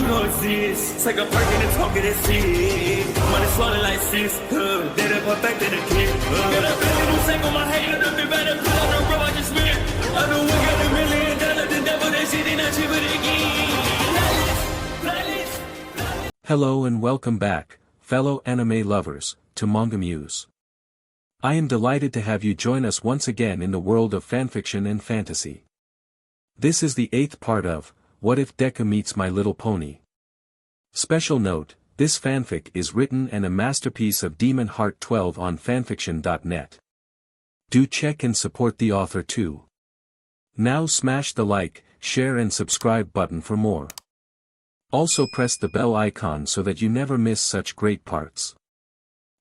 You don't exist. Take a perk and a talk of that shit. Money swallowed like sis. Dead up perfect in the kid. Got a billion who sang on my head. Look up better put on the road I just spent. I know we got $1 million. The devil that shit ain't not cheaper again. Hello and welcome back, fellow anime lovers, to MangaMuse. I am delighted to have you join us once again in the world of fanfiction and fantasy. This is the 8th part of What If Deku Meets My Little Pony. Special note, this fanfic is written and a masterpiece of Demon Heart 12 on FANFICTIONnet. Do check and support the author too. Now smash the like, share and subscribe button for more. Also press the bell icon so that you never miss such great parts.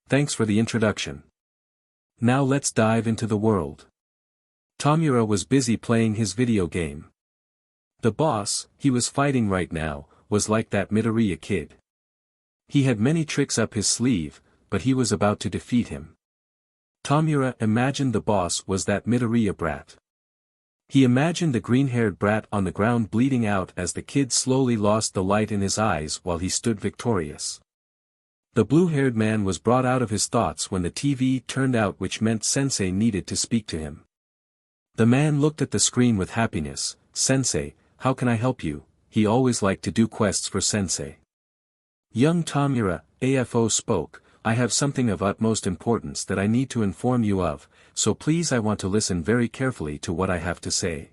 Thanks for the introduction. Now let's dive into the world. Tomira was busy playing his video game. The boss, he was fighting right now, was like that Midoriya kid. He had many tricks up his sleeve, but he was about to defeat him. Tomira imagined the boss was that Midoriya brat. He imagined the green-haired brat on the ground bleeding out as the kid slowly lost the light in his eyes while he stood victorious. The blue-haired man was brought out of his thoughts when the TV turned out, which meant Sensei needed to speak to him. The man looked at the screen with happiness. "Sensei, how can I help you?" He always liked to do quests for Sensei. Young Tomira, AFO spoke, "I have something of utmost importance that I need to inform you of, so please I want to listen very carefully to what I have to say."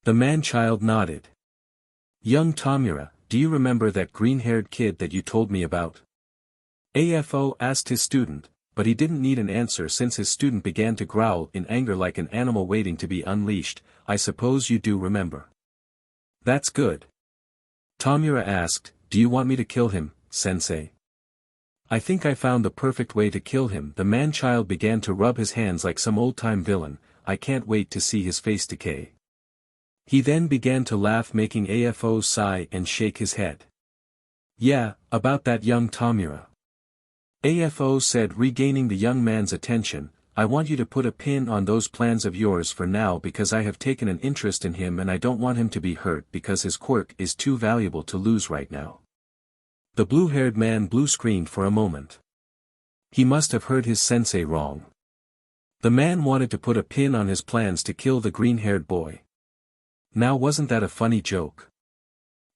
The man-child nodded. "Young Tomira, do you remember that green-haired kid that you told me about?" AFO asked his student, but he didn't need an answer since his student began to growl in anger like an animal waiting to be unleashed. "I suppose you do remember." "That's good." Tomira asked, "Do you want me to kill him, Sensei?" "I think I found the perfect way to kill him." The man-child began to rub his hands like some old-time villain. "I can't wait to see his face decay." He then began to laugh, making AFO sigh and shake his head. "Yeah, about that, young Tomira," AFO said, regaining the young man's attention. "I want you to put a pin on those plans of yours for now because I have taken an interest in him and I don't want him to be hurt because his quirk is too valuable to lose right now." The blue-haired man blue-screened for a moment. He must have heard his sensei wrong. The man wanted to put a pin on his plans to kill the green-haired boy. Now wasn't that a funny joke?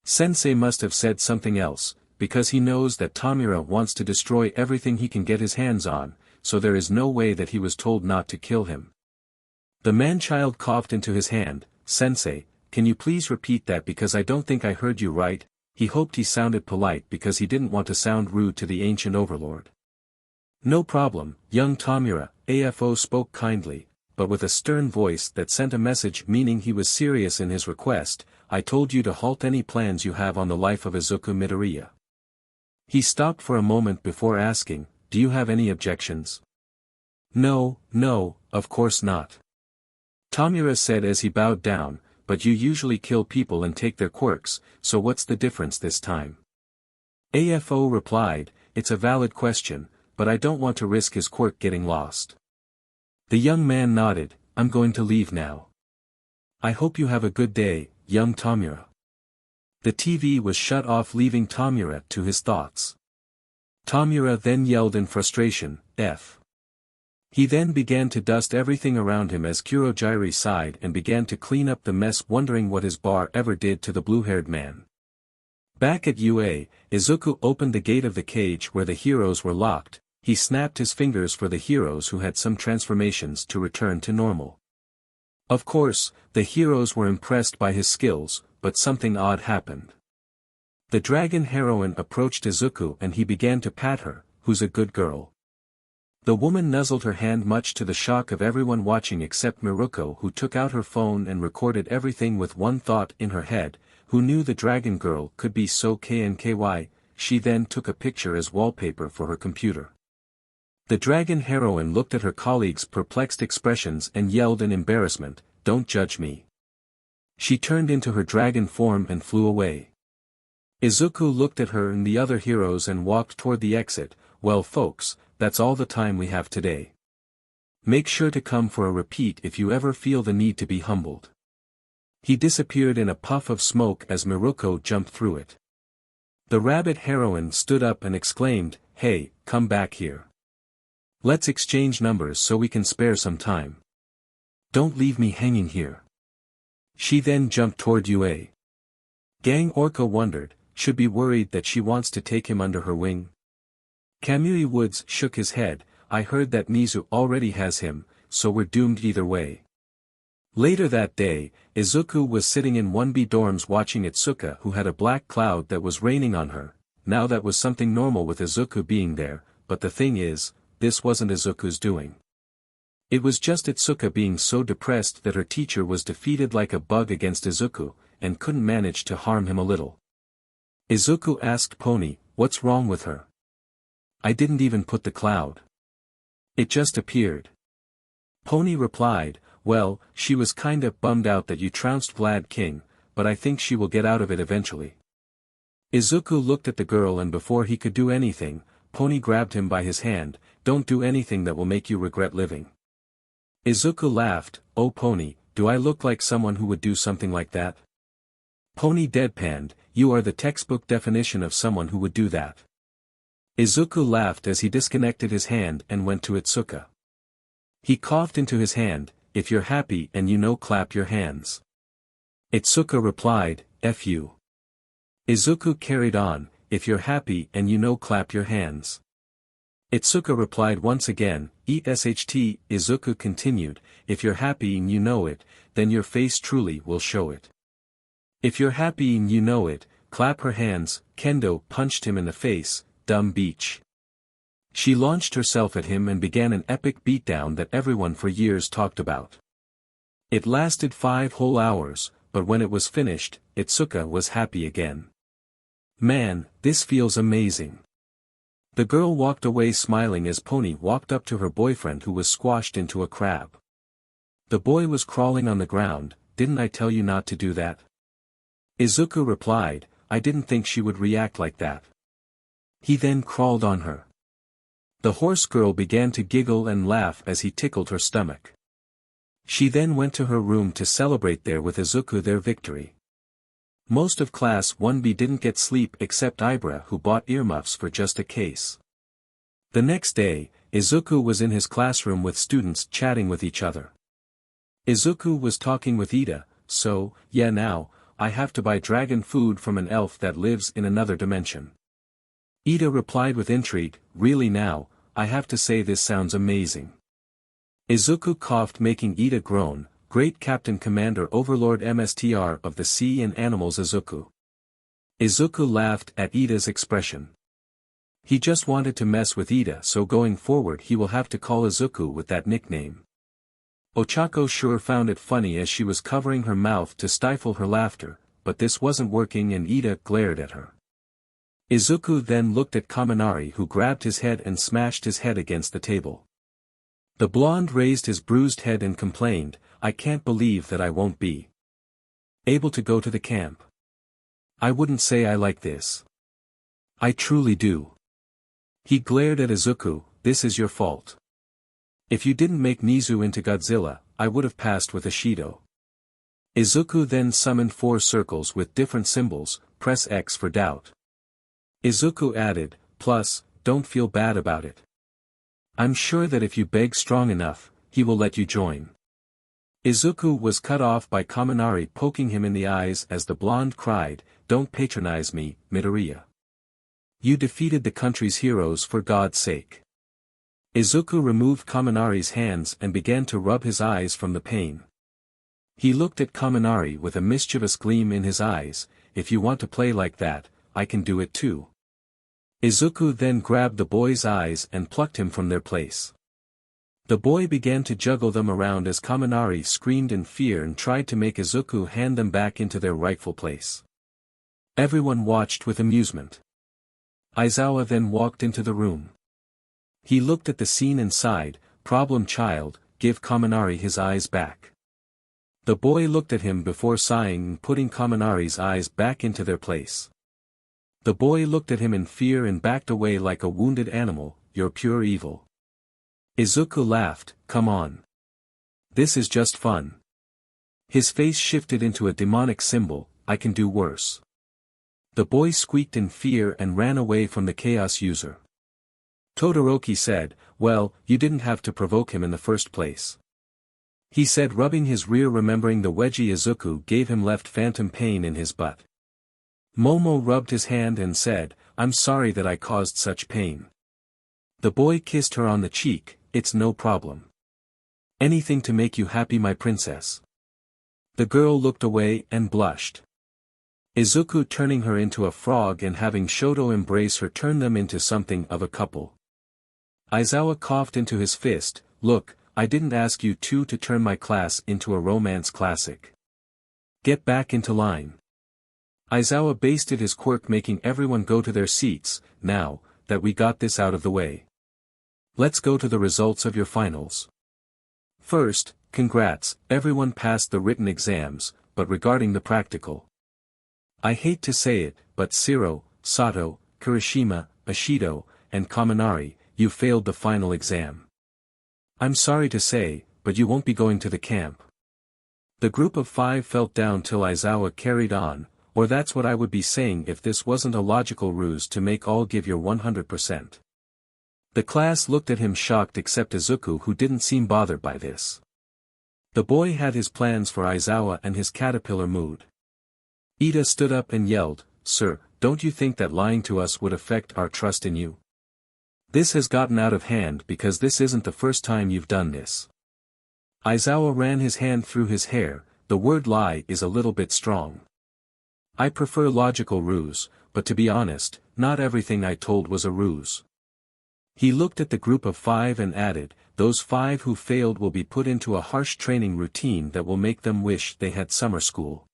Sensei must have said something else, because he knows that Tomira wants to destroy everything he can get his hands on, so there is no way that he was told not to kill him. The man-child coughed into his hand. "Sensei, can you please repeat that because I don't think I heard you right?" He hoped he sounded polite because he didn't want to sound rude to the ancient overlord. "No problem, young Tomira," AFO spoke kindly, but with a stern voice that sent a message meaning he was serious in his request. "I told you to halt any plans you have on the life of Izukumidoriya." He stopped for a moment before asking, "Do you have any objections?" No, of course not," Tomira said as he bowed down, "but you usually kill people and take their quirks, so what's the difference this time?" AFO replied, "It's a valid question, but I don't want to risk his quirk getting lost." The young man nodded. "I'm going to leave now. I hope you have a good day, young Tomira." The TV was shut off, leaving Tomira to his thoughts. Tomira then yelled in frustration, "F." He then began to dust everything around him as Kurojiri sighed and began to clean up the mess, wondering what his bar ever did to the blue-haired man. Back at UA, Izuku opened the gate of the cage where the heroes were locked. He snapped his fingers for the heroes who had some transformations to return to normal. Of course, the heroes were impressed by his skills, but something odd happened. The dragon heroine approached Izuku and he began to pat her. "Who's a good girl?" The woman nuzzled her hand, much to the shock of everyone watching except Miruko, who took out her phone and recorded everything with one thought in her head. Who knew the dragon girl could be so KNKY? She then took a picture as wallpaper for her computer. The dragon heroine looked at her colleagues' perplexed expressions and yelled in embarrassment, "Don't judge me." She turned into her dragon form and flew away. Izuku looked at her and the other heroes and walked toward the exit. "Well folks, that's all the time we have today. Make sure to come for a repeat if you ever feel the need to be humbled." He disappeared in a puff of smoke as Miruko jumped through it. The rabbit heroine stood up and exclaimed, "Hey, come back here. Let's exchange numbers so we can spare some time. Don't leave me hanging here." She then jumped toward Yue. Gang Orca wondered, should be worried that she wants to take him under her wing. Kamui Woods shook his head, "I heard that Mizu already has him, so we're doomed either way." Later that day, Izuku was sitting in 1B dorms watching Itsuka, who had a black cloud that was raining on her. Now that was something normal with Izuku being there, but the thing is, this wasn't Izuku's doing. It was just Itsuka being so depressed that her teacher was defeated like a bug against Izuku, and couldn't manage to harm him a little. Izuku asked Pony, "What's wrong with her? I didn't even put the cloud. It just appeared." Pony replied, "Well, she was kinda bummed out that you trounced Vlad King, but I think she will get out of it eventually." Izuku looked at the girl, and before he could do anything, Pony grabbed him by his hand, "Don't do anything that will make you regret living." Izuku laughed, "Oh Pony, do I look like someone who would do something like that?" Pony deadpanned, "You are the textbook definition of someone who would do that." Izuku laughed as he disconnected his hand and went to Itsuka. He coughed into his hand, "If you're happy and you know, clap your hands." Itsuka replied, "F you." Izuku carried on, "If you're happy and you know, clap your hands." Itsuka replied once again, "ESHT." Izuku continued, "If you're happy and you know it, then your face truly will show it. If you're happy and you know it, clap her hands." Kendo punched him in the face, "Dumb beach." She launched herself at him and began an epic beatdown that everyone for years talked about. It lasted 5 whole hours, but when it was finished, Itsuka was happy again. "Man, this feels amazing." The girl walked away smiling as Pony walked up to her boyfriend, who was squashed into a crab. The boy was crawling on the ground. "Didn't I tell you not to do that?" Izuku replied, "I didn't think she would react like that." He then crawled on her. The horse girl began to giggle and laugh as he tickled her stomach. She then went to her room to celebrate there with Izuku their victory. Most of class 1B didn't get sleep except Ibra, who bought earmuffs for just a case. The next day, Izuku was in his classroom with students chatting with each other. Izuku was talking with Ida, "So, yeah, now, I have to buy dragon food from an elf that lives in another dimension." Ida replied with intrigue, "Really now? I have to say this sounds amazing." Izuku coughed, making Ida groan, "Great Captain Commander Overlord MSTR of the Sea and Animals Izuku." Izuku laughed at Ida's expression. He just wanted to mess with Ida, so going forward he will have to call Izuku with that nickname. Ochako sure found it funny as she was covering her mouth to stifle her laughter, but this wasn't working and Ida glared at her. Izuku then looked at Kaminari, who grabbed his head and smashed his head against the table. The blonde raised his bruised head and complained, "I can't believe that I won't be able to go to the camp. I wouldn't say I like this. I truly do." He glared at Izuku, "This is your fault. If you didn't make Mizu into Godzilla, I would have passed with Ishido." Izuku then summoned 4 circles with different symbols, "Press X for doubt." Izuku added, "Plus, don't feel bad about it. I'm sure that if you beg strong enough, he will let you join." Izuku was cut off by Kaminari poking him in the eyes as the blonde cried, "Don't patronize me, Midoriya. You defeated the country's heroes, for God's sake." Izuku removed Kaminari's hands and began to rub his eyes from the pain. He looked at Kaminari with a mischievous gleam in his eyes, "If you want to play like that, I can do it too." Izuku then grabbed the boy's eyes and plucked him from their place. The boy began to juggle them around as Kaminari screamed in fear and tried to make Izuku hand them back into their rightful place. Everyone watched with amusement. Aizawa then walked into the room. He looked at the scene and sighed, "Problem child, give Kaminari his eyes back." The boy looked at him before sighing and putting Kaminari's eyes back into their place. The boy looked at him in fear and backed away like a wounded animal, "You're pure evil." Izuku laughed, "Come on. This is just fun." His face shifted into a demonic symbol, "I can do worse." The boy squeaked in fear and ran away from the chaos user. Todoroki said, "Well, you didn't have to provoke him in the first place," he said, rubbing his rear, remembering the wedgie Izuku gave him left phantom pain in his butt. Momo rubbed his hand and said, "I'm sorry that I caused such pain." The boy kissed her on the cheek. "It's no problem. Anything to make you happy, my princess." The girl looked away and blushed. Izuku turning her into a frog and having Shoto embrace her turned them into something of a couple. Aizawa coughed into his fist, "Look, I didn't ask you two to turn my class into a romance classic. Get back into line." Aizawa basted his quirk, making everyone go to their seats. "Now, that we got this out of the way, let's go to the results of your finals. First, congrats, everyone passed the written exams, but regarding the practical, I hate to say it, but Shiro, Sato, Kirishima, Ashido, and Kaminari, you failed the final exam. I'm sorry to say, but you won't be going to the camp." The group of 5 felt down till Aizawa carried on, "Or that's what I would be saying if this wasn't a logical ruse to make all give your 100%. The class looked at him shocked except Izuku, who didn't seem bothered by this. The boy had his plans for Aizawa and his caterpillar mood. Ida stood up and yelled, "Sir, don't you think that lying to us would affect our trust in you? This has gotten out of hand because this isn't the first time you've done this." Aizawa ran his hand through his hair. "The word lie is a little bit strong. I prefer logical ruse, but to be honest, not everything I told was a ruse." He looked at the group of 5 and added, "Those 5 who failed will be put into a harsh training routine that will make them wish they had summer school."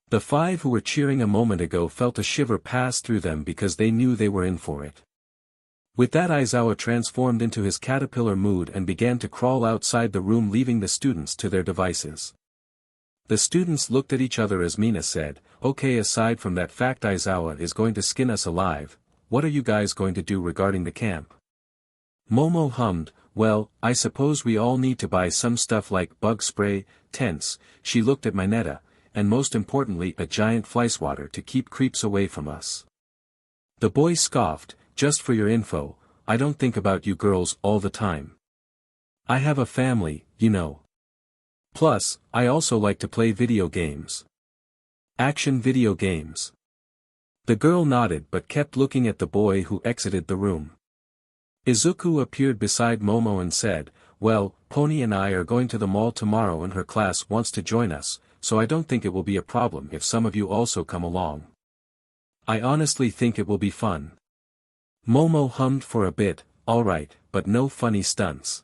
The 5 who were cheering a moment ago felt a shiver pass through them because they knew they were in for it. With that, Aizawa transformed into his caterpillar mood and began to crawl outside the room, leaving the students to their devices. The students looked at each other as Mina said, "Okay, aside from that fact Aizawa is going to skin us alive, what are you guys going to do regarding the camp?" Momo hummed, "Well, I suppose we all need to buy some stuff like bug spray, tents," she looked at Mineta, "and most importantly a giant fly swatter to keep creeps away from us." The boy scoffed, "Just for your info, I don't think about you girls all the time. I have a family, you know. Plus, I also like to play video games. Action video games." The girl nodded but kept looking at the boy who exited the room. Izuku appeared beside Momo and said, "Well, Pony and I are going to the mall tomorrow and her class wants to join us, so I don't think it will be a problem if some of you also come along. I honestly think it will be fun." Momo hummed for a bit, "Alright, but no funny stunts."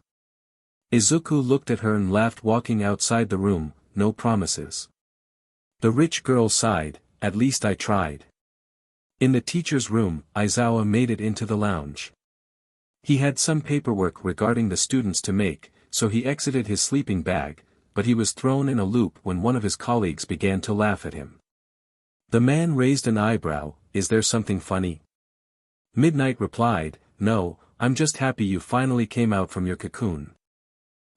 Izuku looked at her and laughed, walking outside the room, "No promises." The rich girl sighed, "At least I tried." In the teacher's room, Aizawa made it into the lounge. He had some paperwork regarding the students to make, so he exited his sleeping bag, but he was thrown in a loop when one of his colleagues began to laugh at him. The man raised an eyebrow, "Is there something funny?" Midnight replied, "No, I'm just happy you finally came out from your cocoon."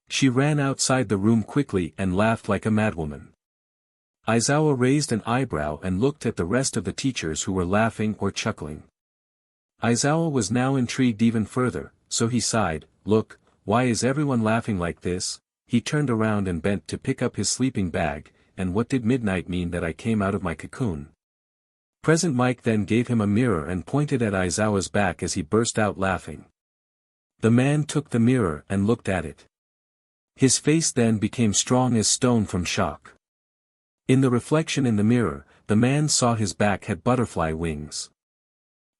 She ran outside the room quickly and laughed like a madwoman. Aizawa raised an eyebrow and looked at the rest of the teachers who were laughing or chuckling. Aizawa was now intrigued even further, so he sighed, "Look, why is everyone laughing like this?" He turned around and bent to pick up his sleeping bag, "And what did Midnight mean that I came out of my cocoon?" Present Mike then gave him a mirror and pointed at Aizawa's back as he burst out laughing. The man took the mirror and looked at it. His face then became strong as stone from shock. In the reflection in the mirror, the man saw his back had butterfly wings.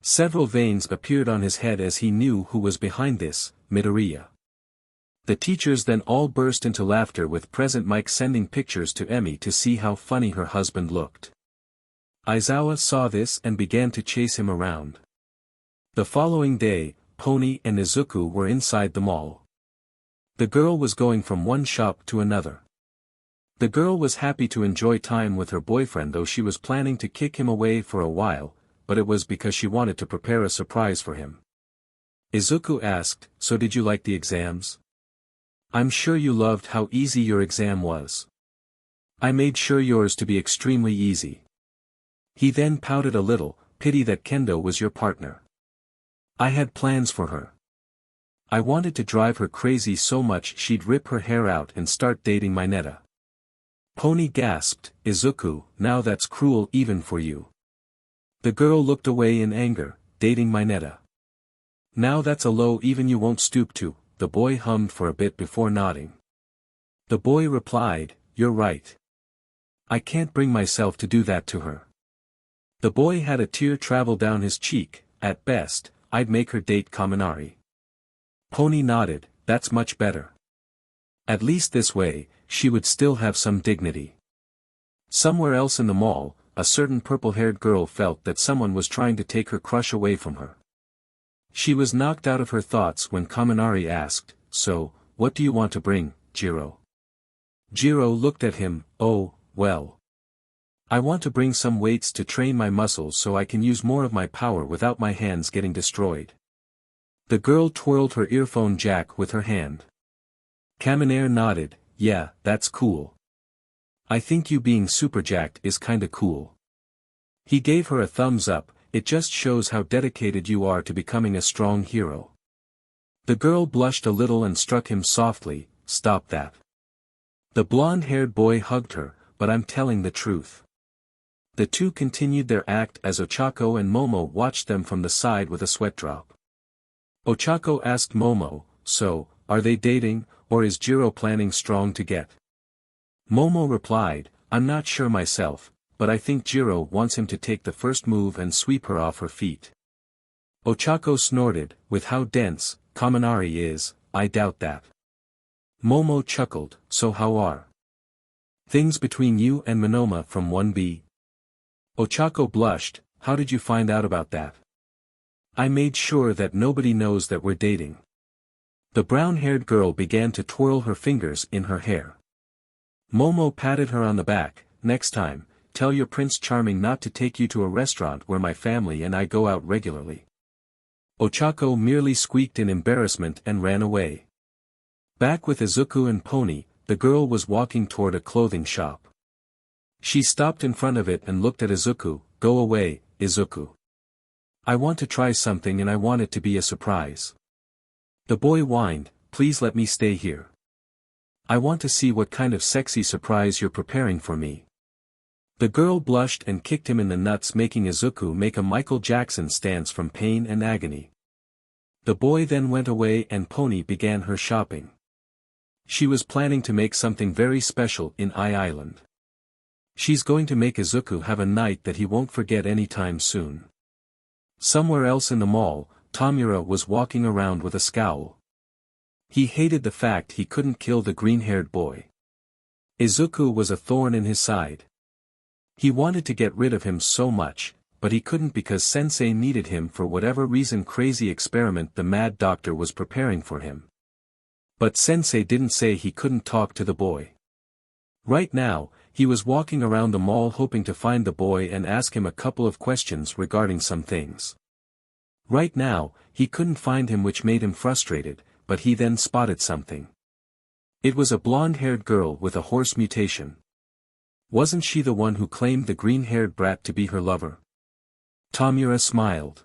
Several veins appeared on his head as he knew who was behind this, Midoriya. The teachers then all burst into laughter, with Present Mike sending pictures to Emmy to see how funny her husband looked. Aizawa saw this and began to chase him around. The following day, Pony and Izuku were inside the mall. The girl was going from one shop to another. The girl was happy to enjoy time with her boyfriend, though she was planning to kick him away for a while, but it was because she wanted to prepare a surprise for him. Izuku asked, "So did you like the exams? I'm sure you loved how easy your exam was. I made sure yours to be extremely easy." He then pouted a little, pity that Kendo was your partner. I had plans for her. I wanted to drive her crazy so much she'd rip her hair out and start dating Mineta. Pony gasped, Izuku, now that's cruel even for you. The girl looked away in anger, dating Mineta. Now that's a low even you won't stoop to, the boy hummed for a bit before nodding. The boy replied, you're right. I can't bring myself to do that to her. The boy had a tear travel down his cheek, at best, I'd make her date Kaminari. Pony nodded, that's much better. At least this way, she would still have some dignity. Somewhere else in the mall, a certain purple-haired girl felt that someone was trying to take her crush away from her. She was knocked out of her thoughts when Kaminari asked, so, what do you want to bring, Jiro? Jiro looked at him, oh, well. I want to bring some weights to train my muscles so I can use more of my power without my hands getting destroyed. The girl twirled her earphone jack with her hand. Kaminari nodded, yeah, that's cool. I think you being superjacked is kinda cool. He gave her a thumbs up, it just shows how dedicated you are to becoming a strong hero. The girl blushed a little and struck him softly, stop that. The blonde-haired boy hugged her, but I'm telling the truth. The two continued their act as Ochako and Momo watched them from the side with a sweat drop. Ochako asked Momo, so, are they dating, or is Jiro planning strong to get? Momo replied, I'm not sure myself, but I think Jiro wants him to take the first move and sweep her off her feet. Ochako snorted, with how dense Kaminari is, I doubt that. Momo chuckled, so how are things between you and Monoma from 1B? Ochako blushed, how did you find out about that? I made sure that nobody knows that we're dating. The brown-haired girl began to twirl her fingers in her hair. Momo patted her on the back, next time, tell your Prince Charming not to take you to a restaurant where my family and I go out regularly. Ochako merely squeaked in embarrassment and ran away. Back with Izuku and Pony, the girl was walking toward a clothing shop. She stopped in front of it and looked at Izuku, go away, Izuku. I want to try something and I want it to be a surprise. The boy whined, please let me stay here. I want to see what kind of sexy surprise you're preparing for me. The girl blushed and kicked him in the nuts, making Izuku make a Michael Jackson stance from pain and agony. The boy then went away and Pony began her shopping. She was planning to make something very special in Island. She's going to make Izuku have a night that he won't forget anytime soon. Somewhere else in the mall, Tomira was walking around with a scowl. He hated the fact he couldn't kill the green-haired boy. Izuku was a thorn in his side. He wanted to get rid of him so much, but he couldn't because Sensei needed him for whatever reason crazy experiment the mad doctor was preparing for him. But Sensei didn't say he couldn't talk to the boy. Right now, he was walking around the mall hoping to find the boy and ask him a couple of questions regarding some things. Right now, he couldn't find him, which made him frustrated, but he then spotted something. It was a blonde-haired girl with a horse mutation. Wasn't she the one who claimed the green-haired brat to be her lover? Tomira smiled.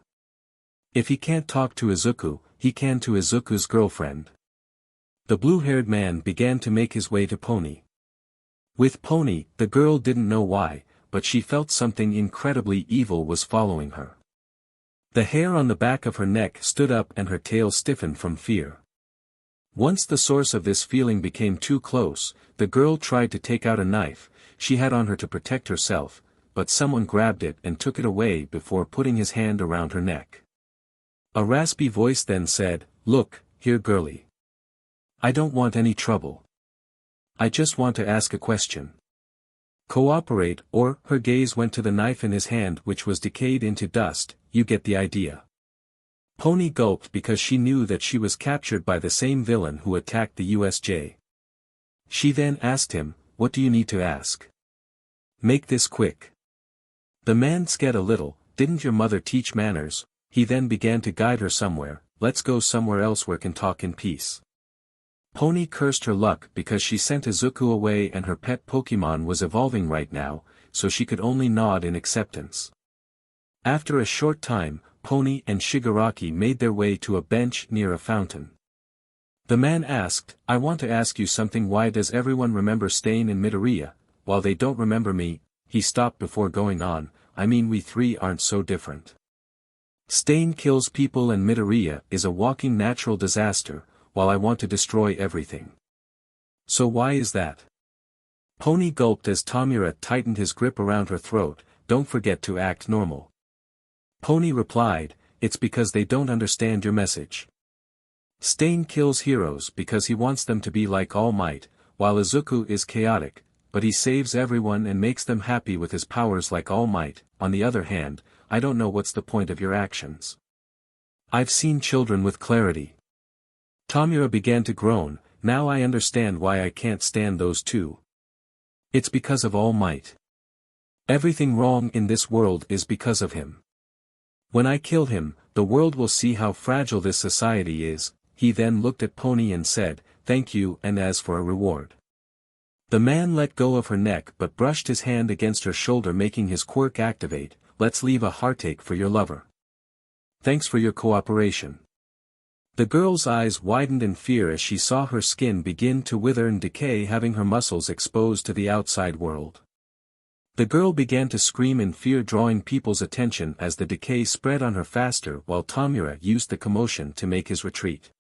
If he can't talk to Izuku, he can to Izuku's girlfriend. The blue-haired man began to make his way to Pony. With Pony, the girl didn't know why, but she felt something incredibly evil was following her. The hair on the back of her neck stood up and her tail stiffened from fear. Once the source of this feeling became too close, the girl tried to take out a knife she had on her to protect herself, but someone grabbed it and took it away before putting his hand around her neck. A raspy voice then said, "Look, here girlie. I don't want any trouble. I just want to ask a question. Cooperate," or her gaze went to the knife in his hand, which was decayed into dust. You get the idea. Pony gulped because she knew that she was captured by the same villain who attacked the USJ. She then asked him, "What do you need to ask? Make this quick." The man scared a little. "Didn't your mother teach manners?" He then began to guide her somewhere. "Let's go somewhere else where can talk in peace." Pony cursed her luck because she sent Izuku away and her pet Pokemon was evolving right now. so she could only nod in acceptance. After a short time, Pony and Shigaraki made their way to a bench near a fountain. The man asked, "I want to ask you something. Why does everyone remember Stain and Midoriya, while they don't remember me?" He stopped before going on, "I mean, we three aren't so different. Stain kills people and Midoriya is a walking natural disaster, while I want to destroy everything. So why is that?" Pony gulped as Tomira tightened his grip around her throat. "Don't forget to act normal." Pony replied, "It's because they don't understand your message. Stain kills heroes because he wants them to be like All Might, while Izuku is chaotic, but he saves everyone and makes them happy with his powers like All Might. On the other hand, I don't know what's the point of your actions. I've seen children with clarity." Tomira began to groan. "Now I understand why I can't stand those two. It's because of All Might. Everything wrong in this world is because of him. When I kill him, the world will see how fragile this society is." He then looked at Pony and said, "Thank you, and as for a reward." The man let go of her neck but brushed his hand against her shoulder, making his quirk activate. "Let's leave a heartache for your lover. Thanks for your cooperation." The girl's eyes widened in fear as she saw her skin begin to wither and decay, having her muscles exposed to the outside world. The girl began to scream in fear, drawing people's attention as the decay spread on her faster, while Tomira used the commotion to make his retreat.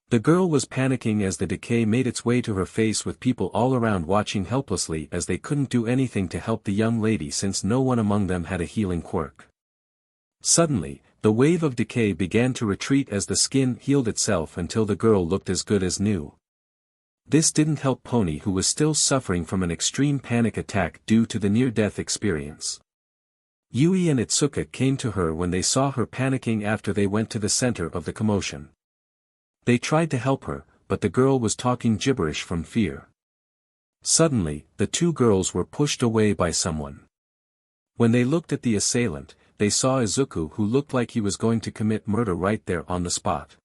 The girl was panicking as the decay made its way to her face, with people all around watching helplessly as they couldn't do anything to help the young lady since no one among them had a healing quirk. Suddenly, the wave of decay began to retreat as the skin healed itself until the girl looked as good as new. This didn't help Pony, who was still suffering from an extreme panic attack due to the near-death experience. Yui and Itsuka came to her when they saw her panicking after they went to the center of the commotion. They tried to help her, but the girl was talking gibberish from fear. Suddenly, the two girls were pushed away by someone. When they looked at the assailant, they saw Izuku, who looked like he was going to commit murder right there on the spot.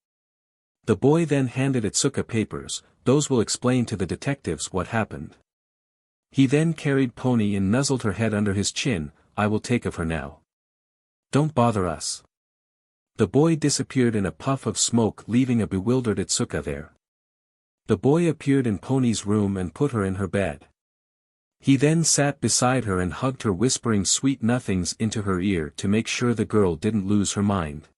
The boy then handed Itsuka papers. "Those will explain to the detectives what happened." He then carried Pony and nuzzled her head under his chin. "I will take of her now. Don't bother us." The boy disappeared in a puff of smoke, leaving a bewildered Itsuka there. The boy appeared in Pony's room and put her in her bed. He then sat beside her and hugged her, whispering sweet nothings into her ear to make sure the girl didn't lose her mind.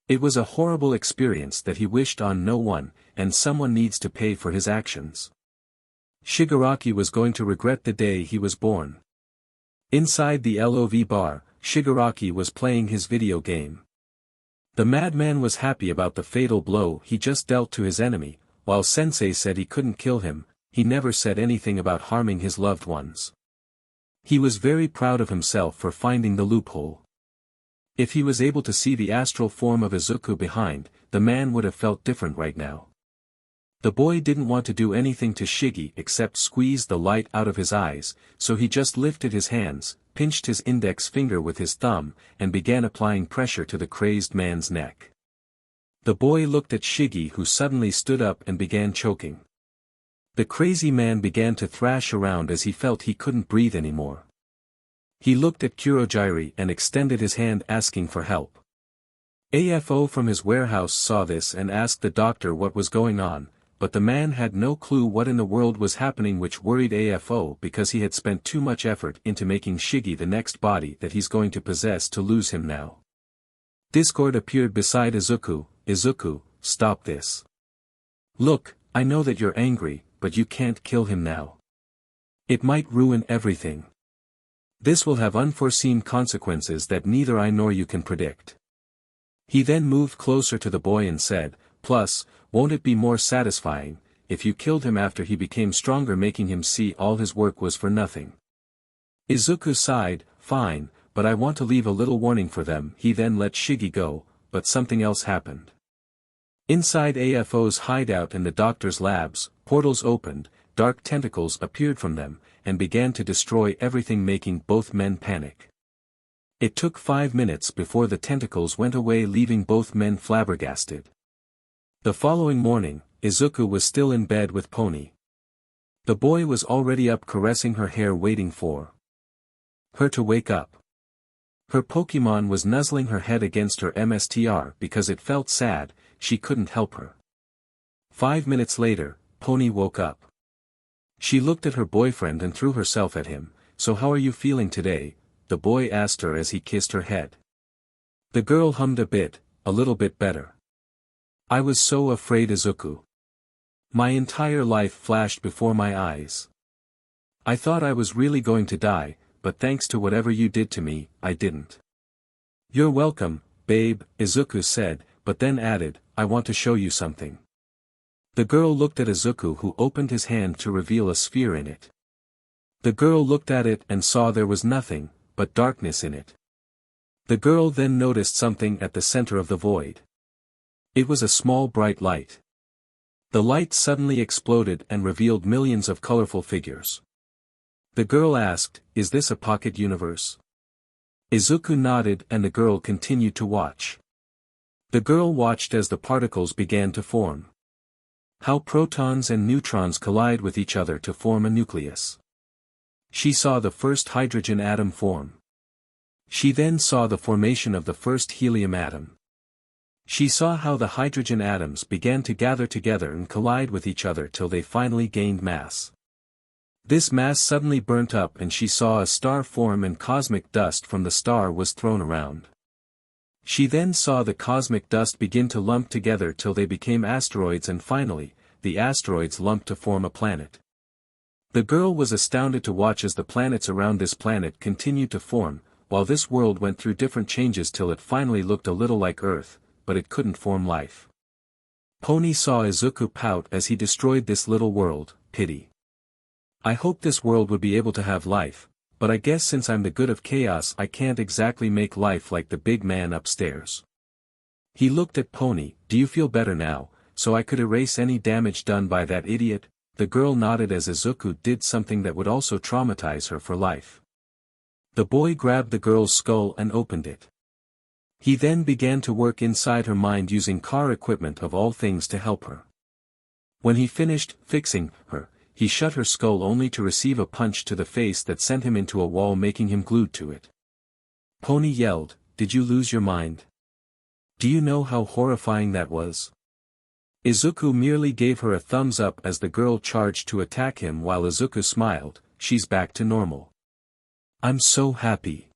It was a horrible experience that he wished on no one, and someone needs to pay for his actions. Shigaraki was going to regret the day he was born. Inside the LOV bar, Shigaraki was playing his video game. The madman was happy about the fatal blow he just dealt to his enemy. While Sensei said he couldn't kill him, he never said anything about harming his loved ones. He was very proud of himself for finding the loophole. If he was able to see the astral form of Izuku behind, the man would have felt different right now. The boy didn't want to do anything to Shiggy except squeeze the light out of his eyes, so he just lifted his hands, pinched his index finger with his thumb, and began applying pressure to the crazed man's neck. The boy looked at Shiggy, who suddenly stood up and began choking. The crazy man began to thrash around as he felt he couldn't breathe anymore. He looked at Kurojiri and extended his hand, asking for help. AFO from his warehouse saw this and asked the doctor what was going on, but the man had no clue what in the world was happening, which worried AFO because he had spent too much effort into making Shiggy the next body that he's going to possess to lose him now. Discord appeared beside Izuku. "Izuku, stop this. Look, I know that you're angry, but you can't kill him now. It might ruin everything. This will have unforeseen consequences that neither I nor you can predict." He then moved closer to the boy and said, "Plus, won't it be more satisfying, if you killed him after he became stronger, making him see all his work was for nothing?" Izuku sighed. "Fine, but I want to leave a little warning for them." He then let Shiggy go, but something else happened. Inside AFO's hideout in the doctor's labs, portals opened, dark tentacles appeared from them, and began to destroy everything, making both men panic. It took 5 minutes before the tentacles went away, leaving both men flabbergasted. The following morning, Izuku was still in bed with Pony. The boy was already up, caressing her hair, waiting for her to wake up. Her Pokemon was nuzzling her head against her MSTR because it felt sad, she couldn't help her. 5 minutes later, Pony woke up. She looked at her boyfriend and threw herself at him. So how are you feeling today? The boy asked her as he kissed her head. The girl hummed a little bit better. I was so afraid, Izuku. My entire life flashed before my eyes. I thought I was really going to die, but thanks to whatever you did to me, I didn't. You're welcome, babe, Izuku said, but then added, I want to show you something. The girl looked at Izuku, who opened his hand to reveal a sphere in it. The girl looked at it and saw there was nothing, but darkness in it. The girl then noticed something at the center of the void. It was a small bright light. The light suddenly exploded and revealed millions of colorful figures. The girl asked, is this a pocket universe? Izuku nodded and the girl continued to watch. The girl watched as the particles began to form. How protons and neutrons collide with each other to form a nucleus. She saw the first hydrogen atom form. She then saw the formation of the first helium atom. She saw how the hydrogen atoms began to gather together and collide with each other till they finally gained mass. This mass suddenly burnt up and she saw a star form and cosmic dust from the star was thrown around. She then saw the cosmic dust begin to lump together till they became asteroids and finally, the asteroids lumped to form a planet. The girl was astounded to watch as the planets around this planet continued to form, while this world went through different changes till it finally looked a little like Earth, but it couldn't form life. Pony saw Izuku pout as he destroyed this little world, pity. I hoped this world would be able to have life, but I guess since I'm the good of chaos I can't exactly make life like the big man upstairs. He looked at Pony, do you feel better now, so I could erase any damage done by that idiot? The girl nodded as Izuku did something that would also traumatize her for life. The boy grabbed the girl's skull and opened it. He then began to work inside her mind using car equipment of all things to help her. When he finished fixing her, he shut her skull only to receive a punch to the face that sent him into a wall, making him glued to it. Pony yelled, did you lose your mind? Do you know how horrifying that was? Izuku merely gave her a thumbs up as the girl charged to attack him while Izuku smiled, she's back to normal. I'm so happy.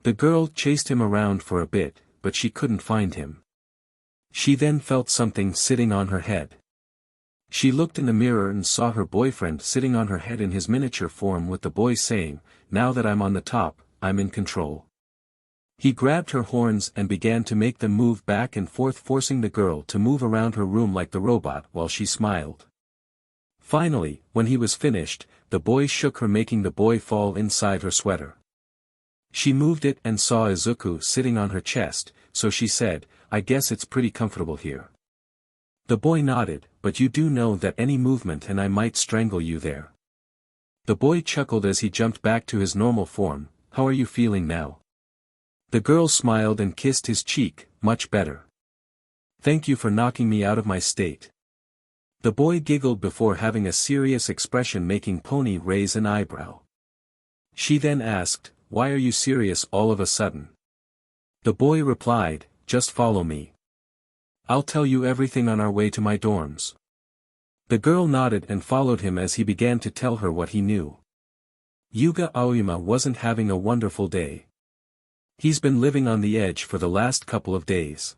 The girl chased him around for a bit, but she couldn't find him. She then felt something sitting on her head. She looked in the mirror and saw her boyfriend sitting on her head in his miniature form with the boy saying, now that I'm on the top, I'm in control. He grabbed her horns and began to make them move back and forth, forcing the girl to move around her room like the robot while she smiled. Finally, when he was finished, the boy shook her, making the boy fall inside her sweater. She moved it and saw Izuku sitting on her chest, so she said, I guess it's pretty comfortable here. The boy nodded, but you do know that any movement and I might strangle you there. The boy chuckled as he jumped back to his normal form, how are you feeling now? The girl smiled and kissed his cheek, much better. Thank you for knocking me out of my state. The boy giggled before having a serious expression, making Pony raise an eyebrow. She then asked, why are you serious all of a sudden? The boy replied, just follow me. I'll tell you everything on our way to my dorms. The girl nodded and followed him as he began to tell her what he knew. Yuga Aoyama wasn't having a wonderful day. He's been living on the edge for the last couple of days.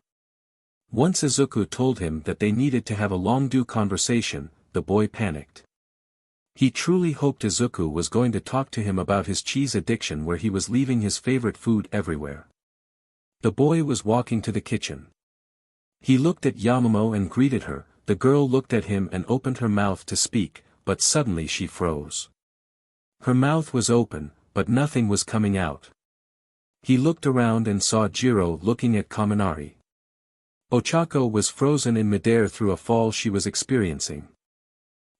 Once Izuku told him that they needed to have a long-due conversation, the boy panicked. He truly hoped Izuku was going to talk to him about his cheese addiction, where he was leaving his favorite food everywhere. The boy was walking to the kitchen. He looked at Yamamo and greeted her. The girl looked at him and opened her mouth to speak, but suddenly she froze. Her mouth was open, but nothing was coming out. He looked around and saw Jiro looking at Kaminari. Ochako was frozen in midair through a fall she was experiencing.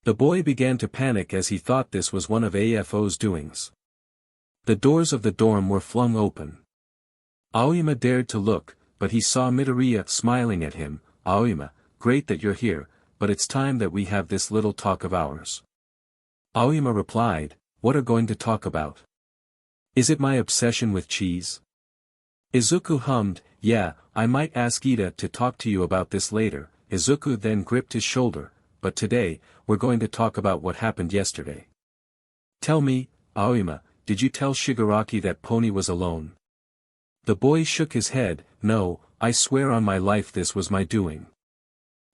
The boy began to panic as he thought this was one of AFO's doings. The doors of the dorm were flung open. Aoyama dared to look, but he saw Midoriya smiling at him. Aoyama, great that you're here, but it's time that we have this little talk of ours. Aoyama replied, what are going to talk about? Is it my obsession with cheese? Izuku hummed, yeah, I might ask Ida to talk to you about this later. Izuku then gripped his shoulder, but today, we're going to talk about what happened yesterday. Tell me, Aoyama, did you tell Shigaraki that Pony was alone? The boy shook his head, no, I swear on my life this was my doing.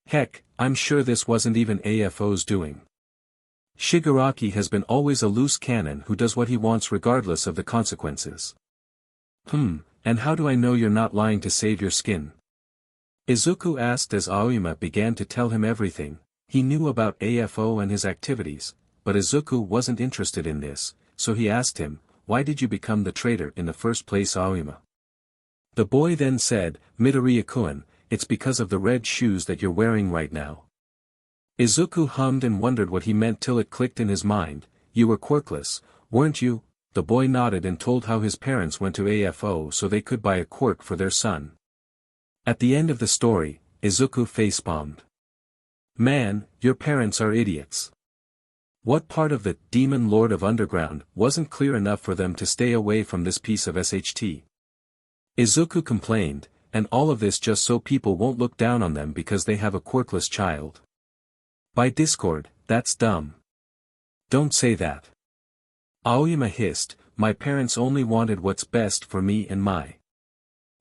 Heck, I'm sure this wasn't even AFO's doing. Shigaraki has been always a loose cannon who does what he wants regardless of the consequences. And how do I know you're not lying to save your skin? Izuku asked as Aoyama began to tell him everything. He knew about AFO and his activities, but Izuku wasn't interested in this, so he asked him, why did you become the traitor in the first place, Aoyama? The boy then said, Midoriya-kun, it's because of the red shoes that you're wearing right now. Izuku hummed and wondered what he meant till it clicked in his mind. You were quirkless, weren't you? The boy nodded and told how his parents went to AFO so they could buy a quirk for their son. At the end of the story, Izuku facepalmed. Man, your parents are idiots. What part of the Demon Lord of Underground wasn't clear enough for them to stay away from this piece of SHT? Izuku complained, and all of this just so people won't look down on them because they have a quirkless child. By Discord, that's dumb. Don't say that. Aoyama hissed, my parents only wanted what's best for me and my.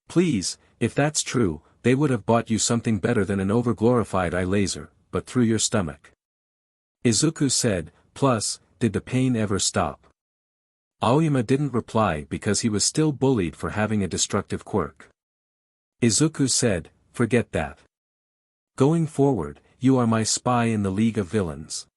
Please, if that's true, they would have bought you something better than an overglorified eye laser, but through your stomach. Izuku said, plus, did the pain ever stop? Aoyama didn't reply because he was still bullied for having a destructive quirk. Izuku said, forget that. Going forward, you are my spy in the League of Villains.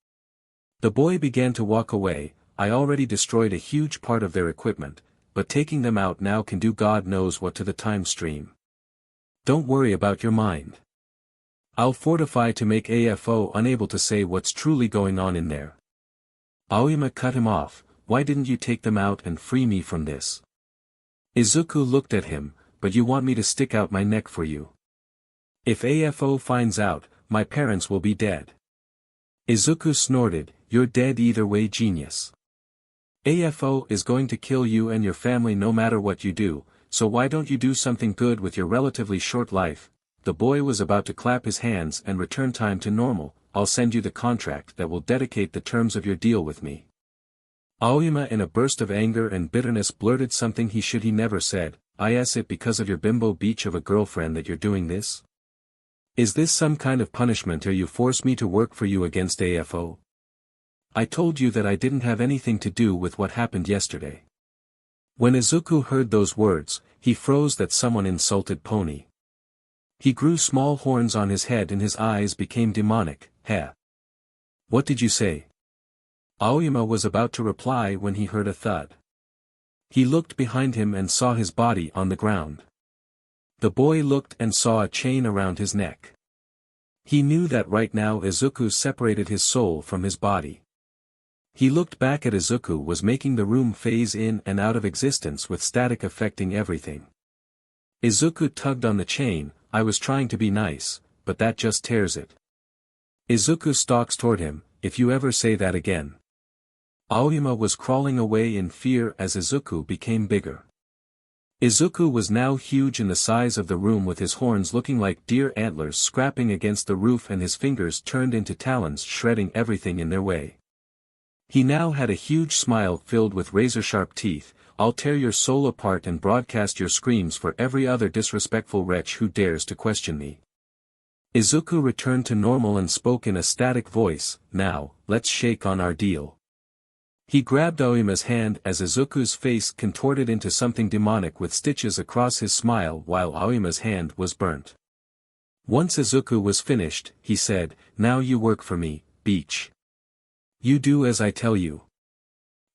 The boy began to walk away. I already destroyed a huge part of their equipment, but taking them out now can do God knows what to the time stream. Don't worry about your mind. I'll fortify to make AFO unable to say what's truly going on in there. Aoyama cut him off, why didn't you take them out and free me from this? Izuku looked at him, but you want me to stick out my neck for you. If AFO finds out, my parents will be dead. Izuku snorted, you're dead either way, genius. AFO is going to kill you and your family no matter what you do, so why don't you do something good with your relatively short life? The boy was about to clap his hands and return time to normal. I'll send you the contract that will dedicate the terms of your deal with me. Aoyama in a burst of anger and bitterness blurted something he never said, is it because of your bimbo beach of a girlfriend that you're doing this? Is this some kind of punishment or you force me to work for you against AFO? I told you that I didn't have anything to do with what happened yesterday. When Izuku heard those words, he froze that someone insulted Pony. He grew small horns on his head and his eyes became demonic. Heh. What did you say? Aoyama was about to reply when he heard a thud. He looked behind him and saw his body on the ground. The boy looked and saw a chain around his neck. He knew that right now Izuku separated his soul from his body. He looked back at Izuku was making the room phase in and out of existence with static affecting everything. Izuku tugged on the chain, I was trying to be nice, but that just tears it. Izuku stalks toward him, if you ever say that again. Aoyama was crawling away in fear as Izuku became bigger. Izuku was now huge in the size of the room with his horns looking like deer antlers scrapping against the roof and his fingers turned into talons shredding everything in their way. He now had a huge smile filled with razor-sharp teeth, I'll tear your soul apart and broadcast your screams for every other disrespectful wretch who dares to question me. Izuku returned to normal and spoke in a static voice, now, let's shake on our deal. He grabbed Aoyama's hand as Izuku's face contorted into something demonic with stitches across his smile while Aoyama's hand was burnt. Once Izuku was finished, he said, now you work for me, Beach. You do as I tell you.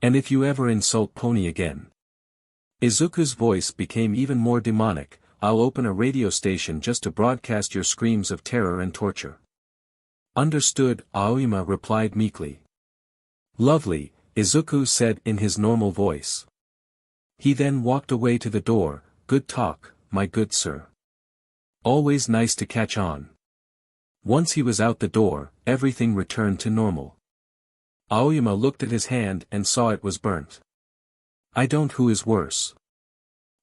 And if you ever insult Pony again. Izuku's voice became even more demonic, I'll open a radio station just to broadcast your screams of terror and torture. Understood, Aoyama replied meekly. Lovely, Izuku said in his normal voice. He then walked away to the door, good talk, my good sir. Always nice to catch on. Once he was out the door, everything returned to normal. Aoyama looked at his hand and saw it was burnt. I don't who is worse.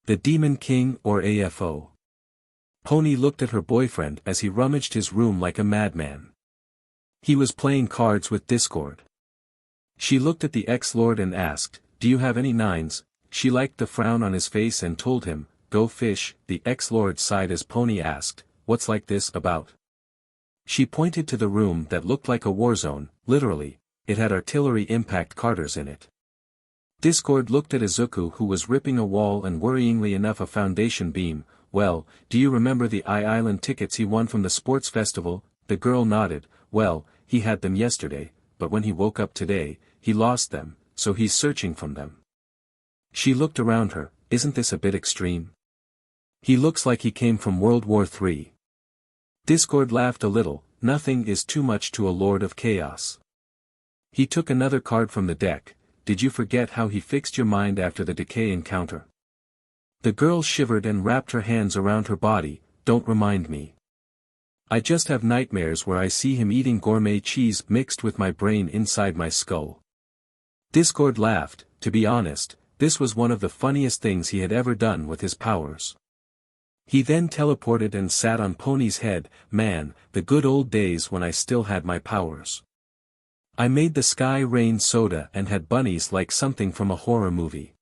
The Demon King or AFO. Pony looked at her boyfriend as he rummaged his room like a madman. He was playing cards with Discord. She looked at the ex-lord and asked, "Do you have any nines?" She liked the frown on his face and told him, "Go fish." The ex-lord sighed as Pony asked, "What's like this about?" She pointed to the room that looked like a war zone. Literally, it had artillery impact carters in it. Discord looked at Izuku, who was ripping a wall and worryingly enough a foundation beam. "Well, do you remember the Island tickets he won from the sports festival?" The girl nodded. "Well, he had them yesterday, but when he woke up today, he lost them, so he's searching for them." She looked around her. "Isn't this a bit extreme? He looks like he came from World War III. Discord laughed a little. "Nothing is too much to a Lord of Chaos." He took another card from the deck. "Did you forget how he fixed your mind after the decay encounter?" The girl shivered and wrapped her hands around her body. "Don't remind me. I just have nightmares where I see him eating gourmet cheese mixed with my brain inside my skull." Discord laughed. To be honest, this was one of the funniest things he had ever done with his powers. He then teleported and sat on Pony's head. "Man, the good old days when I still had my powers. I made the sky rain soda and had bunnies like something from a horror movie."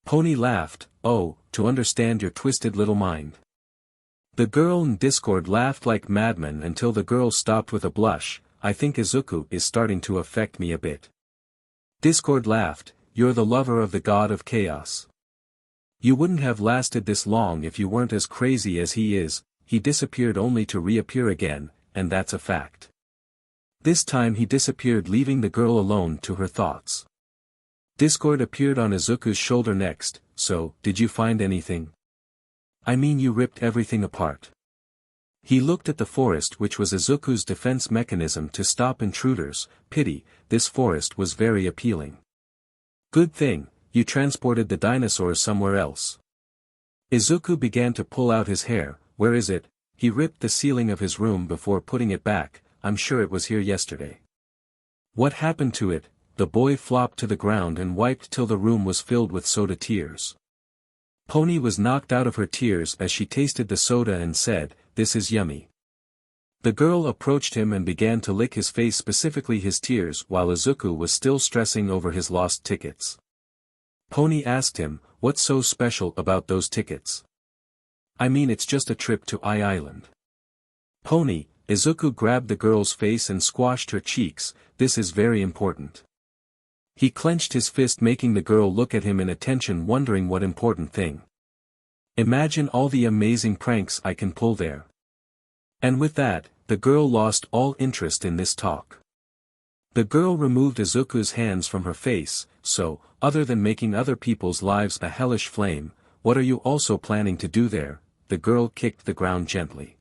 Pony laughed. "Oh, to understand your twisted little mind." The girl in Discord laughed like madmen until the girl stopped with a blush. "I think Izuku is starting to affect me a bit." Discord laughed. "You're the lover of the god of chaos. You wouldn't have lasted this long if you weren't as crazy as he is." He disappeared only to reappear again, and that's a fact. This time he disappeared, leaving the girl alone to her thoughts. Discord appeared on Izuku's shoulder next. "So, did you find anything? I mean, you ripped everything apart." He looked at the forest, which was Izuku's defense mechanism to stop intruders. "Pity, this forest was very appealing. Good thing, you transported the dinosaurs somewhere else." Izuku began to pull out his hair. "Where is it?" He ripped the ceiling of his room before putting it back. "I'm sure it was here yesterday." "What happened to it?" The boy flopped to the ground and wiped till the room was filled with soda tears. Pony was knocked out of her tears as she tasted the soda and said, "This is yummy." The girl approached him and began to lick his face, specifically his tears, while Izuku was still stressing over his lost tickets. Pony asked him, "What's so special about those tickets?" "I mean, it's just a trip to Island." "Pony," Izuku grabbed the girl's face and squashed her cheeks, "this is very important." He clenched his fist, making the girl look at him in attention, wondering what important thing. "Imagine all the amazing pranks I can pull there." And with that, the girl lost all interest in this talk. The girl removed Izuku's hands from her face. "So, other than making other people's lives a hellish flame, what are you also planning to do there?" The girl kicked the ground gently.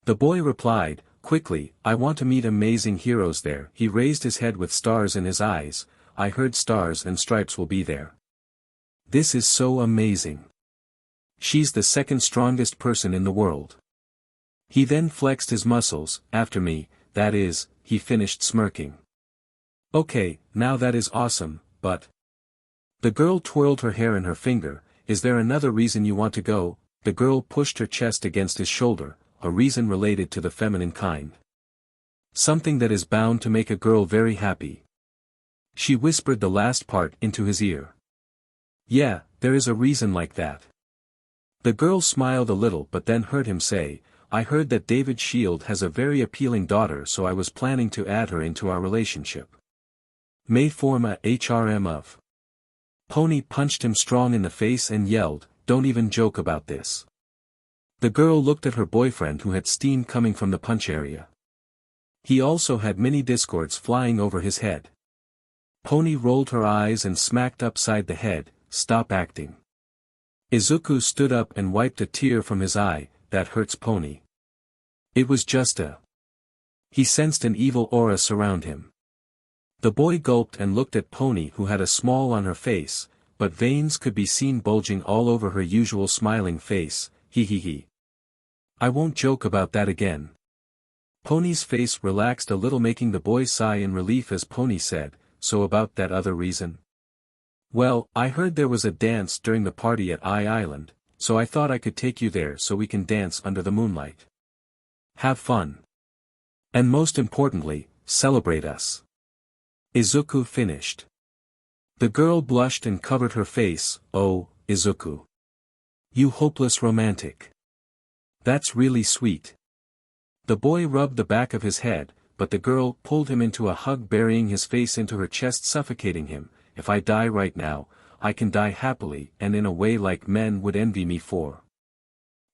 The boy replied, quickly, "I want to meet amazing heroes there." He raised his head with stars in his eyes. "I heard Stars and Stripes will be there. This is so amazing. She's the second strongest person in the world." He then flexed his muscles. "After me, that is," he finished smirking. "Okay, now that is awesome, but..." The girl twirled her hair in her finger. "Is there another reason you want to go?" The girl pushed her chest against his shoulder. "A reason related to the feminine kind. Something that is bound to make a girl very happy." She whispered the last part into his ear. "Yeah, there is a reason like that." The girl smiled a little but then heard him say, "I heard that David Shield has a very appealing daughter, so I was planning to add her into our relationship. May form a HRM of." Pony punched him strong in the face and yelled, "Don't even joke about this." The girl looked at her boyfriend, who had steam coming from the punch area. He also had mini discords flying over his head. Pony rolled her eyes and smacked upside the head. "Stop acting." Izuku stood up and wiped a tear from his eye. "That hurts, Pony." It was just a... He sensed an evil aura surround him. The boy gulped and looked at Pony, who had a smile on her face, but veins could be seen bulging all over her usual smiling face. He. "I won't joke about that again." Pony's face relaxed a little, making the boy sigh in relief as Pony said, "So about that other reason?" Well, I heard there was a dance during the party at Island, so I thought I could take you there so we can dance under the moonlight. Have fun. And most importantly, celebrate us. Izuku finished. The girl blushed and covered her face. Oh, Izuku. You hopeless romantic. That's really sweet. The boy rubbed the back of his head, but the girl pulled him into a hug, burying his face into her chest, suffocating him. If I die right now, I can die happily and in a way like men would envy me for.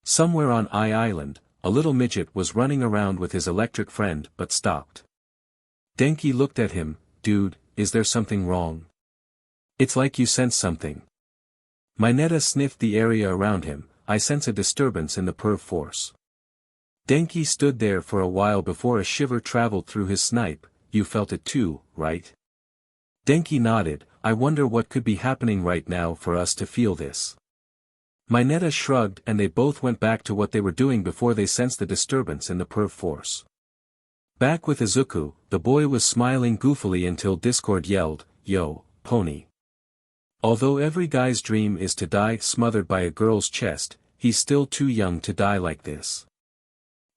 Somewhere on Island, a little midget was running around with his electric friend but stopped. Denki looked at him. Dude, is there something wrong? It's like you sense something. Mineta sniffed the area around him. I sense a disturbance in the perv force. Denki stood there for a while before a shiver traveled through his snipe. You felt it too, right? Denki nodded. I wonder what could be happening right now for us to feel this. Mineta shrugged and they both went back to what they were doing before they sensed the disturbance in the perv force. Back with Izuku, the boy was smiling goofily until Discord yelled, Yo, pony. Although every guy's dream is to die smothered by a girl's chest, he's still too young to die like this.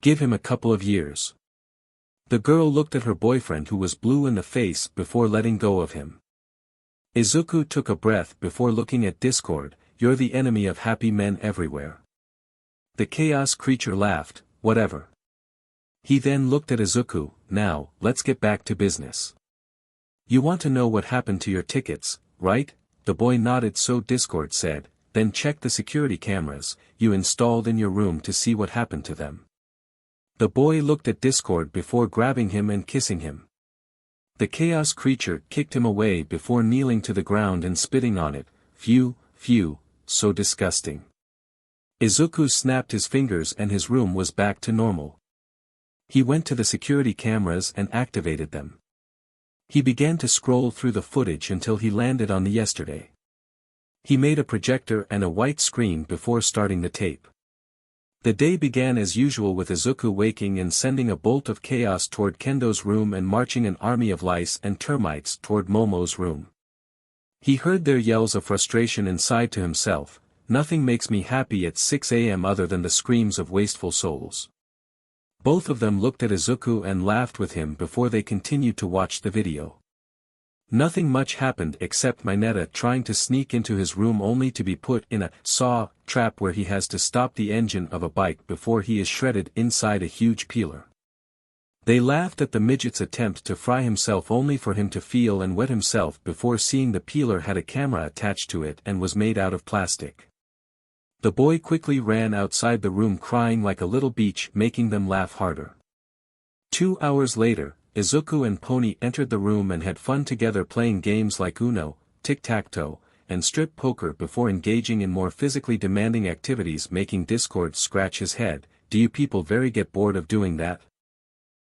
Give him a couple of years. The girl looked at her boyfriend who was blue in the face before letting go of him. Izuku took a breath before looking at Discord. You're the enemy of happy men everywhere. The chaos creature laughed. Whatever. He then looked at Izuku. Now, let's get back to business. You want to know what happened to your tickets, right? The boy nodded. So Discord said, then check the security cameras you installed in your room to see what happened to them. The boy looked at Discord before grabbing him and kissing him. The chaos creature kicked him away before kneeling to the ground and spitting on it. Phew, so disgusting. Izuku snapped his fingers and his room was back to normal. He went to the security cameras and activated them. He began to scroll through the footage until he landed on the yesterday. He made a projector and a white screen before starting the tape. The day began as usual with Izuku waking and sending a bolt of chaos toward Kendo's room and marching an army of lice and termites toward Momo's room. He heard their yells of frustration and sighed to himself, nothing makes me happy at 6 a.m. other than the screams of wasteful souls. Both of them looked at Izuku and laughed with him before they continued to watch the video. Nothing much happened except Mineta trying to sneak into his room only to be put in a saw trap where he has to stop the engine of a bike before he is shredded inside a huge peeler. They laughed at the midget's attempt to fry himself only for him to feel and wet himself before seeing the peeler had a camera attached to it and was made out of plastic. The boy quickly ran outside the room crying like a little beach, making them laugh harder. 2 hours later, Izuku and Pony entered the room and had fun together playing games like Uno, tic-tac-toe, and strip poker before engaging in more physically demanding activities, making Discord scratch his head. Do you people very get bored of doing that?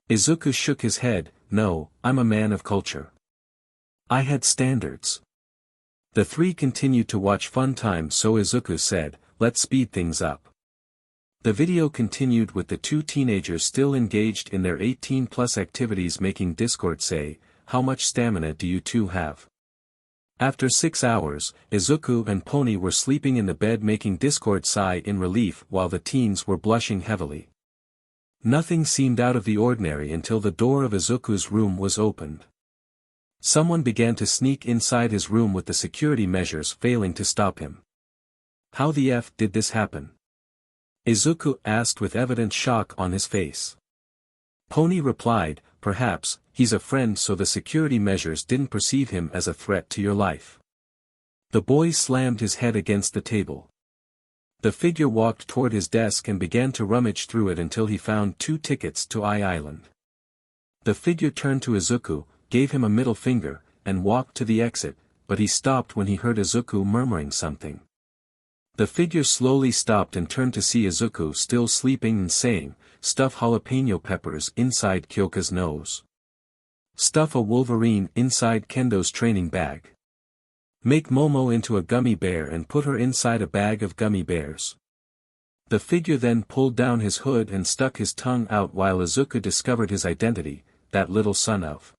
Izuku shook his head. No, I'm a man of culture. I had standards. The three continued to watch Fun Time, so Izuku said, let's speed things up. The video continued with the two teenagers still engaged in their 18+ activities, making Discord say, how much stamina do you two have? After 6 hours, Izuku and Pony were sleeping in the bed, making Discord sigh in relief while the teens were blushing heavily. Nothing seemed out of the ordinary until the door of Izuku's room was opened. Someone began to sneak inside his room with the security measures failing to stop him. How the F did this happen? Izuku asked with evident shock on his face. Pony replied, perhaps, he's a friend so the security measures didn't perceive him as a threat to your life. The boy slammed his head against the table. The figure walked toward his desk and began to rummage through it until he found 2 tickets to Island. The figure turned to Izuku, gave him a middle finger, and walked to the exit, but he stopped when he heard Izuku murmuring something. The figure slowly stopped and turned to see Izuku still sleeping and saying, stuff jalapeno peppers inside Kyoka's nose. Stuff a Wolverine inside Kendo's training bag. Make Momo into a gummy bear and put her inside a bag of gummy bears. The figure then pulled down his hood and stuck his tongue out while Izuku discovered his identity, that little son of.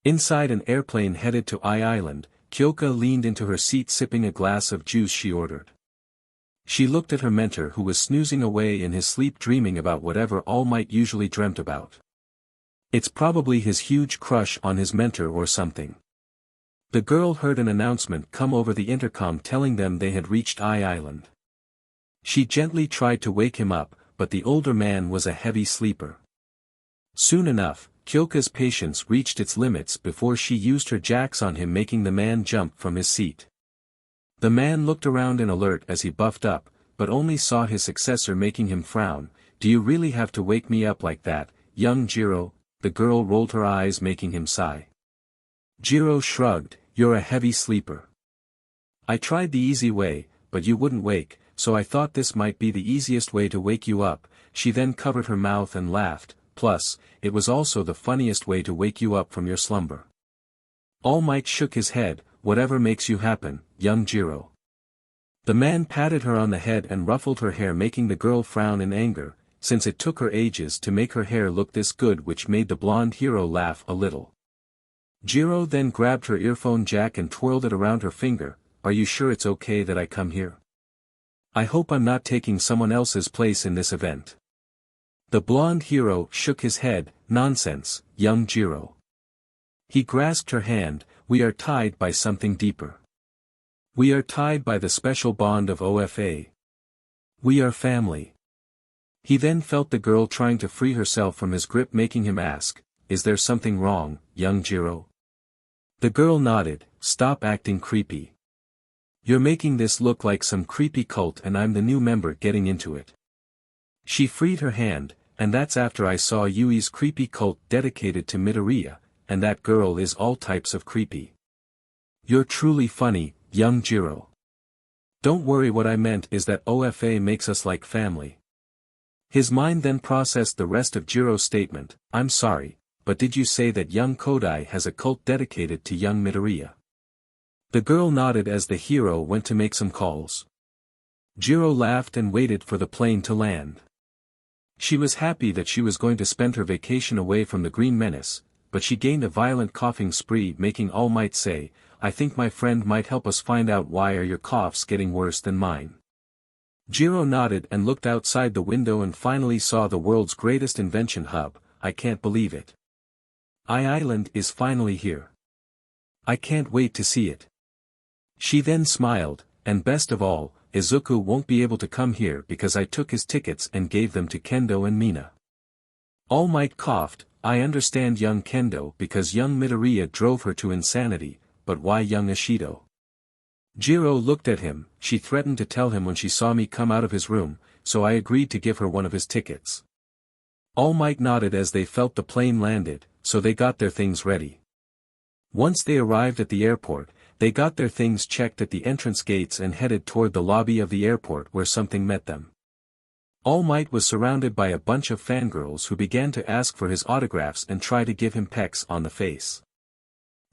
Inside an airplane headed to Island, Kyoka leaned into her seat sipping a glass of juice she ordered. She looked at her mentor who was snoozing away in his sleep dreaming about whatever All Might usually dreamt about. It's probably his huge crush on his mentor or something. The girl heard an announcement come over the intercom telling them they had reached Island. She gently tried to wake him up, but the older man was a heavy sleeper. Soon enough, Kyoka's patience reached its limits before she used her jacks on him, making the man jump from his seat. The man looked around in alert as he buffed up, but only saw his successor making him frown. "Do you really have to wake me up like that, young Jiro?" The girl rolled her eyes, making him sigh. Jiro shrugged, "You're a heavy sleeper. I tried the easy way, but you wouldn't wake, so I thought this might be the easiest way to wake you up." She then covered her mouth and laughed, "Plus, it was also the funniest way to wake you up from your slumber." All Might shook his head, "Whatever makes you happen, young Jiro." The man patted her on the head and ruffled her hair, making the girl frown in anger, since it took her ages to make her hair look this good, which made the blonde hero laugh a little. Jiro then grabbed her earphone jack and twirled it around her finger. "Are you sure it's okay that I come here? I hope I'm not taking someone else's place in this event." The blonde hero shook his head, "Nonsense, young Jiro." He grasped her hand, "We are tied by something deeper. We are tied by the special bond of OFA. We are family." He then felt the girl trying to free herself from his grip, making him ask, "Is there something wrong, young Jiro?" The girl nodded, "Stop acting creepy. You're making this look like some creepy cult and I'm the new member getting into it." She freed her hand, "And that's after I saw Yui's creepy cult dedicated to Midoriya, and that girl is all types of creepy. You're truly funny, young Jiro. Don't worry, what I meant is that OFA makes us like family." His mind then processed the rest of Jiro's statement. "I'm sorry, but did you say that young Kodai has a cult dedicated to young Midoriya?" The girl nodded as the hero went to make some calls. Jiro laughed and waited for the plane to land. She was happy that she was going to spend her vacation away from the Green Menace, but she gained a violent coughing spree, making All Might say, "I think my friend might help us find out why are your coughs getting worse than mine." Jiro nodded and looked outside the window and finally saw the world's greatest invention hub. "I can't believe it. Island is finally here. I can't wait to see it." She then smiled, "And best of all, Izuku won't be able to come here because I took his tickets and gave them to Kendo and Mina." All Might coughed, "I understand young Kendo because young Midoriya drove her to insanity, but why young Ishido?" Jiro looked at him. "She threatened to tell him when she saw me come out of his room, so I agreed to give her one of his tickets." All Might nodded as they felt the plane landed, so they got their things ready. Once they arrived at the airport, they got their things checked at the entrance gates and headed toward the lobby of the airport where something met them. All Might was surrounded by a bunch of fangirls who began to ask for his autographs and try to give him pecks on the face.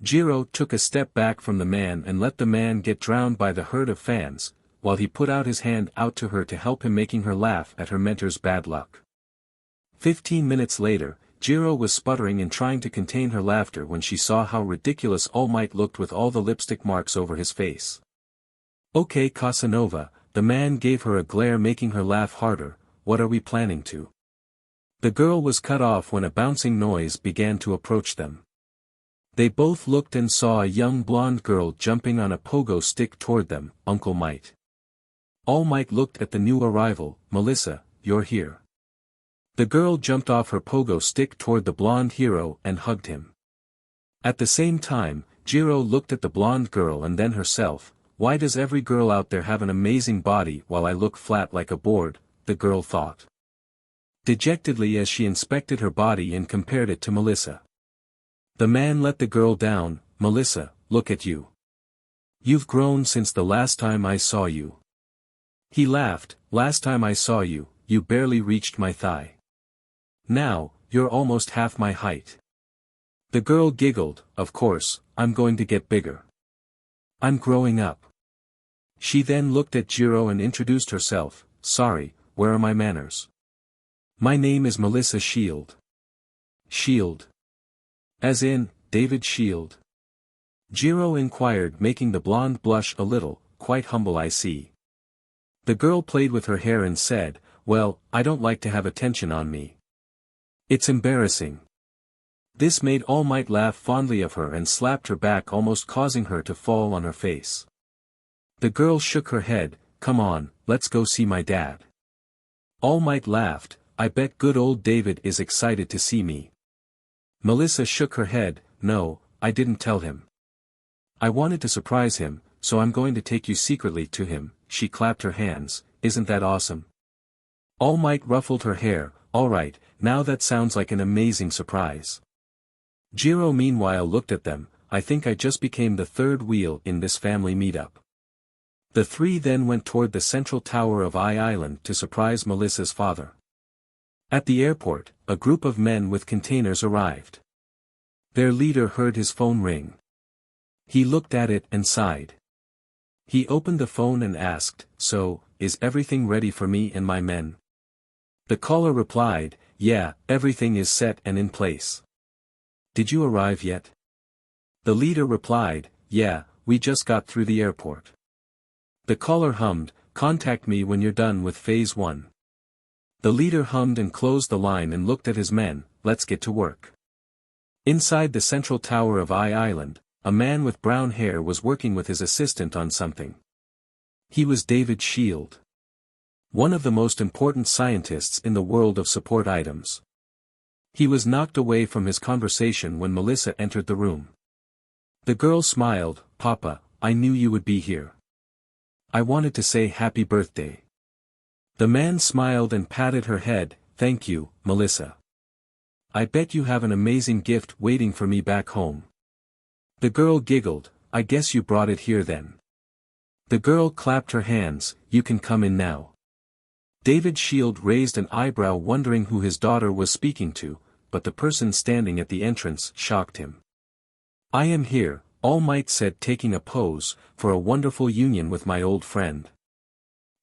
Jiro took a step back from the man and let the man get drowned by the herd of fans, while he put out his hand out to her to help him, making her laugh at her mentor's bad luck. 15 minutes later, Jiro was sputtering and trying to contain her laughter when she saw how ridiculous All Might looked with all the lipstick marks over his face. "Okay, Casanova," the man gave her a glare, making her laugh harder. "What are we planning to?" The girl was cut off when a bouncing noise began to approach them. They both looked and saw a young blonde girl jumping on a pogo stick toward them. "Uncle Might." All Might looked at the new arrival. "Melissa, you're here." The girl jumped off her pogo stick toward the blonde hero and hugged him. At the same time, Jiro looked at the blonde girl and then herself. "Why does every girl out there have an amazing body while I look flat like a board?" the girl thought dejectedly as she inspected her body and compared it to Melissa. The man let the girl down. "Melissa, look at you. You've grown since the last time I saw you." He laughed. "Last time I saw you, you barely reached my thigh. Now, you're almost half my height." The girl giggled. "Of course, I'm going to get bigger. I'm growing up." She then looked at Jiro and introduced herself. "Sorry, where are my manners? My name is Melissa Shield." "Shield? As in, David Shield?" Jiro inquired, making the blonde blush a little. Quite humble, I see. The girl played with her hair and said, well, I don't like to have attention on me. It's embarrassing. This made All Might laugh fondly of her and slapped her back, almost causing her to fall on her face. The girl shook her head. Come on, let's go see my dad. All Might laughed. I bet good old David is excited to see me. Melissa shook her head. No, I didn't tell him. I wanted to surprise him, so I'm going to take you secretly to him. She clapped her hands. Isn't that awesome? All Might ruffled her hair. Alright, now that sounds like an amazing surprise. Jiro meanwhile looked at them. I think I just became the third wheel in this family meetup. The three then went toward the central tower of Island to surprise Melissa's father. At the airport, a group of men with containers arrived. Their leader heard his phone ring. He looked at it and sighed. He opened the phone and asked, so, is everything ready for me and my men? The caller replied, yeah, everything is set and in place. Did you arrive yet? The leader replied, yeah, we just got through the airport. The caller hummed, contact me when you're done with phase 1. The leader hummed and closed the line and looked at his men. Let's get to work. Inside the central tower of Island, a man with brown hair was working with his assistant on something. He was David Shield, one of the most important scientists in the world of support items. He was knocked away from his conversation when Melissa entered the room. The girl smiled. Papa, I knew you would be here. I wanted to say happy birthday. The man smiled and patted her head. Thank you, Melissa. I bet you have an amazing gift waiting for me back home. The girl giggled. I guess you brought it here then. The girl clapped her hands. You can come in now. David Shield raised an eyebrow, wondering who his daughter was speaking to, but the person standing at the entrance shocked him. I am here, All Might said, taking a pose, for a wonderful union with my old friend.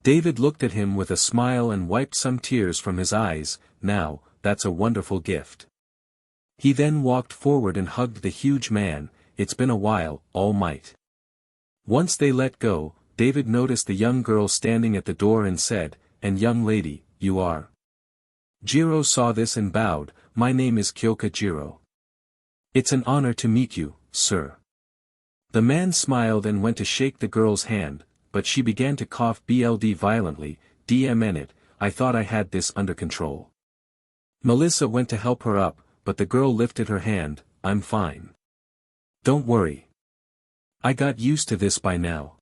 David looked at him with a smile and wiped some tears from his eyes. Now, that's a wonderful gift. He then walked forward and hugged the huge man. It's been a while, All Might. Once they let go, David noticed the young girl standing at the door and said, and young lady, you are? Jiro saw this and bowed. My name is Kyoka Jiro. It's an honor to meet you, sir. The man smiled and went to shake the girl's hand, but she began to cough violently. DMN it, I thought I had this under control. Melissa went to help her up, but the girl lifted her hand. I'm fine. Don't worry. I got used to this by now.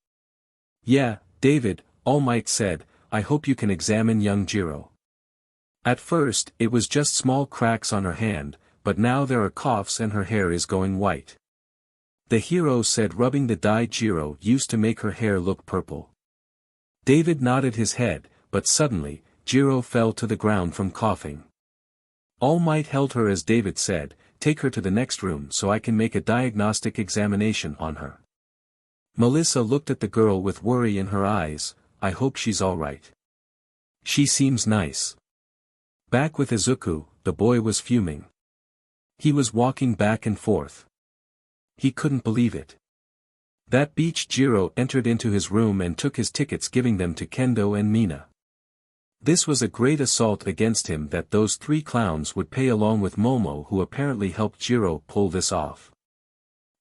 Yeah, David, All Might said, I hope you can examine young Jiro. At first, it was just small cracks on her hand, but now there are coughs and her hair is going white. The hero said, rubbing the dye Jiro used to make her hair look purple. David nodded his head, but suddenly, Jiro fell to the ground from coughing. All Might held her as David said, take her to the next room so I can make a diagnostic examination on her. Melissa looked at the girl with worry in her eyes. I hope she's alright. She seems nice. Back with Izuku, the boy was fuming. He was walking back and forth. He couldn't believe it. That beach. Jiro entered into his room and took his tickets, giving them to Kendo and Mina. This was a great assault against him that those three clowns would pay, along with Momo, who apparently helped Jiro pull this off.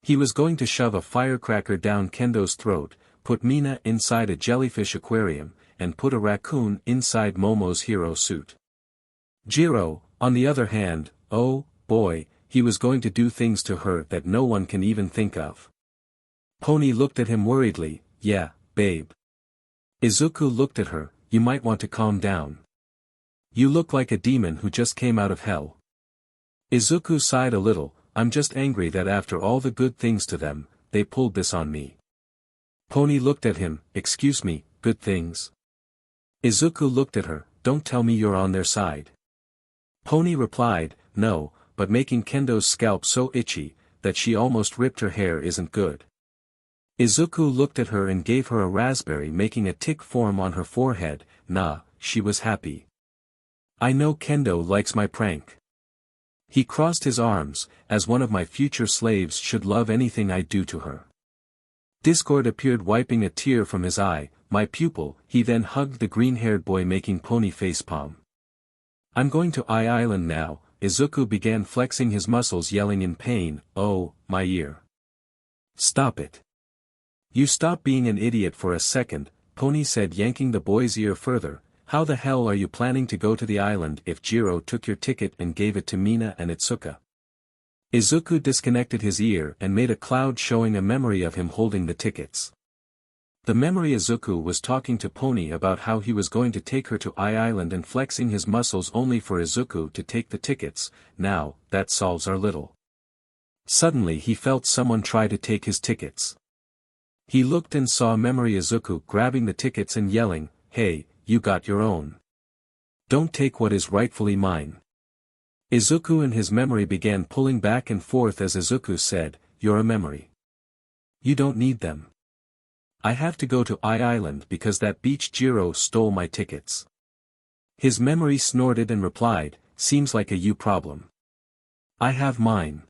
He was going to shove a firecracker down Kendo's throat, put Mina inside a jellyfish aquarium, and put a raccoon inside Momo's hero suit. Jiro, on the other hand, oh, boy, he was going to do things to her that no one can even think of. Pony looked at him worriedly. Yeah, babe. Izuku looked at her. You might want to calm down. You look like a demon who just came out of hell. Izuku sighed a little. I'm just angry that after all the good things to them, they pulled this on me. Pony looked at him. Excuse me, good things? Izuku looked at her. Don't tell me you're on their side. Pony replied, no, but making Kendo's scalp so itchy, that she almost ripped her hair isn't good. Izuku looked at her and gave her a raspberry, making a tick form on her forehead. Nah, she was happy. I know Kendo likes my prank. He crossed his arms, as one of my future slaves should love anything I do to her. Discord appeared wiping a tear from his eye, my pupil, he then hugged the green-haired boy making pony facepalm. I'm going to Island now, Izuku began flexing his muscles yelling in pain, oh, my ear. Stop it. You stop being an idiot for a second, Pony said yanking the boy's ear further. How the hell are you planning to go to the island if Jiro took your ticket and gave it to Mina and Itsuka? Izuku disconnected his ear and made a cloud showing a memory of him holding the tickets. The memory Izuku was talking to Pony about how he was going to take her to Island and flexing his muscles only for Izuku to take the tickets. Now, that solves our riddle. Suddenly he felt someone try to take his tickets. He looked and saw memory Izuku grabbing the tickets and yelling, hey, you got your own. Don't take what is rightfully mine. Izuku and his memory began pulling back and forth as Izuku said, you're a memory. You don't need them. I have to go to Island because that beach Jiro stole my tickets. His memory snorted and replied, seems like a you problem. I have mine.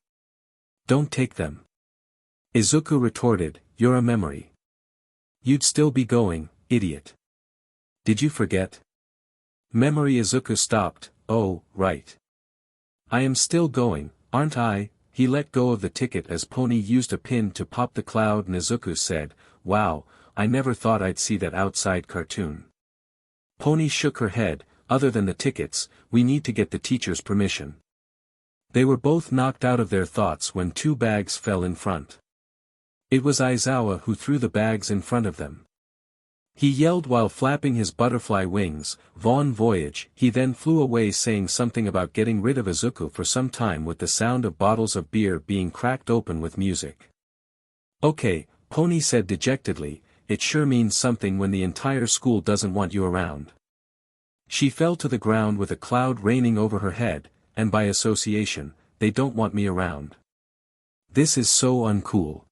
Don't take them. Izuku retorted, you're a memory. You'd still be going, idiot. Did you forget? Memory Izuku stopped, oh, right. I am still going, aren't I? He let go of the ticket as Pony used a pin to pop the cloud and Izuku said, wow, I never thought I'd see that outside cartoon. Pony shook her head, other than the tickets, we need to get the teacher's permission. They were both knocked out of their thoughts when two bags fell in front. It was Aizawa who threw the bags in front of them. He yelled while flapping his butterfly wings, Bon voyage. He then flew away saying something about getting rid of Izuku for some time with the sound of bottles of beer being cracked open with music. Okay, Pony said dejectedly, it sure means something when the entire school doesn't want you around. She fell to the ground with a cloud raining over her head, and by association, they don't want me around. This is so uncool.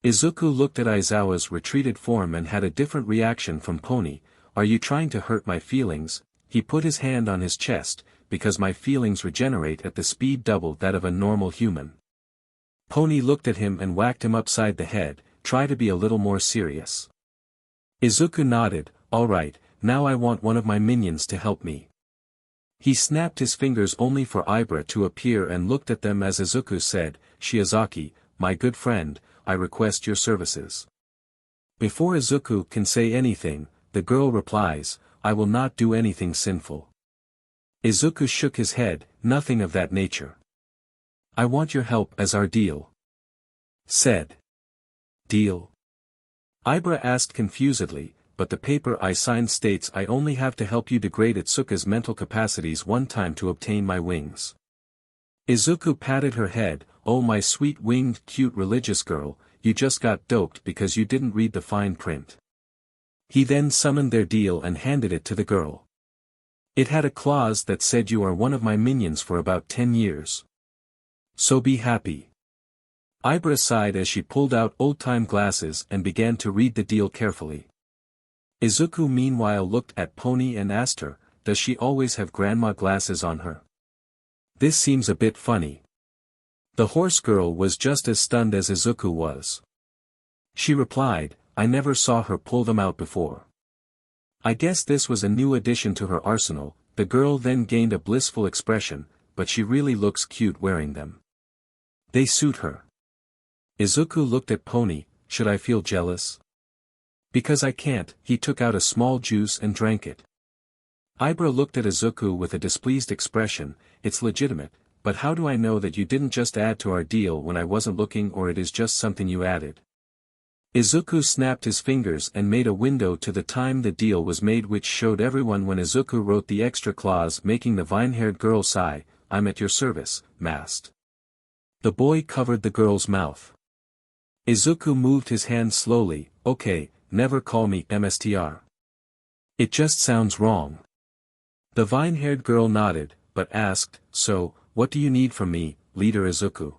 Izuku looked at Aizawa's retreated form and had a different reaction from Pony. Are you trying to hurt my feelings? He put his hand on his chest, because my feelings regenerate at the speed double that of a normal human. Pony looked at him and whacked him upside the head, try to be a little more serious. Izuku nodded, alright, now I want one of my minions to help me. He snapped his fingers only for Ibra to appear and looked at them as Izuku said, Shiozaki, my good friend, I request your services. Before Izuku can say anything, the girl replies, I will not do anything sinful. Izuku shook his head, nothing of that nature. I want your help as our deal. Said. Deal? Ibra asked confusedly, but the paper I signed states I only have to help you degrade Itsuka's mental capacities one time to obtain my wings. Izuku patted her head, oh my sweet winged cute religious girl, you just got doped because you didn't read the fine print. He then summoned their deal and handed it to the girl. It had a clause that said you are one of my minions for about 10 years. So be happy. Ibra sighed as she pulled out old-time glasses and began to read the deal carefully. Izuku meanwhile looked at Pony and asked her, does she always have grandma glasses on her? This seems a bit funny. The horse girl was just as stunned as Izuku was. She replied, I never saw her pull them out before. I guess this was a new addition to her arsenal. The girl then gained a blissful expression, but she really looks cute wearing them. They suit her. Izuku looked at Pony, should I feel jealous? Because I can't. He took out a small juice and drank it. Ibra looked at Izuku with a displeased expression, it's legitimate, but how do I know that you didn't just add to our deal when I wasn't looking or it is just something you added? Izuku snapped his fingers and made a window to the time the deal was made which showed everyone when Izuku wrote the extra clause making the vine-haired girl sigh, I'm at your service, mast. The boy covered the girl's mouth. Izuku moved his hand slowly, okay, never call me MSTR. It just sounds wrong. The vine-haired girl nodded, but asked, so, what do you need from me, leader Izuku?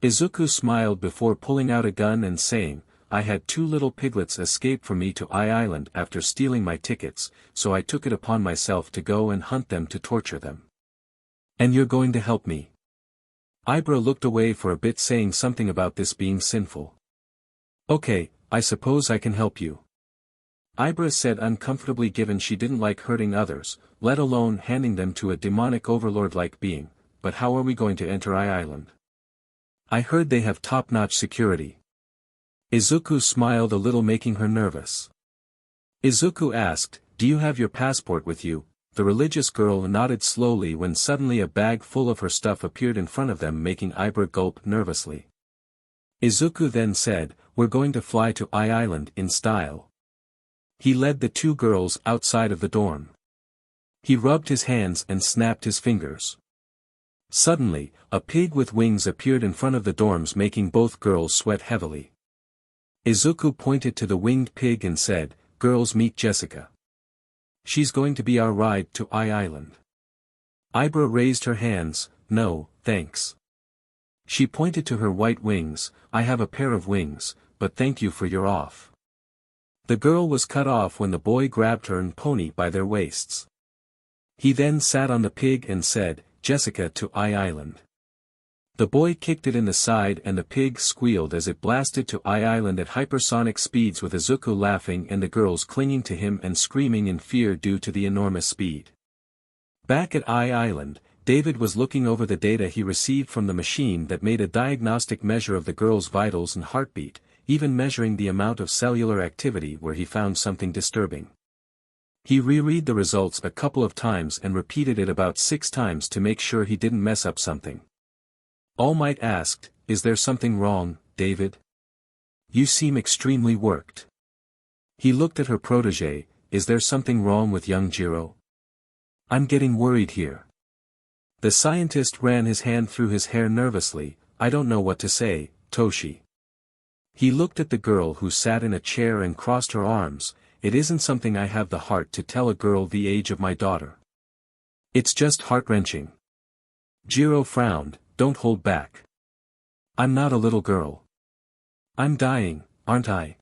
Izuku smiled before pulling out a gun and saying, I had 2 little piglets escape from me to Island after stealing my tickets, so I took it upon myself to go and hunt them to torture them. And you're going to help me? Ibra looked away for a bit, saying something about this being sinful. Okay, I suppose I can help you. Ibra said uncomfortably, given she didn't like hurting others, let alone handing them to a demonic overlord-like being. But how are we going to enter Island? I heard they have top-notch security. Izuku smiled a little, making her nervous. Izuku asked, do you have your passport with you? The religious girl nodded slowly when suddenly a bag full of her stuff appeared in front of them, making Ibra gulp nervously. Izuku then said, we're going to fly to Island in style. He led the two girls outside of the dorm. He rubbed his hands and snapped his fingers. Suddenly, a pig with wings appeared in front of the dorms, making both girls sweat heavily. Izuku pointed to the winged pig and said, girls, meet Jessica. She's going to be our ride to Island. Ibra raised her hands, no, thanks. She pointed to her white wings, I have a pair of wings, but thank you for your off. The girl was cut off when the boy grabbed her and pony by their waists. He then sat on the pig and said, Jessica to Island. The boy kicked it in the side and the pig squealed as it blasted to Island at hypersonic speeds, with Izuku laughing and the girls clinging to him and screaming in fear due to the enormous speed. Back at Island, David was looking over the data he received from the machine that made a diagnostic measure of the girl's vitals and heartbeat, even measuring the amount of cellular activity where he found something disturbing. He reread the results a couple of times and repeated it about 6 times to make sure he didn't mess up something. All Might asked, is there something wrong, David? You seem extremely worked. He looked at her protege, is there something wrong with young Jiro? I'm getting worried here. The scientist ran his hand through his hair nervously, I don't know what to say, Toshi. He looked at the girl who sat in a chair and crossed her arms, it isn't something I have the heart to tell a girl the age of my daughter. It's just heart-wrenching. Jiro frowned, don't hold back. I'm not a little girl. I'm dying, aren't I?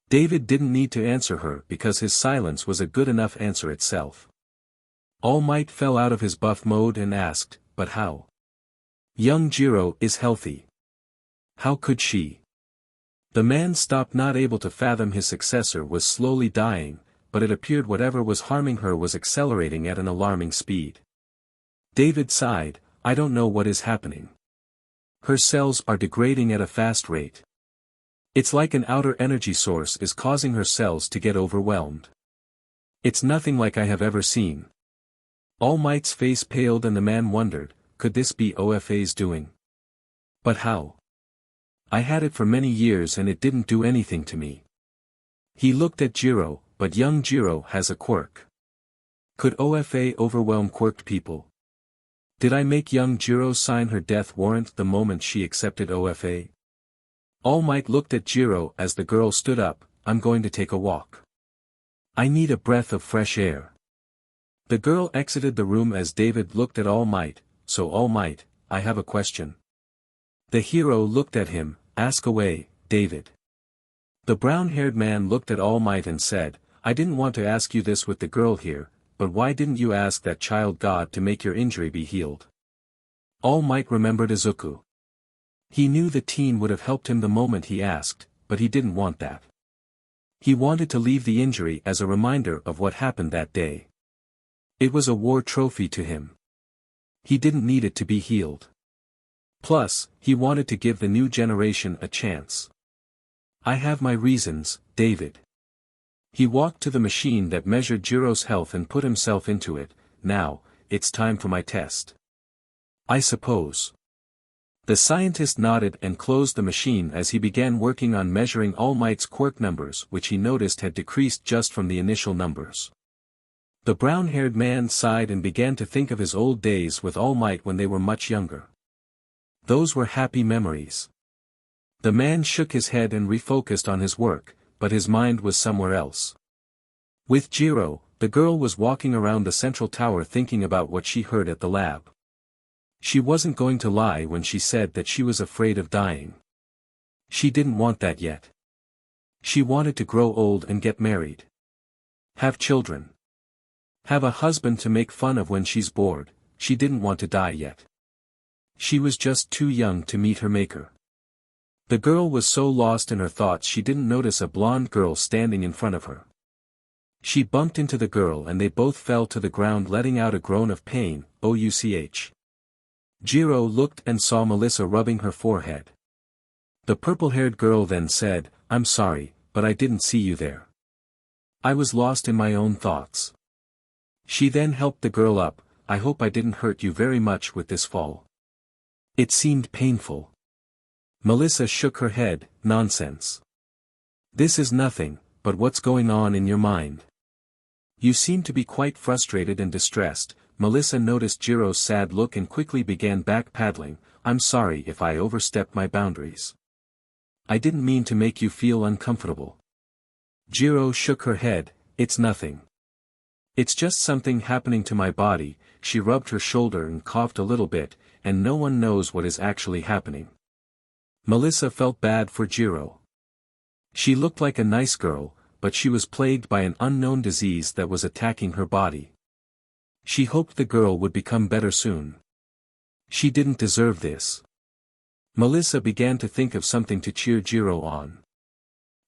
David didn't need to answer her because his silence was a good enough answer itself. All Might fell out of his buff mode and asked, but how? Young Jiro is healthy. How could she? The man stopped, not able to fathom his successor was slowly dying, but it appeared whatever was harming her was accelerating at an alarming speed. David sighed, I don't know what is happening. Her cells are degrading at a fast rate. It's like an outer energy source is causing her cells to get overwhelmed. It's nothing like I have ever seen. All Might's face paled and the man wondered, could this be OFA's doing? But how? I had it for many years and it didn't do anything to me. He looked at Jiro, but young Jiro has a quirk. Could OFA overwhelm quirked people? Did I make young Jiro sign her death warrant the moment she accepted OFA? All Might looked at Jiro as the girl stood up, I'm going to take a walk. I need a breath of fresh air. The girl exited the room as David looked at All Might, so All Might, I have a question. The hero looked at him, ask away, David. The brown-haired man looked at All Might and said, I didn't want to ask you this with the girl here, but why didn't you ask that child god to make your injury be healed? All Might remembered Izuku. He knew the teen would have helped him the moment he asked, but he didn't want that. He wanted to leave the injury as a reminder of what happened that day. It was a war trophy to him. He didn't need it to be healed. Plus, he wanted to give the new generation a chance. I have my reasons, David. He walked to the machine that measured Jiro's health and put himself into it. Now, it's time for my test. I suppose. The scientist nodded and closed the machine as he began working on measuring All Might's quirk numbers, which he noticed had decreased just from the initial numbers. The brown-haired man sighed and began to think of his old days with All Might when they were much younger. Those were happy memories. The man shook his head and refocused on his work, but his mind was somewhere else. With Jiro, the girl was walking around the central tower thinking about what she heard at the lab. She wasn't going to lie when she said that she was afraid of dying. She didn't want that yet. She wanted to grow old and get married. Have children. Have a husband to make fun of when she's bored, she didn't want to die yet. She was just too young to meet her maker. The girl was so lost in her thoughts she didn't notice a blonde girl standing in front of her. She bumped into the girl and they both fell to the ground letting out a groan of pain, ouch. Jiro looked and saw Melissa rubbing her forehead. The purple-haired girl then said, "I'm sorry, but I didn't see you there. I was lost in my own thoughts." She then helped the girl up. "I hope I didn't hurt you very much with this fall." It seemed painful. Melissa shook her head, "Nonsense. This is nothing, but what's going on in your mind? You seem to be quite frustrated and distressed." Melissa noticed Jiro's sad look and quickly began back-paddling. "I'm sorry if I overstepped my boundaries. I didn't mean to make you feel uncomfortable." Jiro shook her head, "It's nothing. It's just something happening to my body." She rubbed her shoulder and coughed a little bit, "and no one knows what is actually happening." Melissa felt bad for Jiro. She looked like a nice girl, but she was plagued by an unknown disease that was attacking her body. She hoped the girl would become better soon. She didn't deserve this. Melissa began to think of something to cheer Jiro on.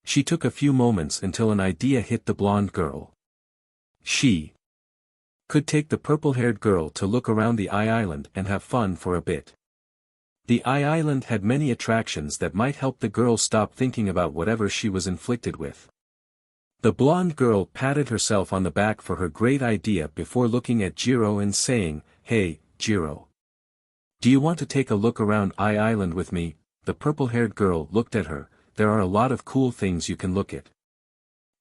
She took a few moments until an idea hit the blonde girl. She could take the purple-haired girl to look around the island and have fun for a bit. The island had many attractions that might help the girl stop thinking about whatever she was inflicted with. The blonde girl patted herself on the back for her great idea before looking at Jiro and saying, "Hey, Jiro. Do you want to take a look around island with me?" The purple-haired girl looked at her. "There are a lot of cool things you can look at.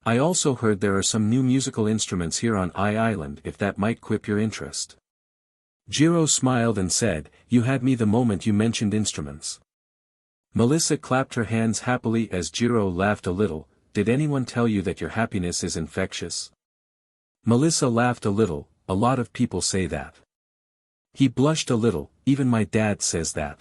I also heard there are some new musical instruments here on island if that might quip your interest." Jiro smiled and said, "You had me the moment you mentioned instruments." Melissa clapped her hands happily as Jiro laughed a little. "Did anyone tell you that your happiness is infectious?" Melissa laughed a little. "A lot of people say that." He blushed a little. "Even my dad says that."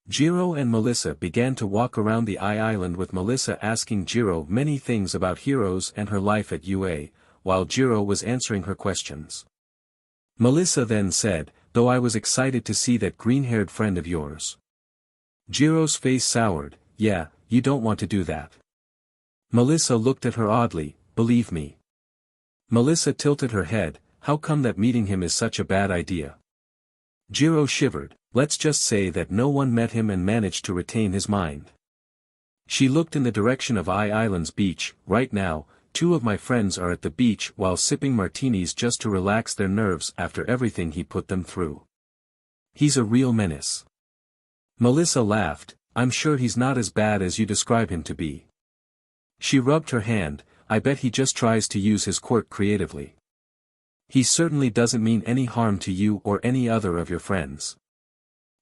Jiro and Melissa began to walk around the island with Melissa asking Jiro many things about heroes and her life at UA, while Jiro was answering her questions. Melissa then said, "Though I was excited to see that green-haired friend of yours." Jiro's face soured. "Yeah, you don't want to do that." Melissa looked at her oddly. "Believe me." Melissa tilted her head. "How come that meeting him is such a bad idea?" Jiro shivered. "Let's just say that no one met him and managed to retain his mind." She looked in the direction of island's beach. "Right now, 2 of my friends are at the beach while sipping martinis just to relax their nerves after everything he put them through. He's a real menace." Melissa laughed. "I'm sure he's not as bad as you describe him to be." She rubbed her hand. "I bet he just tries to use his quirk creatively. He certainly doesn't mean any harm to you or any other of your friends."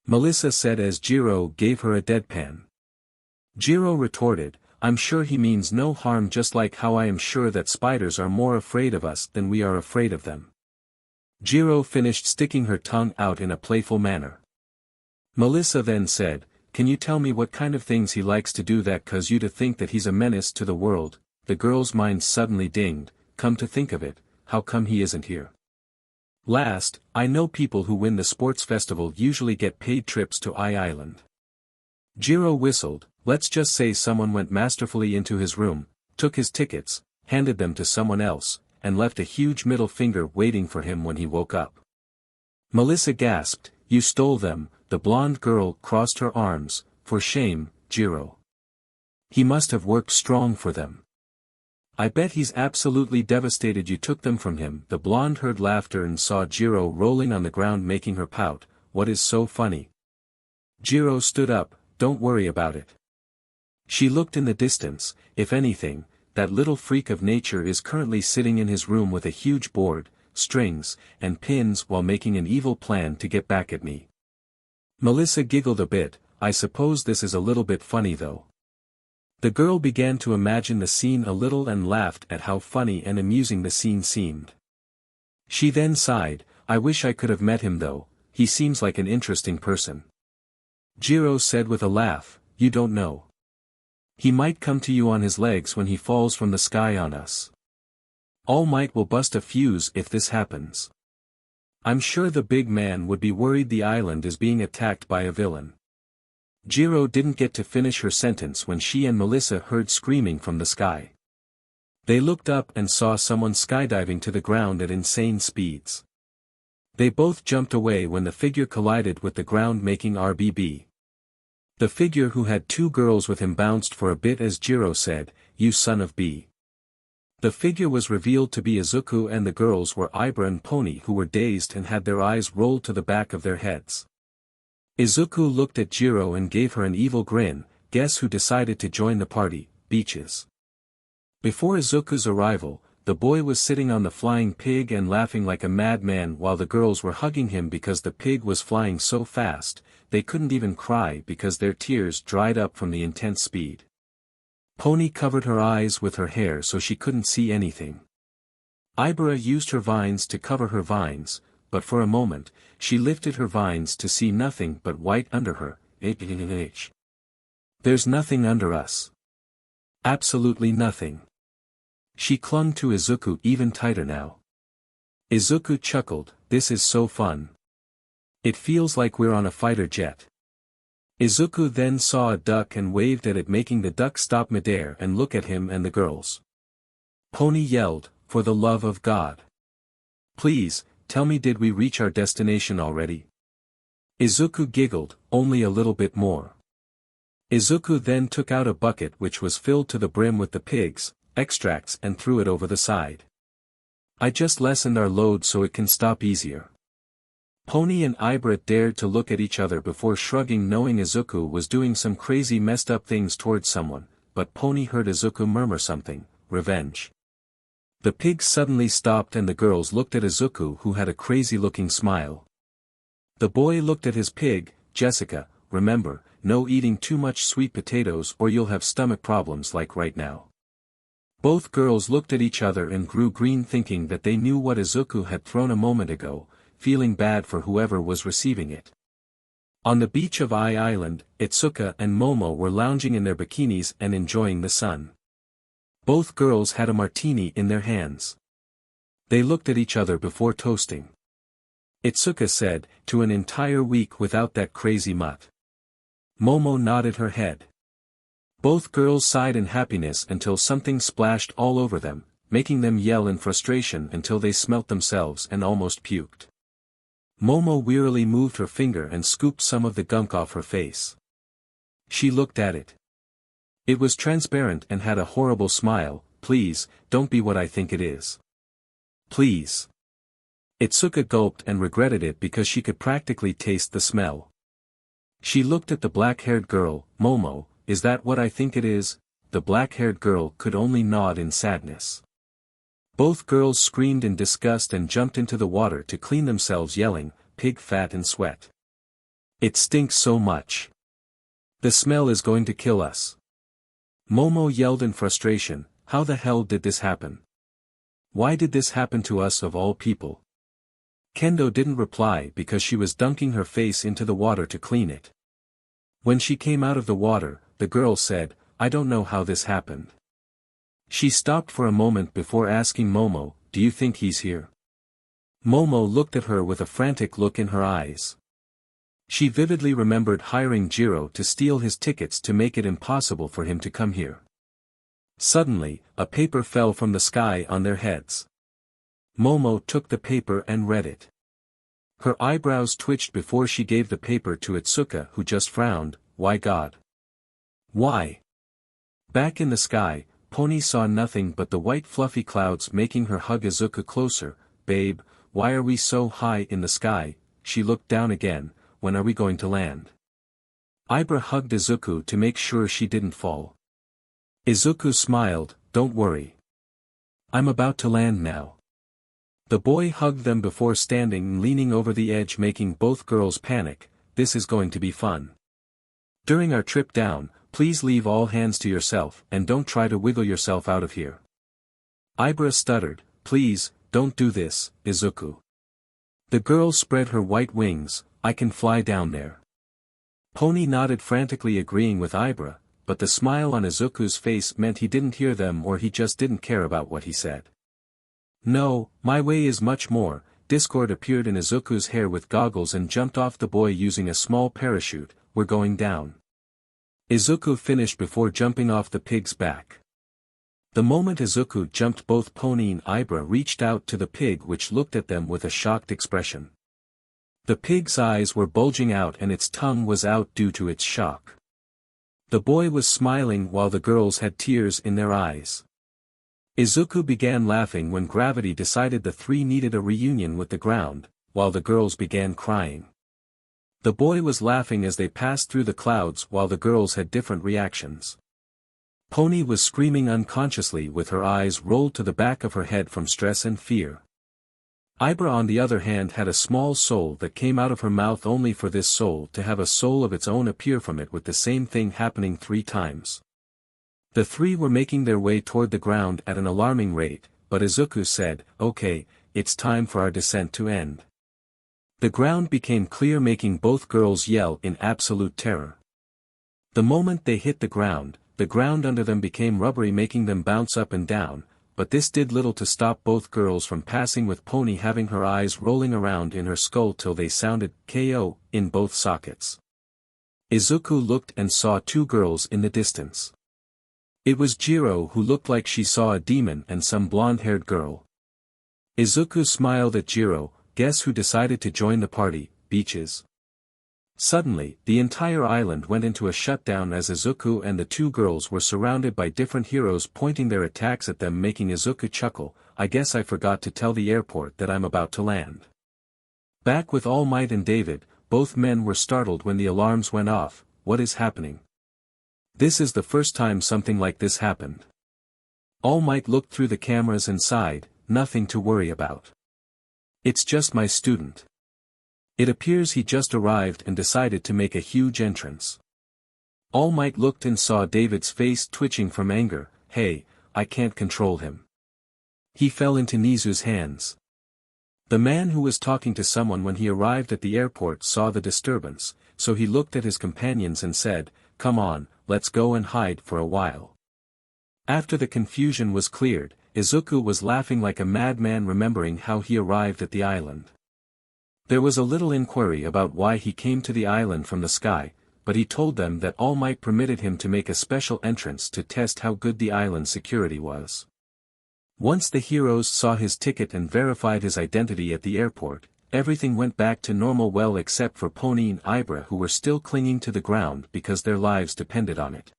Melissa said as Jiro gave her a deadpan. Jiro retorted, "I'm sure he means no harm, just like how I am sure that spiders are more afraid of us than we are afraid of them." Jiro finished sticking her tongue out in a playful manner. Melissa then said, "Can you tell me what kind of things he likes to do that cause you to think that he's a menace to the world?" The girl's mind suddenly dinged. "Come to think of it, how come he isn't here? Last, I know people who win the sports festival usually get paid trips to island." Jiro whistled. "Let's just say someone went masterfully into his room, took his tickets, handed them to someone else, and left a huge middle finger waiting for him when he woke up." Melissa gasped, "You stole them." The blonde girl crossed her arms. "For shame, Jiro. He must have worked strong for them. I bet he's absolutely devastated you took them from him." The blonde heard laughter and saw Jiro rolling on the ground making her pout. "What is so funny?" Jiro stood up. "Don't worry about it." She looked in the distance. "If anything, that little freak of nature is currently sitting in his room with a huge board, strings, and pins while making an evil plan to get back at me." Melissa giggled a bit. "I suppose this is a little bit funny though." The girl began to imagine the scene a little and laughed at how funny and amusing the scene seemed. She then sighed, "I wish I could have met him though, he seems like an interesting person." Jiro said with a laugh, "You don't know. He might come to you on his legs when he falls from the sky on us. All Might will bust a fuse if this happens." I'm sure the big man would be worried the island is being attacked by a villain. Jiro didn't get to finish her sentence when she and Melissa heard screaming from the sky. They looked up and saw someone skydiving to the ground at insane speeds. They both jumped away when the figure collided with the ground, making RBB. The figure who had two girls with him bounced for a bit as Jiro said, "You son of B." The figure was revealed to be Izuku, and the girls were Ibra and Pony, who were dazed and had their eyes rolled to the back of their heads. Izuku looked at Jiro and gave her an evil grin. Guess who decided to join the party? Beaches. Before Izuku's arrival, the boy was sitting on the flying pig and laughing like a madman while the girls were hugging him because the pig was flying so fast, they couldn't even cry because their tears dried up from the intense speed. Pony covered her eyes with her hair so she couldn't see anything. Ibra used her vines to cover her vines, but for a moment, she lifted her vines to see nothing but white under her. There's nothing under us. Absolutely nothing. She clung to Izuku even tighter now. Izuku chuckled, "This is so fun. It feels like we're on a fighter jet." Izuku then saw a duck and waved at it, making the duck stop midair and look at him and the girls. Pony yelled, "For the love of God. Please, tell me, did we reach our destination already?" Izuku giggled, "Only a little bit more." Izuku then took out a bucket which was filled to the brim with the pig's extracts and threw it over the side. "I just lessened our load so it can stop easier." Pony and Ibra dared to look at each other before shrugging, knowing Izuku was doing some crazy messed up things towards someone, but Pony heard Izuku murmur something, "Revenge." The pigs suddenly stopped and the girls looked at Izuku, who had a crazy-looking smile. The boy looked at his pig, "Jessica, remember, no eating too much sweet potatoes or you'll have stomach problems like right now." Both girls looked at each other and grew green, thinking that they knew what Izuku had thrown a moment ago, feeling bad for whoever was receiving it. On the beach of Island, Itsuka and Momo were lounging in their bikinis and enjoying the sun. Both girls had a martini in their hands. They looked at each other before toasting. Itsuka said, "To an entire week without that crazy mutt." Momo nodded her head. Both girls sighed in happiness until something splashed all over them, making them yell in frustration until they smelt themselves and almost puked. Momo wearily moved her finger and scooped some of the gunk off her face. She looked at it. It was transparent and had a horrible smile. "Please, don't be what I think it is. Please." Itsuka gulped and regretted it because she could practically taste the smell. She looked at the black-haired girl. "Momo, is that what I think it is?" The black-haired girl could only nod in sadness. Both girls screamed in disgust and jumped into the water to clean themselves, yelling, "Pig fat and sweat. It stinks so much. The smell is going to kill us." Momo yelled in frustration, "How the hell did this happen? Why did this happen to us of all people?" Kendo didn't reply because she was dunking her face into the water to clean it. When she came out of the water, the girl said, "I don't know how this happened." She stopped for a moment before asking Momo, "Do you think he's here?" Momo looked at her with a frantic look in her eyes. She vividly remembered hiring Jiro to steal his tickets to make it impossible for him to come here. Suddenly, a paper fell from the sky on their heads. Momo took the paper and read it. Her eyebrows twitched before she gave the paper to Itsuka, who just frowned. "Why God? Why?" Back in the sky, Pony saw nothing but the white fluffy clouds making her hug Izuku closer. "Babe, why are we so high in the sky?" She looked down again. "When are we going to land?" Ibra hugged Izuku to make sure she didn't fall. Izuku smiled, "Don't worry. I'm about to land now." The boy hugged them before standing and leaning over the edge, making both girls panic. "This is going to be fun. During our trip down, please leave all hands to yourself and don't try to wiggle yourself out of here." Ibra stuttered, "Please, don't do this, Izuku." The girl spread her white wings. "I can fly down there." Pony nodded frantically, agreeing with Ibra, but the smile on Izuku's face meant he didn't hear them, or he just didn't care about what he said. "No, my way is much more discord appeared in Izuku's hair with goggles and jumped off the boy using a small parachute. We're going down. Izuku finished before jumping off the pig's back. The moment Izuku jumped, both Pony and Ibra reached out to the pig, which looked at them with a shocked expression. The pig's eyes were bulging out and its tongue was out due to its shock. The boy was smiling while the girls had tears in their eyes. Izuku began laughing when gravity decided the three needed a reunion with the ground, while the girls began crying. The boy was laughing as they passed through the clouds while the girls had different reactions. Pony was screaming unconsciously with her eyes rolled to the back of her head from stress and fear. Ibra on the other hand had a small soul that came out of her mouth, only for this soul to have a soul of its own appear from it, with the same thing happening 3 times. The three were making their way toward the ground at an alarming rate, but Izuku said, "Okay, it's time for our descent to end." The ground became clear, making both girls yell in absolute terror. The moment they hit the ground under them became rubbery, making them bounce up and down, but this did little to stop both girls from passing, with Pony having her eyes rolling around in her skull till they sounded KO in both sockets. Izuku looked and saw 2 girls in the distance. It was Jiro, who looked like she saw a demon, and some blonde-haired girl. Izuku smiled at Jiro. Guess who decided to join the party, beaches? Suddenly, the entire island went into a shutdown as Izuku and the 2 girls were surrounded by different heroes pointing their attacks at them, making Izuku chuckle. I guess I forgot to tell the airport that I'm about to land. Back with All Might and David, both men were startled when the alarms went off. What is happening? This is the first time something like this happened. All Might looked through the cameras and sighed, nothing to worry about. It's just my student. It appears he just arrived and decided to make a huge entrance. All Might looked and saw David's face twitching from anger. Hey, I can't control him. He fell into Nizu's hands. The man who was talking to someone when he arrived at the airport saw the disturbance, so he looked at his companions and said, "Come on, let's go and hide for a while." After the confusion was cleared, Izuku was laughing like a madman, remembering how he arrived at the island. There was a little inquiry about why he came to the island from the sky, but he told them that All Might permitted him to make a special entrance to test how good the island's security was. Once the heroes saw his ticket and verified his identity at the airport, everything went back to normal, well except for Pony and Ibra, who were still clinging to the ground because their lives depended on it.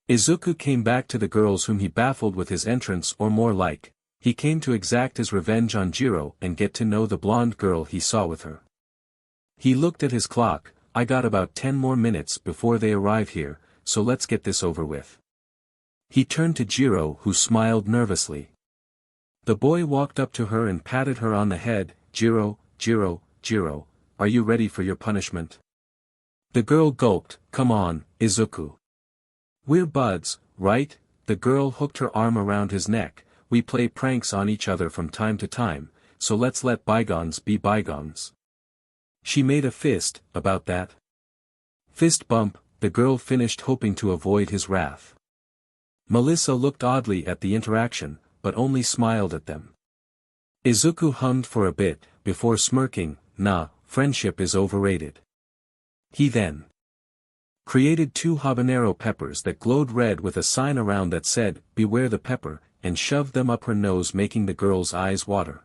Izuku came back to the girls whom he baffled with his entrance, or more like, he came to exact his revenge on Jiro and get to know the blonde girl he saw with her. He looked at his clock. I got about 10 more minutes before they arrive here, so let's get this over with. He turned to Jiro, who smiled nervously. The boy walked up to her and patted her on the head. Jiro, are you ready for your punishment? The girl gulped. Come on, Izuku. We're buds, right? The girl hooked her arm around his neck. We play pranks on each other from time to time, so let's let bygones be bygones. She made a fist, about that. Fist bump, the girl finished, hoping to avoid his wrath. Melissa looked oddly at the interaction, but only smiled at them. Izuku hummed for a bit, before smirking. Nah, friendship is overrated. He then created 2 habanero peppers that glowed red with a sign around that said, "Beware the pepper," and shoved them up her nose, making the girl's eyes water.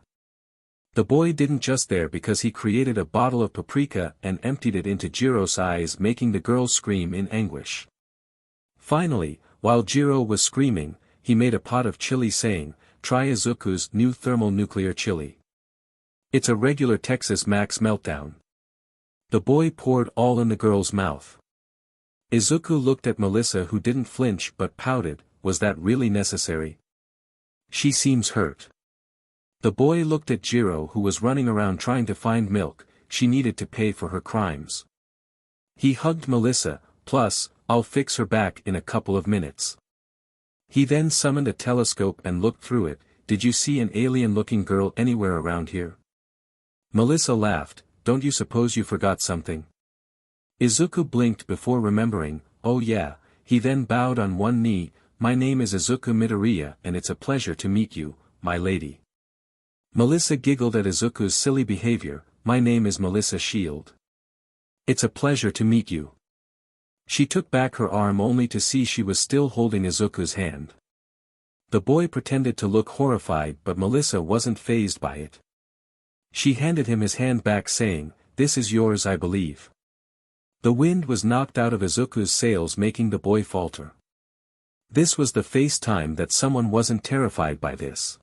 The boy didn't just there because he created a bottle of paprika and emptied it into Jiro's eyes, making the girl scream in anguish. Finally, while Jiro was screaming, he made a pot of chili, saying, "Try Izuku's new thermonuclear chili. It's a regular Texas Max meltdown." The boy poured all in the girl's mouth. Izuku looked at Melissa, who didn't flinch but pouted. Was that really necessary? She seems hurt. The boy looked at Jiro, who was running around trying to find milk. She needed to pay for her crimes. He hugged Melissa. Plus, I'll fix her back in a couple of minutes. He then summoned a telescope and looked through it. Did you see an alien-looking girl anywhere around here? Melissa laughed. Don't you suppose you forgot something? Izuku blinked before remembering. Oh yeah. He then bowed on one knee. My name is Izukumidoriya and it's a pleasure to meet you, my lady. Melissa giggled at Izuku's silly behavior. My name is Melissa Shield. It's a pleasure to meet you. She took back her arm only to see she was still holding Izuku's hand. The boy pretended to look horrified but Melissa wasn't fazed by it. She handed him his hand back saying, "This is yours I believe." The wind was knocked out of Izuku's sails making the boy falter. This was the first time that someone wasn't terrified by this.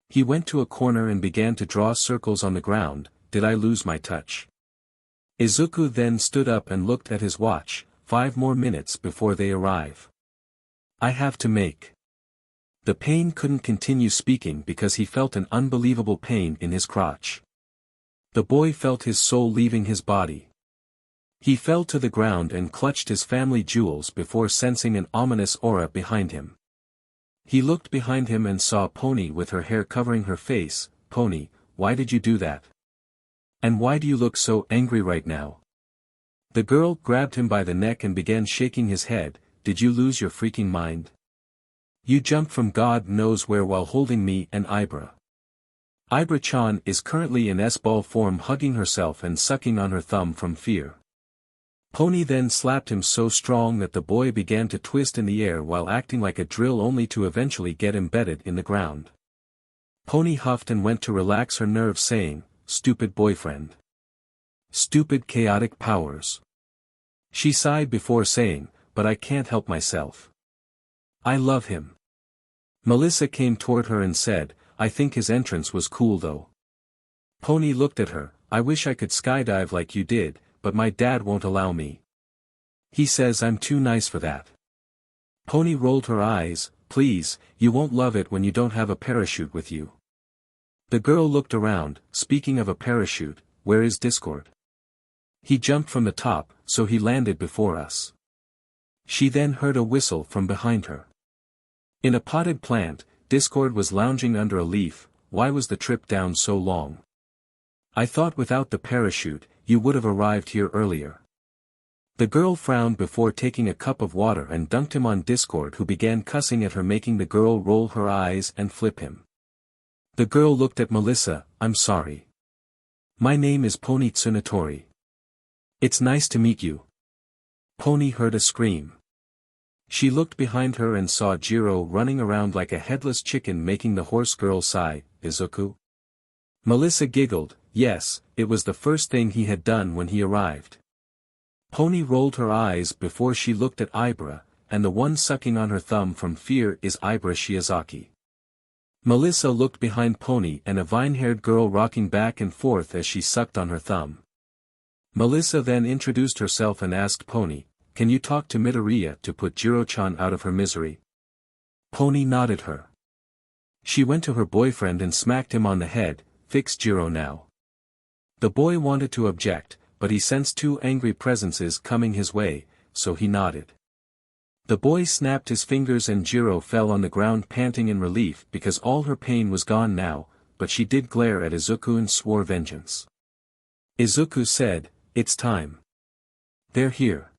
He went to a corner and began to draw circles on the ground. Did I lose my touch? Izuku then stood up and looked at his watch, 5 more minutes before they arrive. I have to make. The pain couldn't continue speaking because he felt an unbelievable pain in his crotch. The boy felt his soul leaving his body. He fell to the ground and clutched his family jewels before sensing an ominous aura behind him. He looked behind him and saw Pony with her hair covering her face. Pony, why did you do that? And why do you look so angry right now? The girl grabbed him by the neck and began shaking his head. Did you lose your freaking mind? You jumped from God knows where while holding me and Ibra. Ibra-chan is currently in S-ball form hugging herself and sucking on her thumb from fear. Pony then slapped him so strong that the boy began to twist in the air while acting like a drill only to eventually get embedded in the ground. Pony huffed and went to relax her nerves saying, "Stupid boyfriend. Stupid chaotic powers." She sighed before saying, "But I can't help myself. I love him." Melissa came toward her and said, "I think his entrance was cool though." Pony looked at her, "I wish I could skydive like you did, but my dad won't allow me. He says I'm too nice for that." Pony rolled her eyes, "Please, you won't love it when you don't have a parachute with you." The girl looked around, "Speaking of a parachute, where is Discord?" "He jumped from the top, so he landed before us." She then heard a whistle from behind her. In a potted plant, Discord was lounging under a leaf. Why was the trip down so long? I thought without the parachute, you would have arrived here earlier. The girl frowned before taking a cup of water and dunked him on Discord, who began cussing at her, making the girl roll her eyes and flip him. The girl looked at Melissa, "I'm sorry. My name is Pony Tsunatori. It's nice to meet you." Pony heard a scream. She looked behind her and saw Jiro running around like a headless chicken making the horse girl sigh. "Izuku?" Melissa giggled. Yes, it was the first thing he had done when he arrived. Pony rolled her eyes before she looked at Ibra, and the one sucking on her thumb from fear is Ibra Shiozaki. Melissa looked behind Pony and a vine-haired girl rocking back and forth as she sucked on her thumb. Melissa then introduced herself and asked Pony, "Can you talk to Midoriya to put Jiro-chan out of her misery?" Pony nodded her. She went to her boyfriend and smacked him on the head. "Fix Jiro now." The boy wanted to object, but he sensed 2 angry presences coming his way, so he nodded. The boy snapped his fingers and Jiro fell on the ground panting in relief because all her pain was gone now, but she did glare at Izuku and swore vengeance. Izuku said, "It's time. They're here."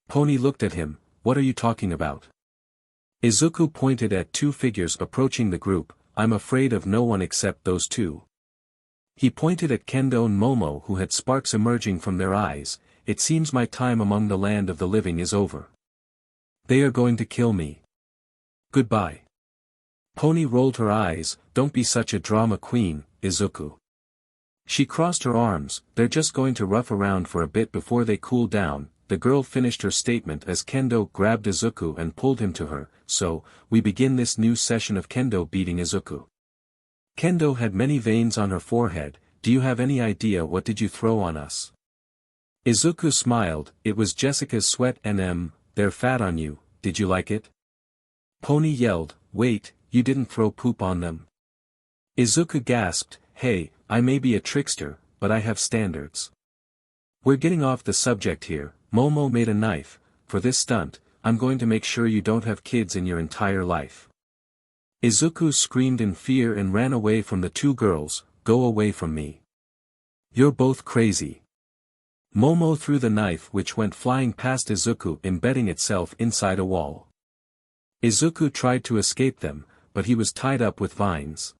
Pony looked at him, "What are you talking about?" Izuku pointed at 2 figures approaching the group. "I'm afraid of no one except those 2. He pointed at Kendo and Momo, who had sparks emerging from their eyes. "It seems my time among the land of the living is over. They are going to kill me. Goodbye." Pony rolled her eyes. "Don't be such a drama queen, Izuku." She crossed her arms. "They're just going to rough around for a bit before they cool down." The girl finished her statement as Kendo grabbed Izuku and pulled him to her. "So, we begin this new session of Kendo beating Izuku." Kendo had many veins on her forehead. "Do you have any idea what did you throw on us?" Izuku smiled. "It was Jessica's sweat and they're fat on you. Did you like it?" Pony yelled, "Wait, you didn't throw poop on them?" Izuku gasped, "Hey, I may be a trickster, but I have standards. We're getting off the subject here." Momo made a knife. "For this stunt, I'm going to make sure you don't have kids in your entire life." Izuku screamed in fear and ran away from the 2 girls. "Go away from me. You're both crazy." Momo threw the knife, which went flying past Izuku, embedding itself inside a wall. Izuku tried to escape them, but he was tied up with vines.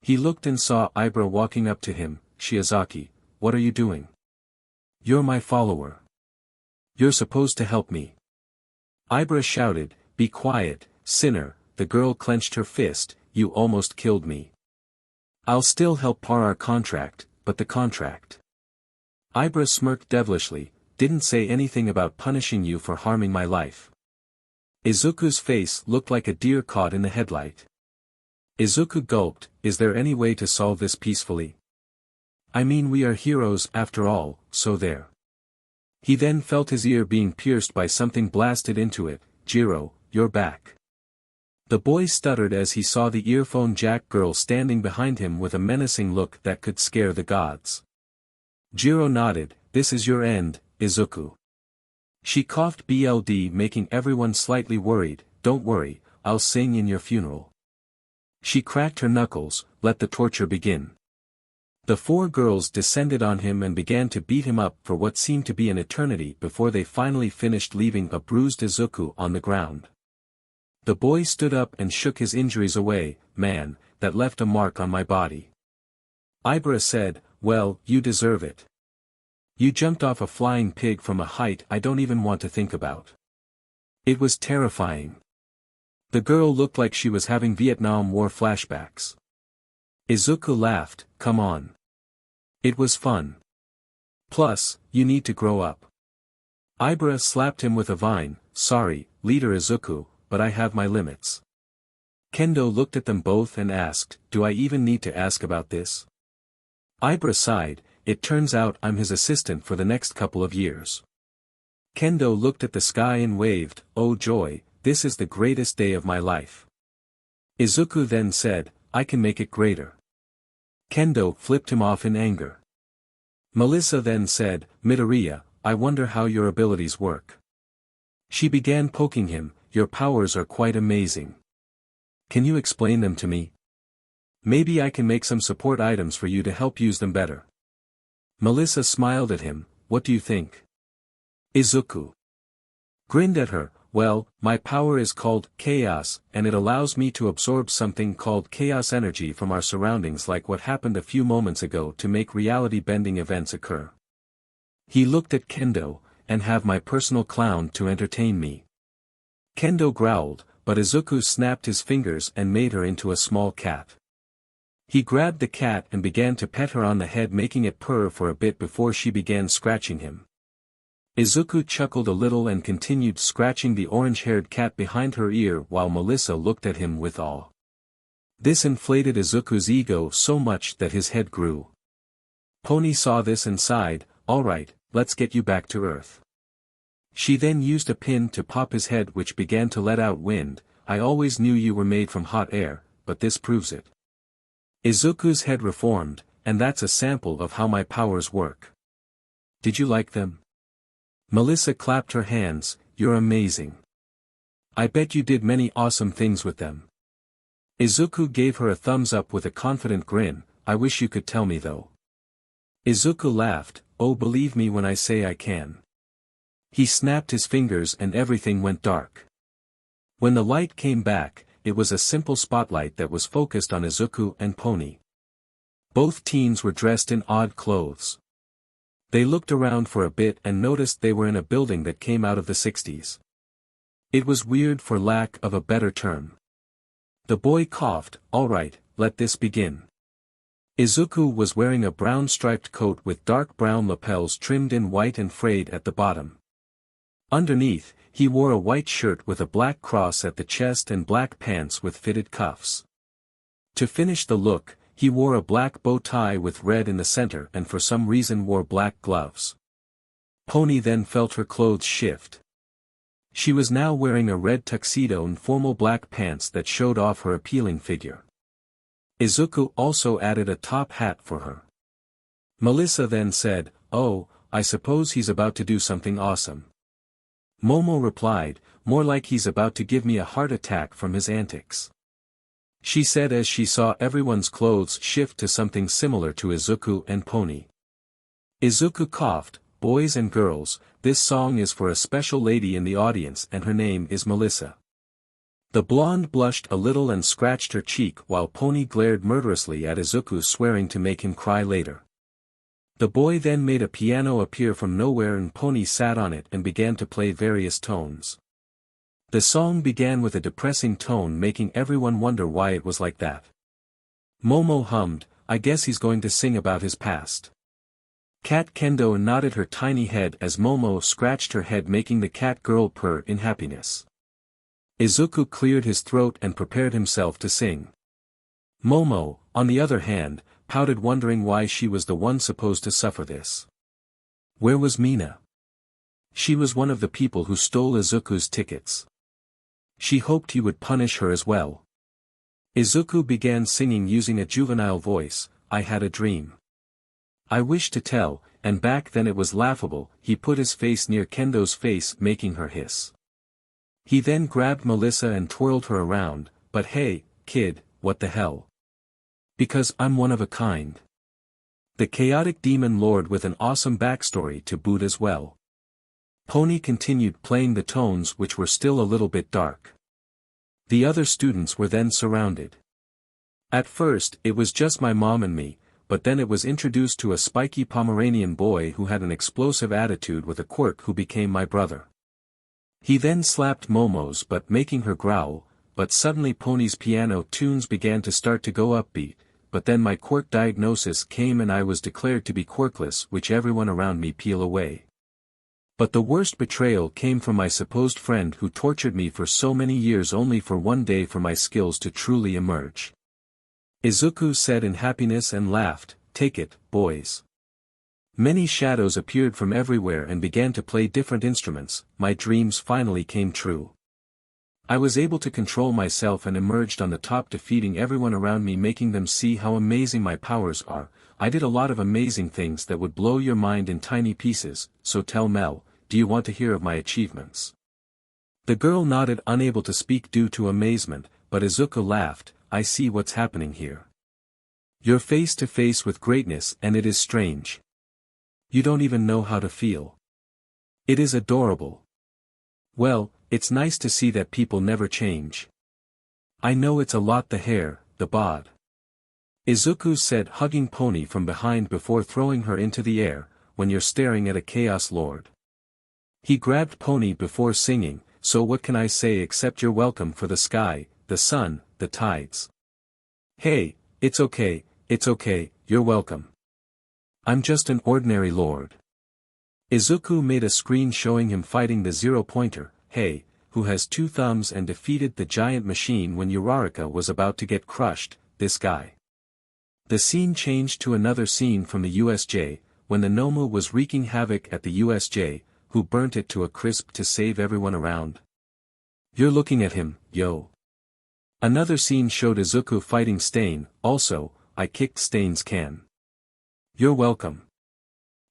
He looked and saw Ibra walking up to him. Shiozaki, what are you doing? You're my follower. You're supposed to help me. Ibra shouted, be quiet, sinner. The girl clenched her fist, you almost killed me. I'll still help par our contract, but the contract. Ibra smirked devilishly, didn't say anything about punishing you for harming my life. Izuku's face looked like a deer caught in the headlight. Izuku gulped, is there any way to solve this peacefully? I mean we are heroes after all, so there. He then felt his ear being pierced by something blasted into it. Jiro, you're back. The boy stuttered as he saw the earphone jack girl standing behind him with a menacing look that could scare the gods. Jiro nodded, this is your end, Izuku. She coughed BLD, making everyone slightly worried. Don't worry, I'll sing in your funeral. She cracked her knuckles, let the torture begin. The four girls descended on him and began to beat him up for what seemed to be an eternity before they finally finished, leaving a bruised Izuku on the ground. The boy stood up and shook his injuries away. Man, that left a mark on my body. Ibra said, well, you deserve it. You jumped off a flying pig from a height I don't even want to think about. It was terrifying. The girl looked like she was having Vietnam War flashbacks. Izuku laughed, come on. It was fun. Plus, you need to grow up. Ibra slapped him with a vine, sorry, Leader Izuku, but I have my limits. Kendo looked at them both and asked, do I even need to ask about this? Ibra sighed, it turns out I'm his assistant for the next couple of years. Kendo looked at the sky and waved, oh joy, this is the greatest day of my life. Izuku then said, I can make it greater. Kendo flipped him off in anger. Melissa then said, Midoriya, I wonder how your abilities work. She began poking him, your powers are quite amazing. Can you explain them to me? Maybe I can make some support items for you to help use them better. Melissa smiled at him, what do you think? Izuku grinned at her, well, my power is called chaos, and it allows me to absorb something called chaos energy from our surroundings, like what happened a few moments ago, to make reality-bending events occur. He looked at Kendo, and have my personal clown to entertain me. Kendo growled, but Izuku snapped his fingers and made her into a small cat. He grabbed the cat and began to pet her on the head, making it purr for a bit before she began scratching him. Izuku chuckled a little and continued scratching the orange-haired cat behind her ear while Melissa looked at him with awe. This inflated Izuku's ego so much that his head grew. Pony saw this and sighed, alright, let's get you back to Earth. She then used a pin to pop his head, which began to let out wind. I always knew you were made from hot air, but this proves it. Izuku's head reformed, and that's a sample of how my powers work. Did you like them? Melissa clapped her hands, you're amazing. I bet you did many awesome things with them. Izuku gave her a thumbs up with a confident grin, I wish you could tell me though. Izuku laughed, oh believe me when I say I can. He snapped his fingers and everything went dark. When the light came back, it was a simple spotlight that was focused on Izuku and Pony. Both teens were dressed in odd clothes. They looked around for a bit and noticed they were in a building that came out of the 60s. It was weird for lack of a better term. The boy coughed, alright, let this begin. Izuku was wearing a brown striped coat with dark brown lapels trimmed in white and frayed at the bottom. Underneath, he wore a white shirt with a black cross at the chest and black pants with fitted cuffs. To finish the look, he wore a black bow tie with red in the center and for some reason wore black gloves. Pony then felt her clothes shift. She was now wearing a red tuxedo and formal black pants that showed off her appealing figure. Izuku also added a top hat for her. Melissa then said, oh, I suppose he's about to do something awesome. Momo replied, more like he's about to give me a heart attack from his antics. She said as she saw everyone's clothes shift to something similar to Izuku and Pony. Izuku coughed, boys and girls, this song is for a special lady in the audience and her name is Melissa. The blonde blushed a little and scratched her cheek while Pony glared murderously at Izuku, swearing to make him cry later. The boy then made a piano appear from nowhere and Pony sat on it and began to play various tones. The song began with a depressing tone, making everyone wonder why it was like that. Momo hummed, "I guess he's going to sing about his past." Cat Kendo nodded her tiny head as Momo scratched her head, making the cat girl purr in happiness. Izuku cleared his throat and prepared himself to sing. Momo, on the other hand, pouted, wondering why she was the one supposed to suffer this. Where was Mina? She was one of the people who stole Izuku's tickets. She hoped he would punish her as well. Izuku began singing using a juvenile voice, "I had a dream. I wish to tell," and back then it was laughable. He put his face near Kendo's face, making her hiss. He then grabbed Melissa and twirled her around, "But hey, kid, what the hell? Because I'm one of a kind." The chaotic demon lord with an awesome backstory to boot as well. Pony continued playing the tones, which were still a little bit dark. The other students were then surrounded. At first it was just my mom and me, but then it was introduced to a spiky Pomeranian boy who had an explosive attitude with a quirk who became my brother. He then slapped Momo's butt, making her growl, but suddenly Pony's piano tunes began to start to go upbeat, but then my quirk diagnosis came and I was declared to be quirkless, which everyone around me peel away. But the worst betrayal came from my supposed friend who tortured me for so many years only for one day for my skills to truly emerge. Izuku said in happiness and laughed, "Take it, boys." Many shadows appeared from everywhere and began to play different instruments. My dreams finally came true. I was able to control myself and emerged on the top, defeating everyone around me, making them see how amazing my powers are. I did a lot of amazing things that would blow your mind in tiny pieces, so tell Mel, do you want to hear of my achievements? The girl nodded, unable to speak due to amazement, but Izuku laughed, "I see what's happening here. You're face to face with greatness and it is strange. You don't even know how to feel. It is adorable. Well, it's nice to see that people never change. I know it's a lot, the hair, the bod." Izuku said, hugging Pony from behind before throwing her into the air, "When you're staring at a chaos lord." He grabbed Pony before singing, "So what can I say except you're welcome for the sky, the sun, the tides. Hey, it's okay, you're welcome. I'm just an ordinary lord." Izuku made a screen showing him fighting the zero-pointer, Hey, who has 2 thumbs and defeated the giant machine when Uraraka was about to get crushed, this guy. The scene changed to another scene from the USJ, when the Nomu was wreaking havoc at the USJ, who burnt it to a crisp to save everyone around. "You're looking at him, yo." Another scene showed Izuku fighting Stain, also, "I kicked Stain's can. You're welcome.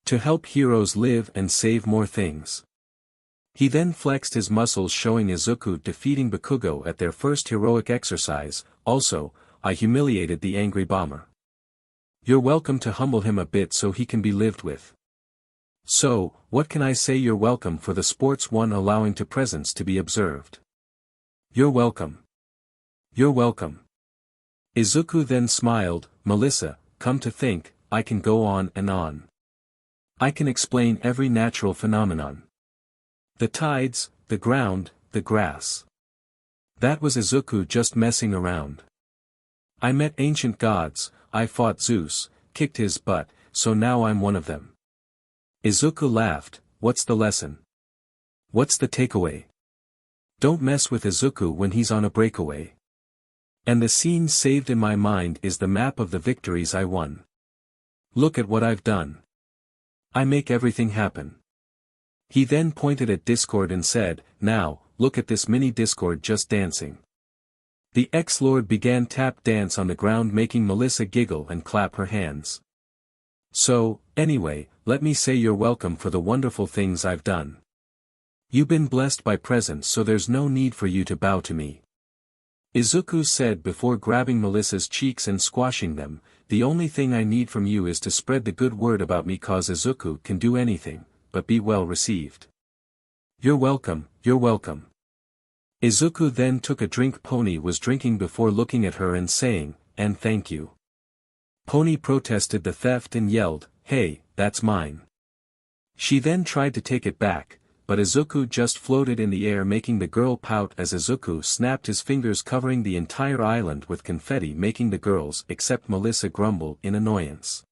To help heroes live and save more things." He then flexed his muscles, showing Izuku defeating Bakugou at their first heroic exercise, also, "I humiliated the angry bomber. You're welcome to humble him a bit so he can be lived with. So, what can I say? You're welcome for the sports one, allowing to presence to be observed. You're welcome. You're welcome." Izuku then smiled, "Melissa, come to think, I can go on and on. I can explain every natural phenomenon. The tides, the ground, the grass." That was Izuku just messing around. "I met ancient gods, I fought Zeus, kicked his butt, so now I'm one of them." Izuku laughed, "What's the lesson? What's the takeaway? Don't mess with Izuku when he's on a breakaway." And the scene saved in my mind is the map of the victories I won. Look at what I've done. I make everything happen. He then pointed at Discord and said, "Now, look at this mini Discord just dancing." The ex-lord began tap dance on the ground, making Melissa giggle and clap her hands. "So, anyway, let me say you're welcome for the wonderful things I've done. You've been blessed by presence, so there's no need for you to bow to me." Izuku said before grabbing Melissa's cheeks and squashing them, "The only thing I need from you is to spread the good word about me, cause Izuku can do anything, but be well received." You're welcome, you're welcome." Izuku then took a drink Pony was drinking before looking at her and saying, "And thank you." Pony protested the theft and yelled, "Hey, that's mine." She then tried to take it back, but Izuku just floated in the air making the girl pout as Izuku snapped his fingers covering the entire island with confetti making the girls except Melissa grumble in annoyance.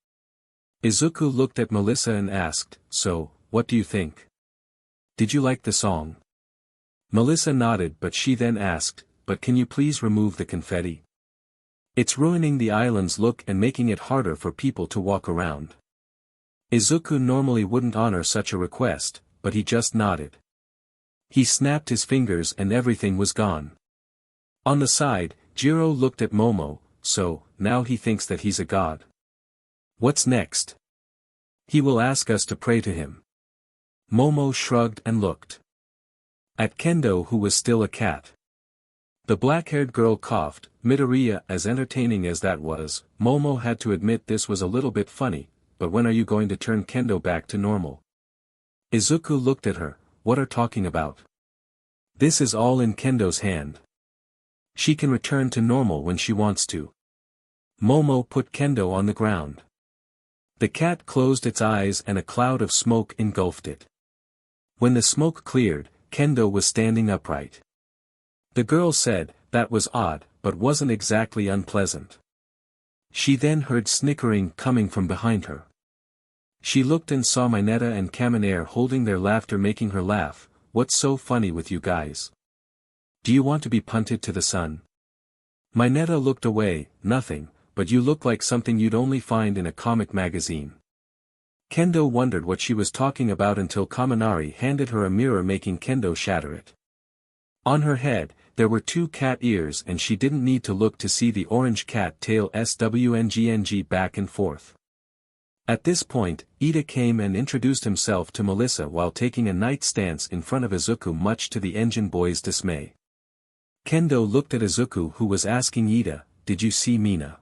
Izuku looked at Melissa and asked, "So, what do you think? Did you like the song?" Melissa nodded but she then asked, "But can you please remove the confetti? It's ruining the island's look and making it harder for people to walk around." Izuku normally wouldn't honor such a request, but he just nodded. He snapped his fingers and everything was gone. On the side, Jiro looked at Momo, so, now he thinks that he's a god. What's next? He will ask us to pray to him. Momo shrugged and looked at Kendo who was still a cat. The black-haired girl coughed. Midoriya, as entertaining as that was, Momo had to admit this was a little bit funny, but when are you going to turn Kendo back to normal? Izuku looked at her, "What are talking about? This is all in Kendo's hand. She can return to normal when she wants to." Momo put Kendo on the ground. The cat closed its eyes and a cloud of smoke engulfed it. When the smoke cleared, Kendo was standing upright. The girl said, "That was odd, but wasn't exactly unpleasant." She then heard snickering coming from behind her. She looked and saw Mineta and Kaminair holding their laughter making her laugh. "What's so funny with you guys? Do you want to be punted to the sun?" Mineta looked away. "Nothing, but you look like something you'd only find in a comic magazine." Kendo wondered what she was talking about until Kaminari handed her a mirror making Kendo shatter it. On her head, there were 2 cat ears and she didn't need to look to see the orange cat tail swngng back and forth. At this point, Ida came and introduced himself to Melissa while taking a night stance in front of Izuku much to the engine boy's dismay. Kendo looked at Izuku who was asking Ida, "Did you see Mina?"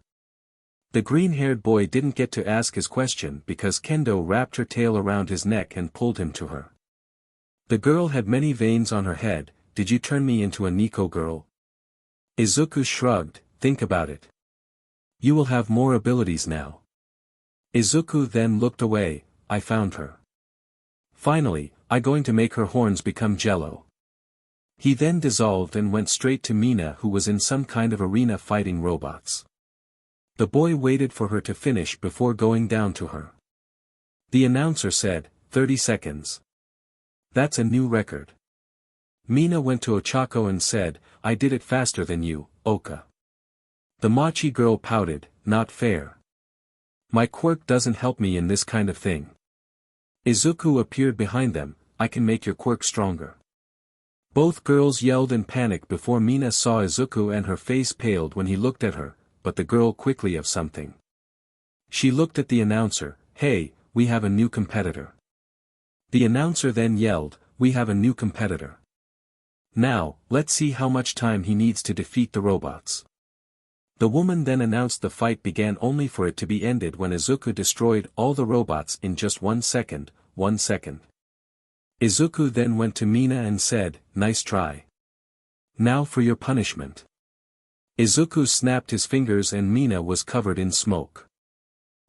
The green-haired boy didn't get to ask his question because Kendo wrapped her tail around his neck and pulled him to her. The girl had many veins on her head. "Did you turn me into a Nico girl?" Izuku shrugged, "Think about it. You will have more abilities now." Izuku then looked away. "I found her. Finally, I'm going to make her horns become jello." He then dissolved and went straight to Mina who was in some kind of arena fighting robots. The boy waited for her to finish before going down to her. The announcer said, 30 seconds. That's a new record. Mina went to Ochako and said, "I did it faster than you, Oka." The Machi girl pouted, "Not fair. My quirk doesn't help me in this kind of thing." Izuku appeared behind them, "I can make your quirk stronger." Both girls yelled in panic before Mina saw Izuku and her face paled when he looked at her, but the girl quickly of something. She looked at the announcer, "Hey, we have a new competitor." The announcer then yelled, "We have a new competitor. Now, let's see how much time he needs to defeat the robots." The woman then announced the fight began only for it to be ended when Izuku destroyed all the robots in just 1 second, 1 second. Izuku then went to Mina and said, "Nice try. Now for your punishment." Izuku snapped his fingers and Mina was covered in smoke.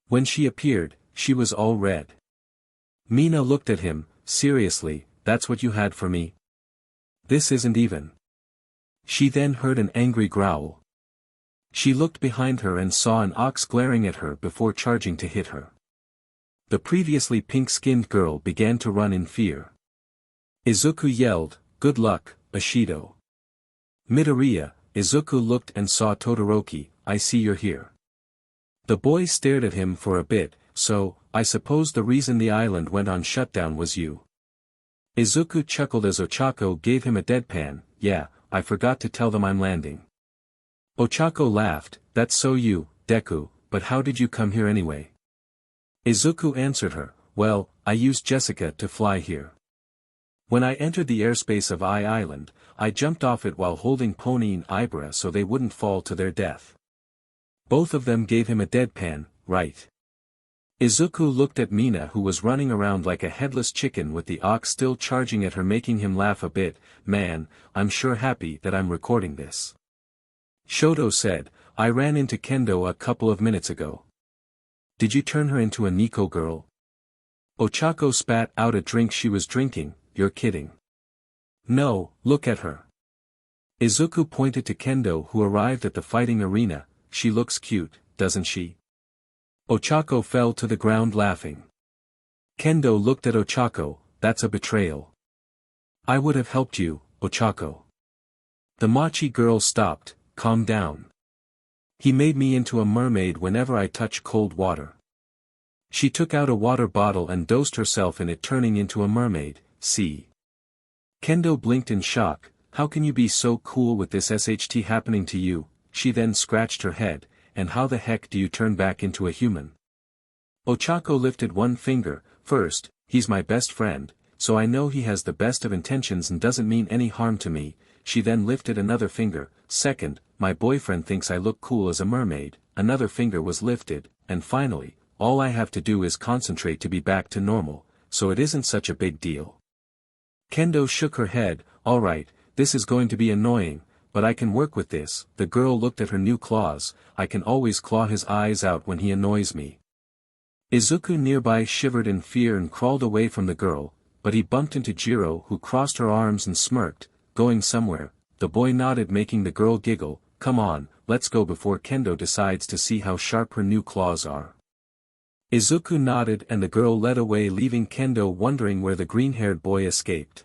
When she appeared, she was all red. Mina looked at him, "Seriously, that's what you had for me? This isn't even." She then heard an angry growl. She looked behind her and saw an ox glaring at her before charging to hit her. The previously pink-skinned girl began to run in fear. Izuku yelled, "Good luck, Ashido." Midoriya, Izuku looked and saw Todoroki, "I see you're here." The boy stared at him for a bit, "So, I suppose the reason the island went on shutdown was you." Izuku chuckled as Ochako gave him a deadpan, "Yeah, I forgot to tell them I'm landing." Ochako laughed, "That's so you, Deku, but how did you come here anyway?" Izuku answered her, "Well, I used Jessica to fly here. When I entered the airspace of Island, I jumped off it while holding Pony and Ibra so they wouldn't fall to their death." Both of them gave him a deadpan, "Right. Izuku looked at Mina, who was running around like a headless chicken with the ox still charging at her, making him laugh a bit. Man, I'm sure happy that I'm recording this. Shoto said, I ran into Kendo a couple of minutes ago. Did you turn her into a Nico girl? Ochako spat out a drink she was drinking. You're kidding. No, look at her. Izuku pointed to Kendo, who arrived at the fighting arena. She looks cute, doesn't she? Ochako fell to the ground laughing. Kendo looked at Ochako. That's a betrayal. I would have helped you, Ochako. The Machi girl stopped. Calm down. He made me into a mermaid whenever I touch cold water. She took out a water bottle and dosed herself in it, turning into a mermaid. See? Kendo blinked in shock. How can you be so cool with this SHT happening to you? She then scratched her head. And how the heck do you turn back into a human? Ochako lifted one finger. First, he's my best friend, so I know he has the best of intentions and doesn't mean any harm to me. She then lifted another finger. Second, my boyfriend thinks I look cool as a mermaid. Another finger was lifted. And finally, all I have to do is concentrate to be back to normal, so it isn't such a big deal. Kendo shook her head. Alright, this is going to be annoying, but I can work with this. The girl looked at her new claws. I can always claw his eyes out when he annoys me. Izuku nearby shivered in fear and crawled away from the girl, but he bumped into Jiro, who crossed her arms and smirked. Going somewhere? The boy nodded, making the girl giggle. Come on, let's go before Kendo decides to see how sharp her new claws are. Izuku nodded and the girl led away, leaving Kendo wondering where the green-haired boy escaped.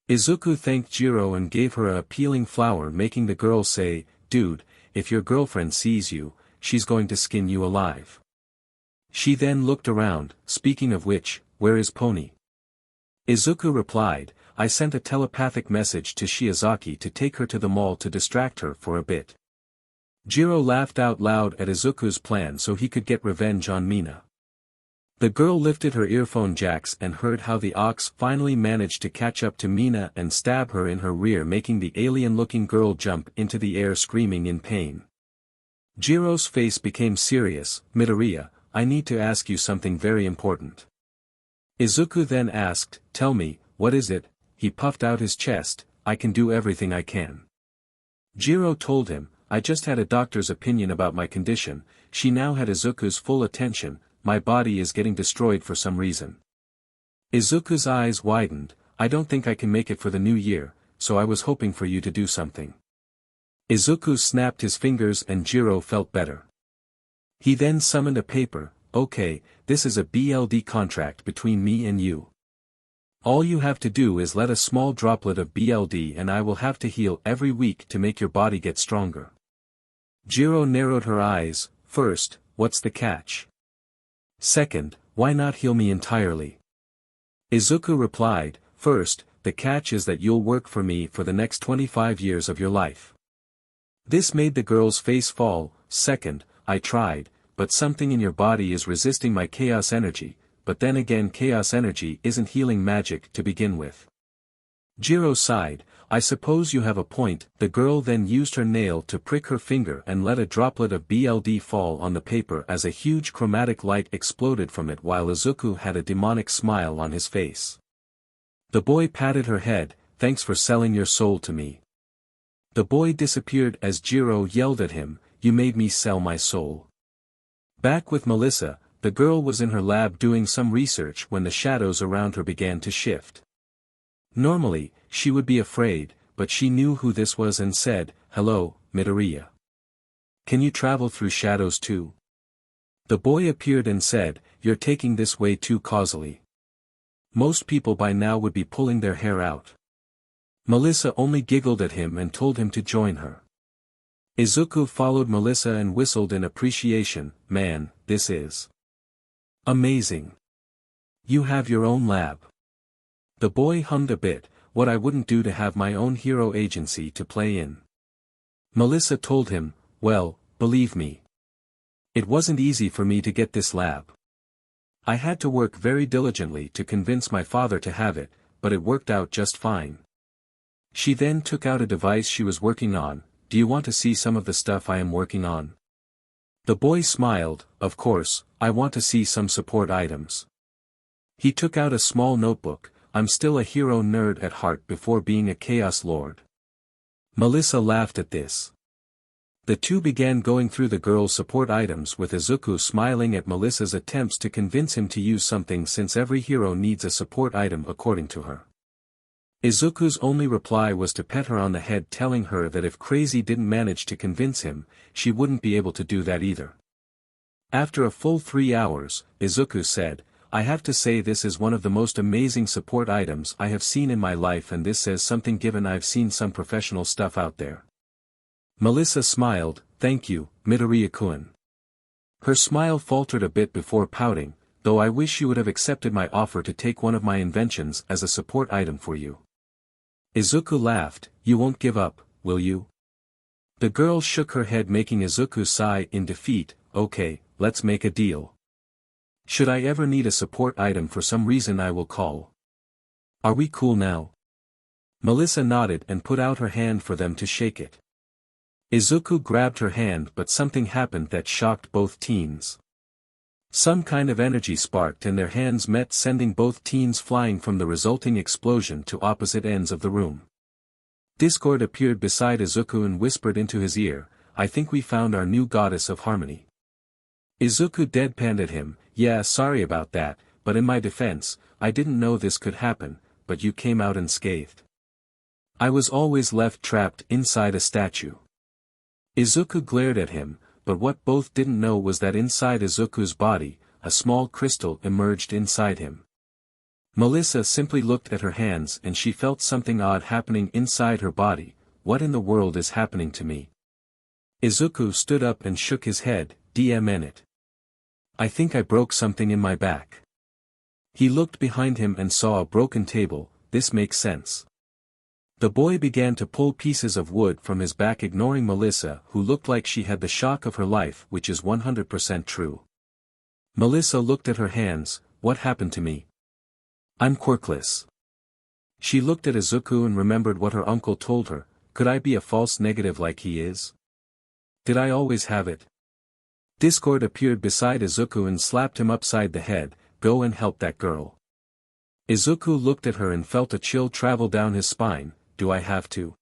Izuku thanked Jiro and gave her a appealing flower, making the girl say, Dude, if your girlfriend sees you, she's going to skin you alive. She then looked around. Speaking of which, where is Pony? Izuku replied, I sent a telepathic message to Shiozaki to take her to the mall to distract her for a bit. Jiro laughed out loud at Izuku's plan so he could get revenge on Mina. The girl lifted her earphone jacks and heard how the ox finally managed to catch up to Mina and stab her in her rear, making the alien-looking girl jump into the air screaming in pain. Jiro's face became serious. Midoriya, I need to ask you something very important. Izuku then asked, Tell me, what is it? He puffed out his chest. I can do everything I can. Jiro told him, I just had a doctor's opinion about my condition. She now had Izuku's full attention. My body is getting destroyed for some reason. Izuku's eyes widened. I don't think I can make it for the new year, so I was hoping for you to do something. Izuku snapped his fingers and Jiro felt better. He then summoned a paper. Okay, this is a BLD contract between me and you. All you have to do is let a small droplet of BLD and I will have to heal every week to make your body get stronger. Jiro narrowed her eyes. First, what's the catch? Second, why not heal me entirely? Izuku replied, First, the catch is that you'll work for me for the next 25 years of your life. This made the girl's face fall. Second, I tried, but something in your body is resisting my chaos energy, but then again chaos energy isn't healing magic to begin with. Jiro sighed. I suppose you have a point. The girl then used her nail to prick her finger and let a droplet of BLD fall on the paper as a huge chromatic light exploded from it, while Izuku had a demonic smile on his face. The boy patted her head. Thanks for selling your soul to me. The boy disappeared as Jiro yelled at him, You made me sell my soul. Back with Melissa, the girl was in her lab doing some research when the shadows around her began to shift. Normally, she would be afraid, but she knew who this was and said, Hello, Midoriya. Can you travel through shadows too? The boy appeared and said, You're taking this way too causally. Most people by now would be pulling their hair out. Melissa only giggled at him and told him to join her. Izuku followed Melissa and whistled in appreciation. Man, this is amazing. You have your own lab. The boy hummed a bit. What I wouldn't do to have my own hero agency to play in. Melissa told him, Well, believe me. It wasn't easy for me to get this lab. I had to work very diligently to convince my father to have it, but it worked out just fine. She then took out a device she was working on. Do you want to see some of the stuff I am working on? The boy smiled, of course, I want to see some support items. He took out a small notebook, I'm still a hero nerd at heart before being a chaos lord. Melissa laughed at this. The two began going through the girl's support items with Izuku smiling at Melissa's attempts to convince him to use something since every hero needs a support item according to her. Izuku's only reply was to pet her on the head, telling her that if Crazy didn't manage to convince him, she wouldn't be able to do that either. After a full 3 hours, Izuku said, I have to say this is one of the most amazing support items I have seen in my life, and this says something given I've seen some professional stuff out there. Melissa smiled, thank you, Midoriya-kun. Her smile faltered a bit before pouting, though I wish you would have accepted my offer to take one of my inventions as a support item for you. Izuku laughed, you won't give up, will you? The girl shook her head, making Izuku sigh in defeat. Okay, let's make a deal. Should I ever need a support item for some reason, I will call. Are we cool now? Melissa nodded and put out her hand for them to shake it. Izuku grabbed her hand, but something happened that shocked both teens. Some kind of energy sparked and their hands met, sending both teens flying from the resulting explosion to opposite ends of the room. Discord appeared beside Izuku and whispered into his ear, I think we found our new goddess of harmony. Izuku deadpanned at him, yeah, sorry about that, but in my defense, I didn't know this could happen, but you came out unscathed. I was always left trapped inside a statue. Izuku glared at him, but what both didn't know was that inside Izuku's body, a small crystal emerged inside him. Melissa simply looked at her hands and she felt something odd happening inside her body. What in the world is happening to me? Izuku stood up and shook his head, DMN. I think I broke something in my back. He looked behind him and saw a broken table. This makes sense. The boy began to pull pieces of wood from his back, ignoring Melissa, who looked like she had the shock of her life, which is 100% true. Melissa looked at her hands, what happened to me? I'm quirkless. She looked at Izuku and remembered what her uncle told her, could I be a false negative like he is? Did I always have it? Discord appeared beside Izuku and slapped him upside the head, go and help that girl. Izuku looked at her and felt a chill travel down his spine. Do I have to?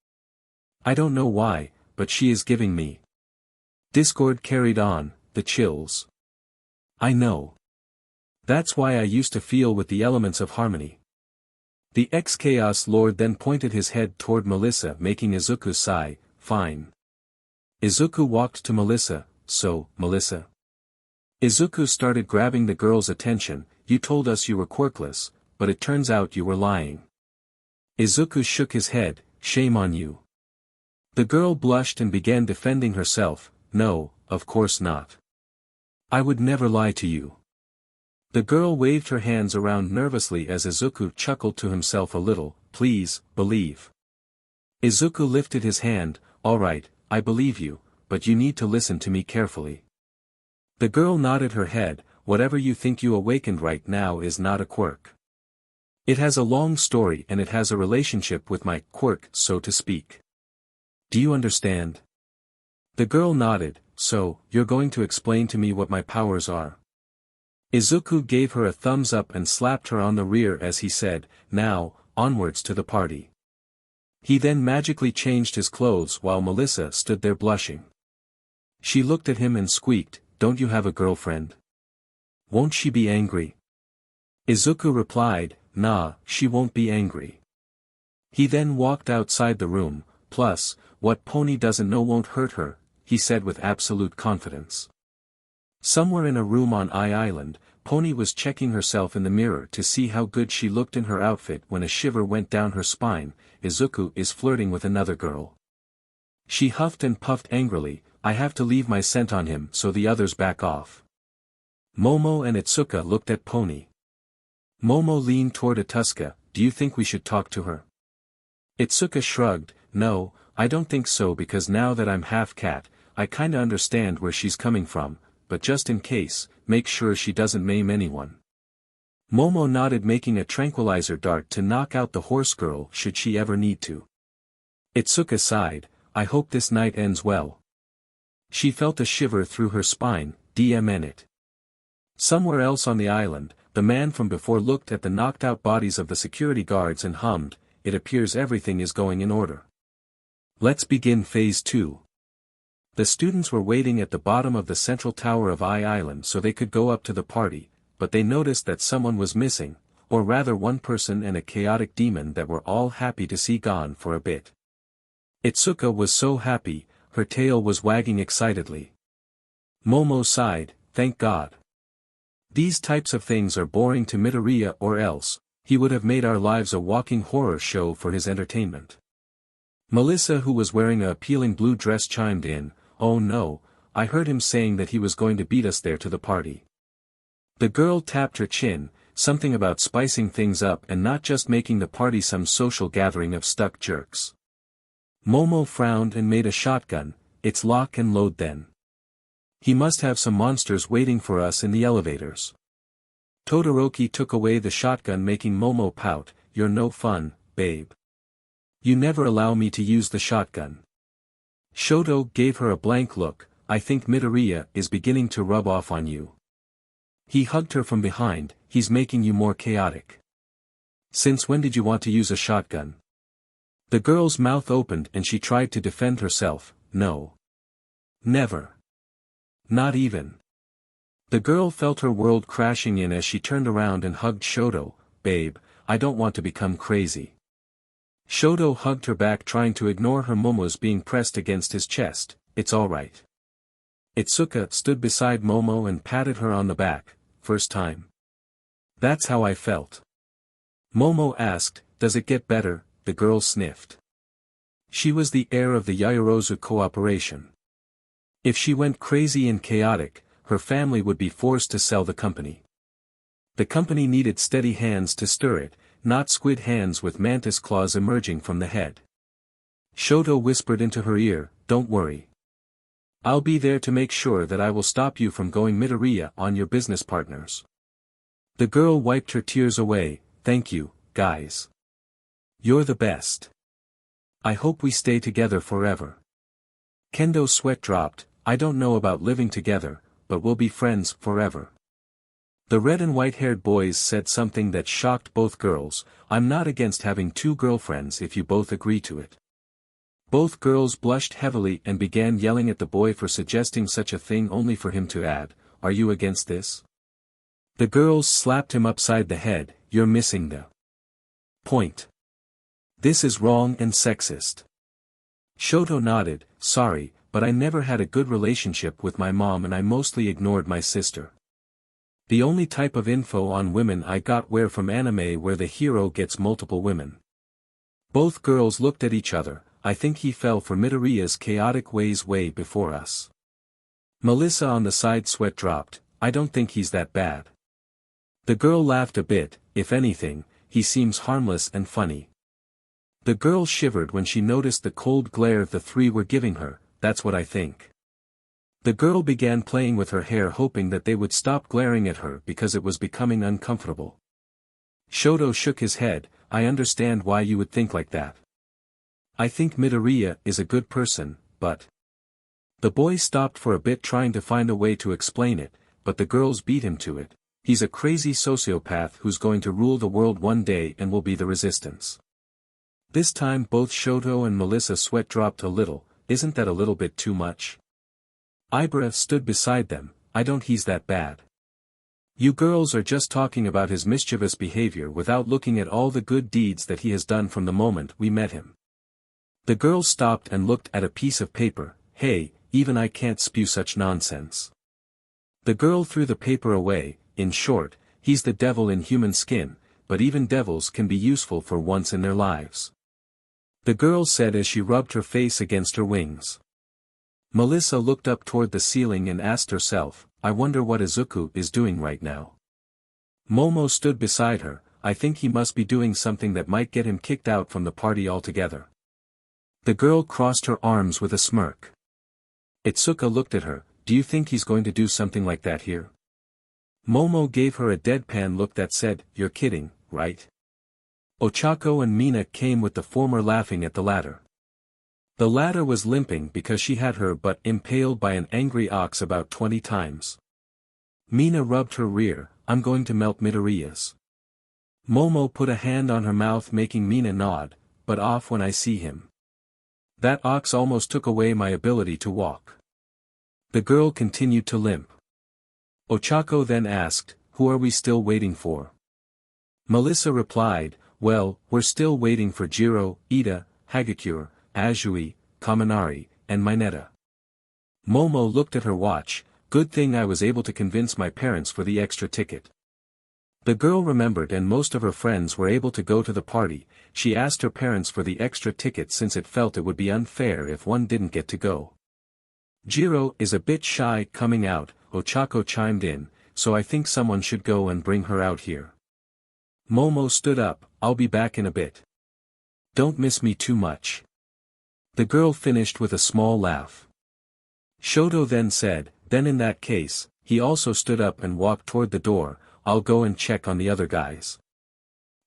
I don't know why, but she is giving me. Discord carried on, the chills. I know. That's why I used to feel with the elements of harmony. The ex-Chaos Lord then pointed his head toward Melissa, making Izuku sigh, fine. Izuku walked to Melissa, so, Melissa. Izuku started grabbing the girl's attention, you told us you were quirkless, but it turns out you were lying. Izuku shook his head, shame on you. The girl blushed and began defending herself, no, of course not. I would never lie to you. The girl waved her hands around nervously as Izuku chuckled to himself a little, please, believe. Izuku lifted his hand, alright, I believe you, but you need to listen to me carefully. The girl nodded her head, whatever you think you awakened right now is not a quirk. It has a long story and it has a relationship with my quirk, so to speak. Do you understand? The girl nodded, so, you're going to explain to me what my powers are? Izuku gave her a thumbs up and slapped her on the rear as he said, now, onwards to the party. He then magically changed his clothes while Melissa stood there blushing. She looked at him and squeaked, don't you have a girlfriend? Won't she be angry? Izuku replied, nah, she won't be angry. He then walked outside the room, plus, what Pony doesn't know won't hurt her, he said with absolute confidence. Somewhere in a room on Island, Pony was checking herself in the mirror to see how good she looked in her outfit when a shiver went down her spine. Izuku is flirting with another girl. She huffed and puffed angrily, I have to leave my scent on him so the others back off. Momo and Itsuka looked at Pony. Momo leaned toward Atuska, do you think we should talk to her? Itsuka shrugged, no, I don't think so because now that I'm half cat, I kinda understand where she's coming from, but just in case, make sure she doesn't maim anyone. Momo nodded, making a tranquilizer dart to knock out the horse girl should she ever need to. Itsuka sighed, I hope this night ends well. She felt a shiver through her spine, DMN it. Somewhere else on the island, the man from before looked at the knocked-out bodies of the security guards and hummed, "It appears everything is going in order. Let's begin Phase 2. The students were waiting at the bottom of the central tower of Island so they could go up to the party, but they noticed that someone was missing, or rather one person and a chaotic demon that were all happy to see gone for a bit. Itsuka was so happy, her tail was wagging excitedly. Momo sighed, thank God. These types of things are boring to Midoriya, or else, he would have made our lives a walking horror show for his entertainment. Melissa, who was wearing a appealing blue dress, chimed in, "Oh no, I heard him saying that he was going to beat us there to the party." The girl tapped her chin, something about spicing things up and not just making the party some social gathering of stuck jerks. Momo frowned and made a shotgun. "It's lock and load then. He must have some monsters waiting for us in the elevators." Todoroki took away the shotgun, making Momo pout, "You're no fun, babe. You never allow me to use the shotgun." Shoto gave her a blank look. "I think Midoriya is beginning to rub off on you." He hugged her from behind. "He's making you more chaotic." "Since when did you want to use a shotgun?" The girl's mouth opened and she tried to defend herself. "No. Never. Not even." The girl felt her world crashing in as she turned around and hugged Shoto. "Babe, I don't want to become crazy." Shoto hugged her back, trying to ignore her Momo's being pressed against his chest. "It's alright." Itsuka stood beside Momo and patted her on the back. "First time." "That's how I felt." Momo asked, "Does it get better?" The girl sniffed. She was the heir of the Yaoyorozu Corporation. If she went crazy and chaotic, her family would be forced to sell the company. The company needed steady hands to stir it, not squid hands with mantis claws emerging from the head. Shoto whispered into her ear, "Don't worry. I'll be there to make sure that I will stop you from going Midoriya on your business partners." The girl wiped her tears away. "Thank you, guys. You're the best. I hope we stay together forever." Kendo's sweat dropped. "I don't know about living together, but we'll be friends forever." The red and white-haired boys said something that shocked both girls. "I'm not against having two girlfriends if you both agree to it." Both girls blushed heavily and began yelling at the boy for suggesting such a thing, only for him to add, "Are you against this?" The girls slapped him upside the head. "You're missing the point. This is wrong and sexist." Shoto nodded. "Sorry, but I never had a good relationship with my mom and I mostly ignored my sister. The only type of info on women I got were from anime where the hero gets multiple women." Both girls looked at each other. "I think he fell for Midoriya's chaotic ways way before us." Melissa on the side sweat dropped. "I don't think he's that bad." The girl laughed a bit. "If anything, he seems harmless and funny." The girl shivered when she noticed the cold glare the three were giving her. "That's what I think." The girl began playing with her hair, hoping that they would stop glaring at her because it was becoming uncomfortable. Shoto shook his head. "I understand why you would think like that. I think Midoriya is a good person, but—" The boy stopped for a bit, trying to find a way to explain it, but the girls beat him to it. "He's a crazy sociopath who's going to rule the world one day and will be the resistance." This time both Shoto and Melissa's sweat dropped a little. "Isn't that a little bit too much?" Ibra stood beside them. "I don't. He's that bad. You girls are just talking about his mischievous behavior without looking at all the good deeds that he has done from the moment we met him." The girls stopped and looked at a piece of paper. "Hey, even I can't spew such nonsense." The girl threw the paper away. "In short, he's the devil in human skin, but even devils can be useful for once in their lives," the girl said as she rubbed her face against her wings. Melissa looked up toward the ceiling and asked herself, "I wonder what Izuku is doing right now." Momo stood beside her. "I think he must be doing something that might get him kicked out from the party altogether." The girl crossed her arms with a smirk. Itsuka looked at her. "Do you think he's going to do something like that here?" Momo gave her a deadpan look that said, "You're kidding, right?" Ochako and Mina came with the former, laughing at the latter. The latter was limping because she had her butt impaled by an angry ox about 20 times. Mina rubbed her rear, I'm going to melt Midoriya's. Momo put a hand on her mouth making Mina nod, but off when I see him. That ox almost took away my ability to walk. The girl continued to limp. Ochako then asked, who are we still waiting for? Melissa replied, well, we're still waiting for Jiro, Ida, Hagakure, Azui, Kaminari, and Mineta. Momo looked at her watch, good thing I was able to convince my parents for the extra ticket. The girl remembered and most of her friends were able to go to the party. She asked her parents for the extra ticket since it felt it would be unfair if one didn't get to go. Jiro is a bit shy coming out, Ochako chimed in, so I think someone should go and bring her out here. Momo stood up, I'll be back in a bit. Don't miss me too much. The girl finished with a small laugh. Shoto then said, then in that case, he also stood up and walked toward the door, I'll go and check on the other guys.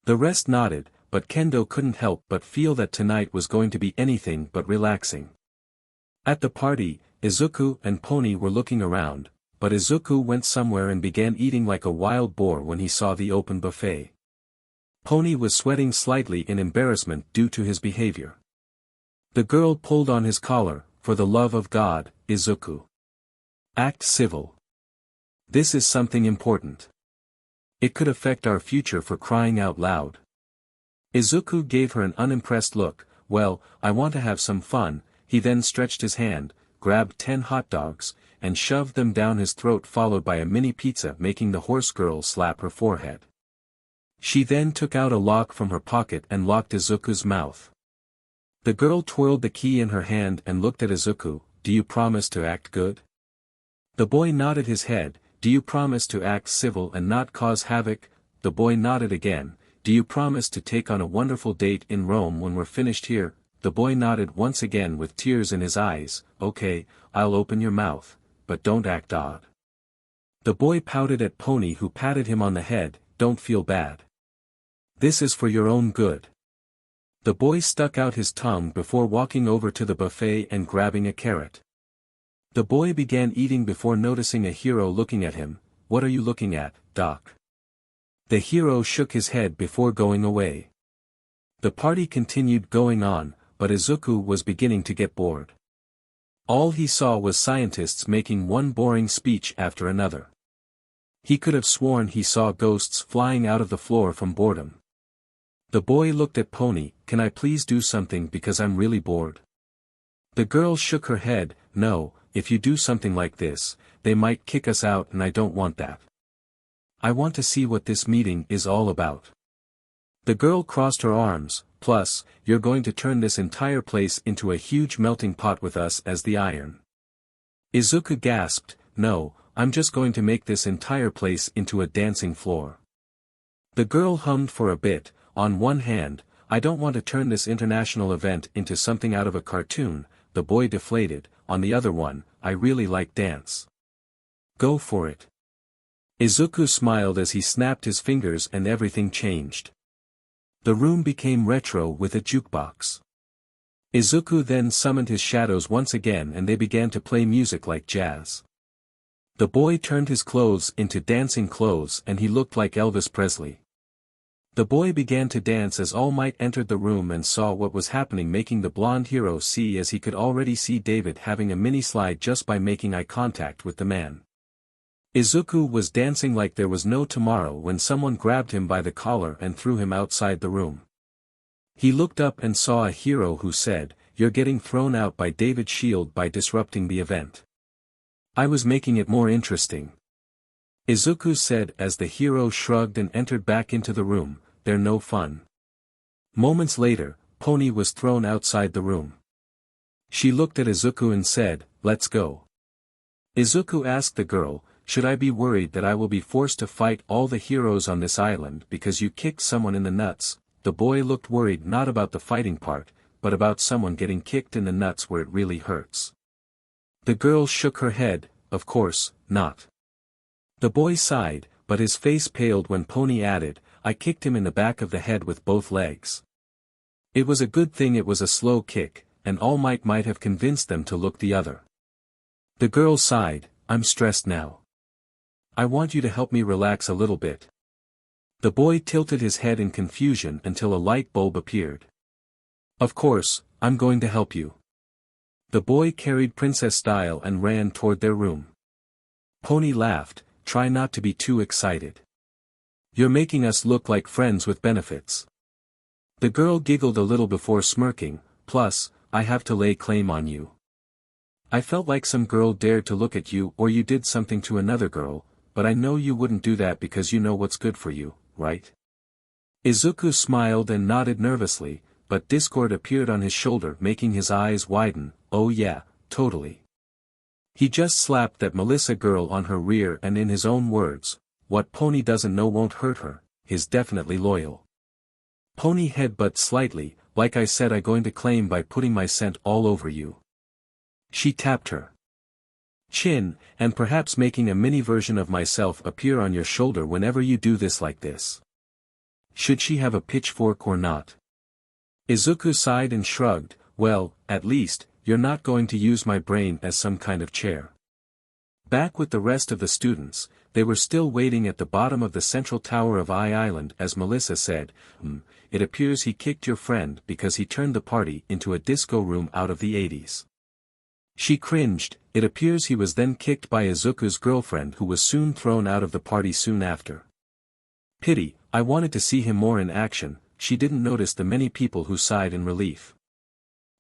The rest nodded, but Kendo couldn't help but feel that tonight was going to be anything but relaxing. At the party, Izuku and Pony were looking around, but Izuku went somewhere and began eating like a wild boar when he saw the open buffet. Pony was sweating slightly in embarrassment due to his behavior. The girl pulled on his collar, for the love of God, Izuku. Act civil. This is something important. It could affect our future for crying out loud. Izuku gave her an unimpressed look, well, I want to have some fun, he then stretched his hand, grabbed 10 hot dogs, and shoved them down his throat followed by a mini pizza making the horse girl slap her forehead. She then took out a lock from her pocket and locked Izuku's mouth. The girl twirled the key in her hand and looked at Izuku, do you promise to act good? The boy nodded his head, do you promise to act civil and not cause havoc? The boy nodded again, do you promise to take on a wonderful date in Rome when we're finished here? The boy nodded once again with tears in his eyes, okay, I'll open your mouth, but don't act odd. The boy pouted at Pony who patted him on the head, don't feel bad. This is for your own good. The boy stuck out his tongue before walking over to the buffet and grabbing a carrot. The boy began eating before noticing a hero looking at him, what are you looking at, Doc? The hero shook his head before going away. The party continued going on, but Izuku was beginning to get bored. All he saw was scientists making one boring speech after another. He could have sworn he saw ghosts flying out of the floor from boredom. The boy looked at Pony, can I please do something because I'm really bored? The girl shook her head, no, if you do something like this, they might kick us out and I don't want that. I want to see what this meeting is all about. The girl crossed her arms, plus, you're going to turn this entire place into a huge melting pot with us as the iron. Izuku gasped, no, I'm just going to make this entire place into a dancing floor. The girl hummed for a bit, on one hand, I don't want to turn this international event into something out of a cartoon, the boy deflated, on the other one, I really like dance. Go for it. Izuku smiled as he snapped his fingers and everything changed. The room became retro with a jukebox. Izuku then summoned his shadows once again and they began to play music like jazz. The boy turned his clothes into dancing clothes and he looked like Elvis Presley. The boy began to dance as All Might entered the room and saw what was happening, making the blonde hero see as he could already see David having a mini slide just by making eye contact with the man. Izuku was dancing like there was no tomorrow when someone grabbed him by the collar and threw him outside the room. He looked up and saw a hero who said, "You're getting thrown out by David's shield by disrupting the event. I was making it more interesting." Izuku said as the hero shrugged and entered back into the room, "They're no fun." Moments later, Pony was thrown outside the room. She looked at Izuku and said, "Let's go." Izuku asked the girl, "Should I be worried that I will be forced to fight all the heroes on this island because you kicked someone in the nuts?" The boy looked worried not about the fighting part, but about someone getting kicked in the nuts where it really hurts. The girl shook her head, "Of course, not." The boy sighed, but his face paled when Pony added, "I kicked him in the back of the head with both legs. It was a good thing it was a slow kick, and All Might have convinced them to look the other. The girl sighed, I'm stressed now. I want you to help me relax a little bit. The boy tilted his head in confusion until a light bulb appeared. Of course, I'm going to help you. The boy carried princess style and ran toward their room. Pony laughed, try not to be too excited. You're making us look like friends with benefits. The girl giggled a little before smirking, plus, I have to lay claim on you. I felt like some girl dared to look at you or you did something to another girl, but I know you wouldn't do that because you know what's good for you, right? Izuku smiled and nodded nervously, but discord appeared on his shoulder making his eyes widen, oh yeah, totally. He just slapped that Melissa girl on her rear and in his own words, what Pony doesn't know won't hurt her, is definitely loyal. Pony headbutt slightly, like I said I going to claim by putting my scent all over you. She tapped her chin, and perhaps making a mini version of myself appear on your shoulder whenever you do this like this. Should she have a pitchfork or not? Izuku sighed and shrugged, well, at least, you're not going to use my brain as some kind of chair. Back with the rest of the students, they were still waiting at the bottom of the central tower of Island as Melissa said, it appears he kicked your friend because he turned the party into a disco room out of the 80s. She cringed, it appears he was then kicked by Izuku's girlfriend who was soon thrown out of the party soon after. Pity, I wanted to see him more in action, she didn't notice the many people who sighed in relief.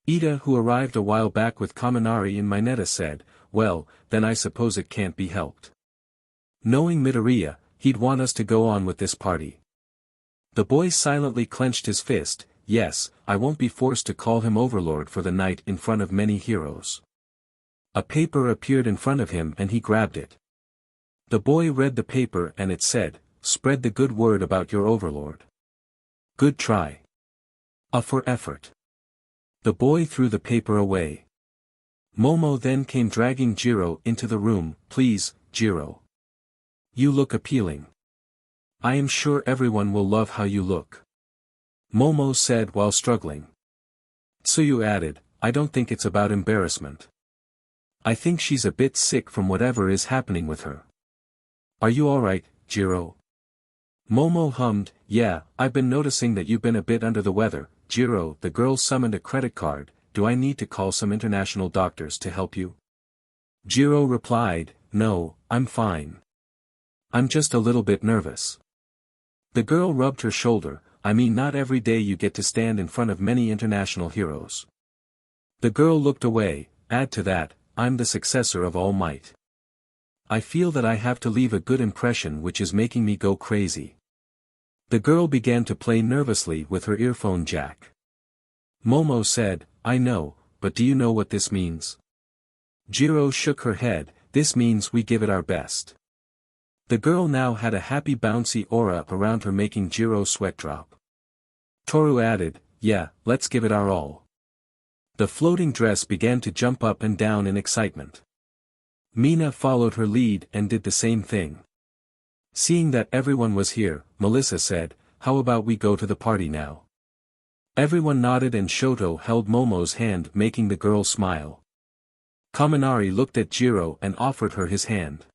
Ida who arrived a while back with Kaminari in Mineta said, well, then I suppose it can't be helped. Knowing Midoriya, he'd want us to go on with this party. The boy silently clenched his fist, yes, I won't be forced to call him Overlord for the night in front of many heroes. A paper appeared in front of him and he grabbed it. The boy read the paper and it said, spread the good word about your Overlord. Good try. A for effort. The boy threw the paper away. Momo then came dragging Jiro into the room, please, Jiro. You look appealing. I am sure everyone will love how you look. Momo said while struggling. Tsuyu added, I don't think it's about embarrassment. I think she's a bit sick from whatever is happening with her. Are you alright, Jiro? Momo hummed, yeah, I've been noticing that you've been a bit under the weather, Jiro. The girl summoned a credit card, do I need to call some international doctors to help you? Jiro replied, no, I'm fine. I'm just a little bit nervous. The girl rubbed her shoulder, I mean not every day you get to stand in front of many international heroes. The girl looked away, add to that, I'm the successor of All Might. I feel that I have to leave a good impression which is making me go crazy. The girl began to play nervously with her earphone jack. Momo said, I know, but do you know what this means? Jiro shook her head, this means we give it our best. The girl now had a happy bouncy aura around her making Jiro sweat drop. Toru added, yeah, let's give it our all. The floating dress began to jump up and down in excitement. Mina followed her lead and did the same thing. Seeing that everyone was here, Melissa said, how about we go to the party now? Everyone nodded and Shoto held Momo's hand making the girl smile. Kaminari looked at Jiro and offered her his hand.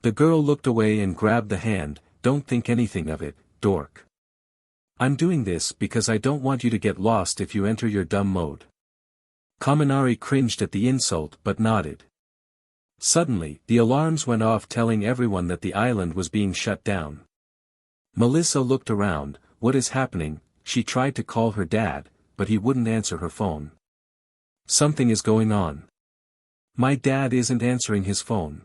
The girl looked away and grabbed the hand, don't think anything of it, dork. I'm doing this because I don't want you to get lost if you enter your dumb mode. Kaminari cringed at the insult but nodded. Suddenly, the alarms went off telling everyone that the island was being shut down. Melissa looked around, what is happening? She tried to call her dad, but he wouldn't answer her phone. Something is going on. My dad isn't answering his phone.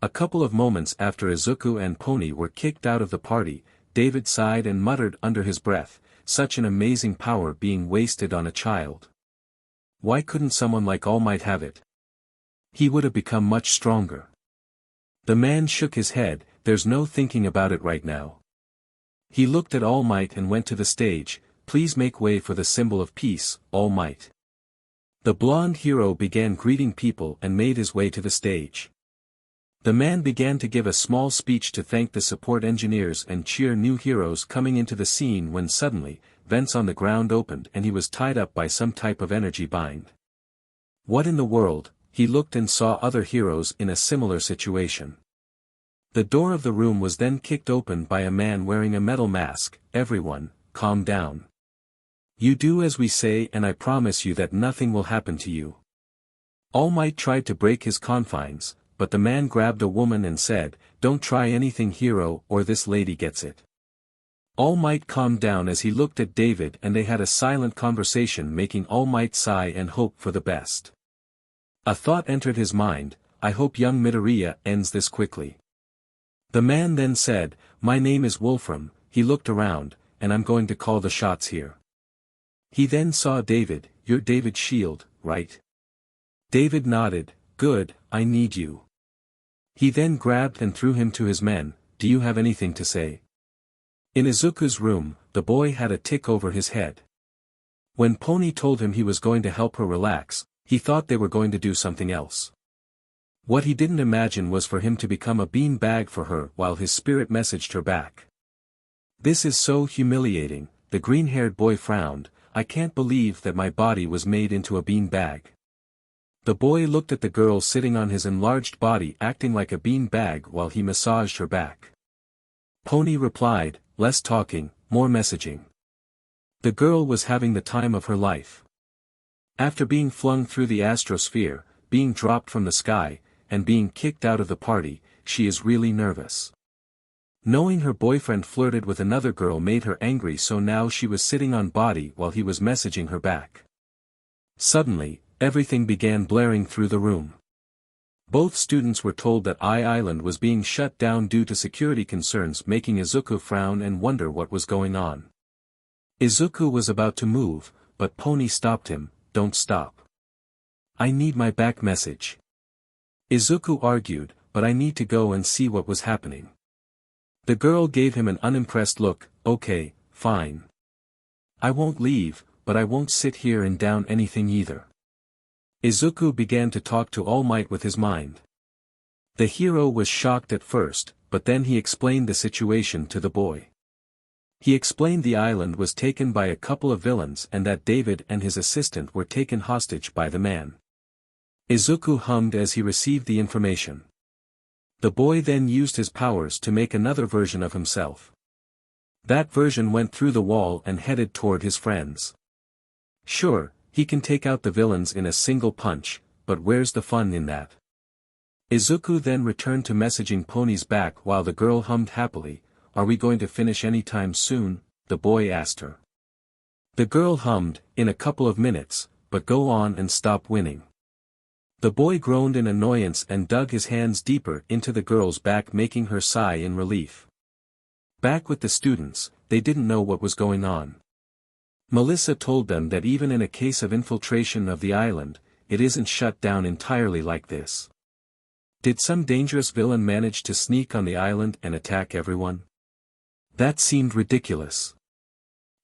A couple of moments after Izuku and Pony were kicked out of the party, David sighed and muttered under his breath, such an amazing power being wasted on a child. Why couldn't someone like All Might have it? He would have become much stronger. The man shook his head, there's no thinking about it right now. He looked at All Might and went to the stage, please make way for the symbol of peace, All Might. The blonde hero began greeting people and made his way to the stage. The man began to give a small speech to thank the support engineers and cheer new heroes coming into the scene when suddenly, vents on the ground opened and he was tied up by some type of energy bind. What in the world? He looked and saw other heroes in a similar situation. The door of the room was then kicked open by a man wearing a metal mask. Everyone, calm down. You do as we say and I promise you that nothing will happen to you. All Might tried to break his confines, but the man grabbed a woman and said, don't try anything hero or this lady gets it. All Might calmed down as he looked at David and they had a silent conversation making All Might sigh and hope for the best. A thought entered his mind, I hope young Midoriya ends this quickly. The man then said, my name is Wolfram. He looked around, and I'm going to call the shots here. He then saw David, you're David Shield, right? David nodded, good, I need you. He then grabbed and threw him to his men, do you have anything to say? In Izuku's room, the boy had a tick over his head. When Pony told him he was going to help her relax, he thought they were going to do something else. What he didn't imagine was for him to become a bean bag for her while his spirit messaged her back. This is so humiliating, the green-haired boy frowned, I can't believe that my body was made into a bean bag. The boy looked at the girl sitting on his enlarged body acting like a bean bag while he massaged her back. Pony replied, less talking, more messaging. The girl was having the time of her life. After being flung through the astrosphere, being dropped from the sky, and being kicked out of the party, she is really nervous. Knowing her boyfriend flirted with another girl made her angry, so now she was sitting on body while he was messaging her back. Suddenly, everything began blaring through the room. Both students were told that Island was being shut down due to security concerns, making Izuku frown and wonder what was going on. Izuku was about to move, but Pony stopped him, don't stop. I need my back message. Izuku argued, but I need to go and see what was happening. The girl gave him an unimpressed look, okay, fine. I won't leave, but I won't sit here and down anything either. Izuku began to talk to All Might with his mind. The hero was shocked at first, but then he explained the situation to the boy. He explained the island was taken by a couple of villains and that David and his assistant were taken hostage by the man. Izuku hummed as he received the information. The boy then used his powers to make another version of himself. That version went through the wall and headed toward his friends. Sure, he can take out the villains in a single punch, but where's the fun in that? Izuku then returned to messaging Pony's back while the girl hummed happily, are we going to finish anytime soon? The boy asked her. The girl hummed, in a couple of minutes, but go on and stop winning. The boy groaned in annoyance and dug his hands deeper into the girl's back, making her sigh in relief. Back with the students, they didn't know what was going on. Melissa told them that even in a case of infiltration of the island, it isn't shut down entirely like this. Did some dangerous villain manage to sneak on the island and attack everyone? That seemed ridiculous.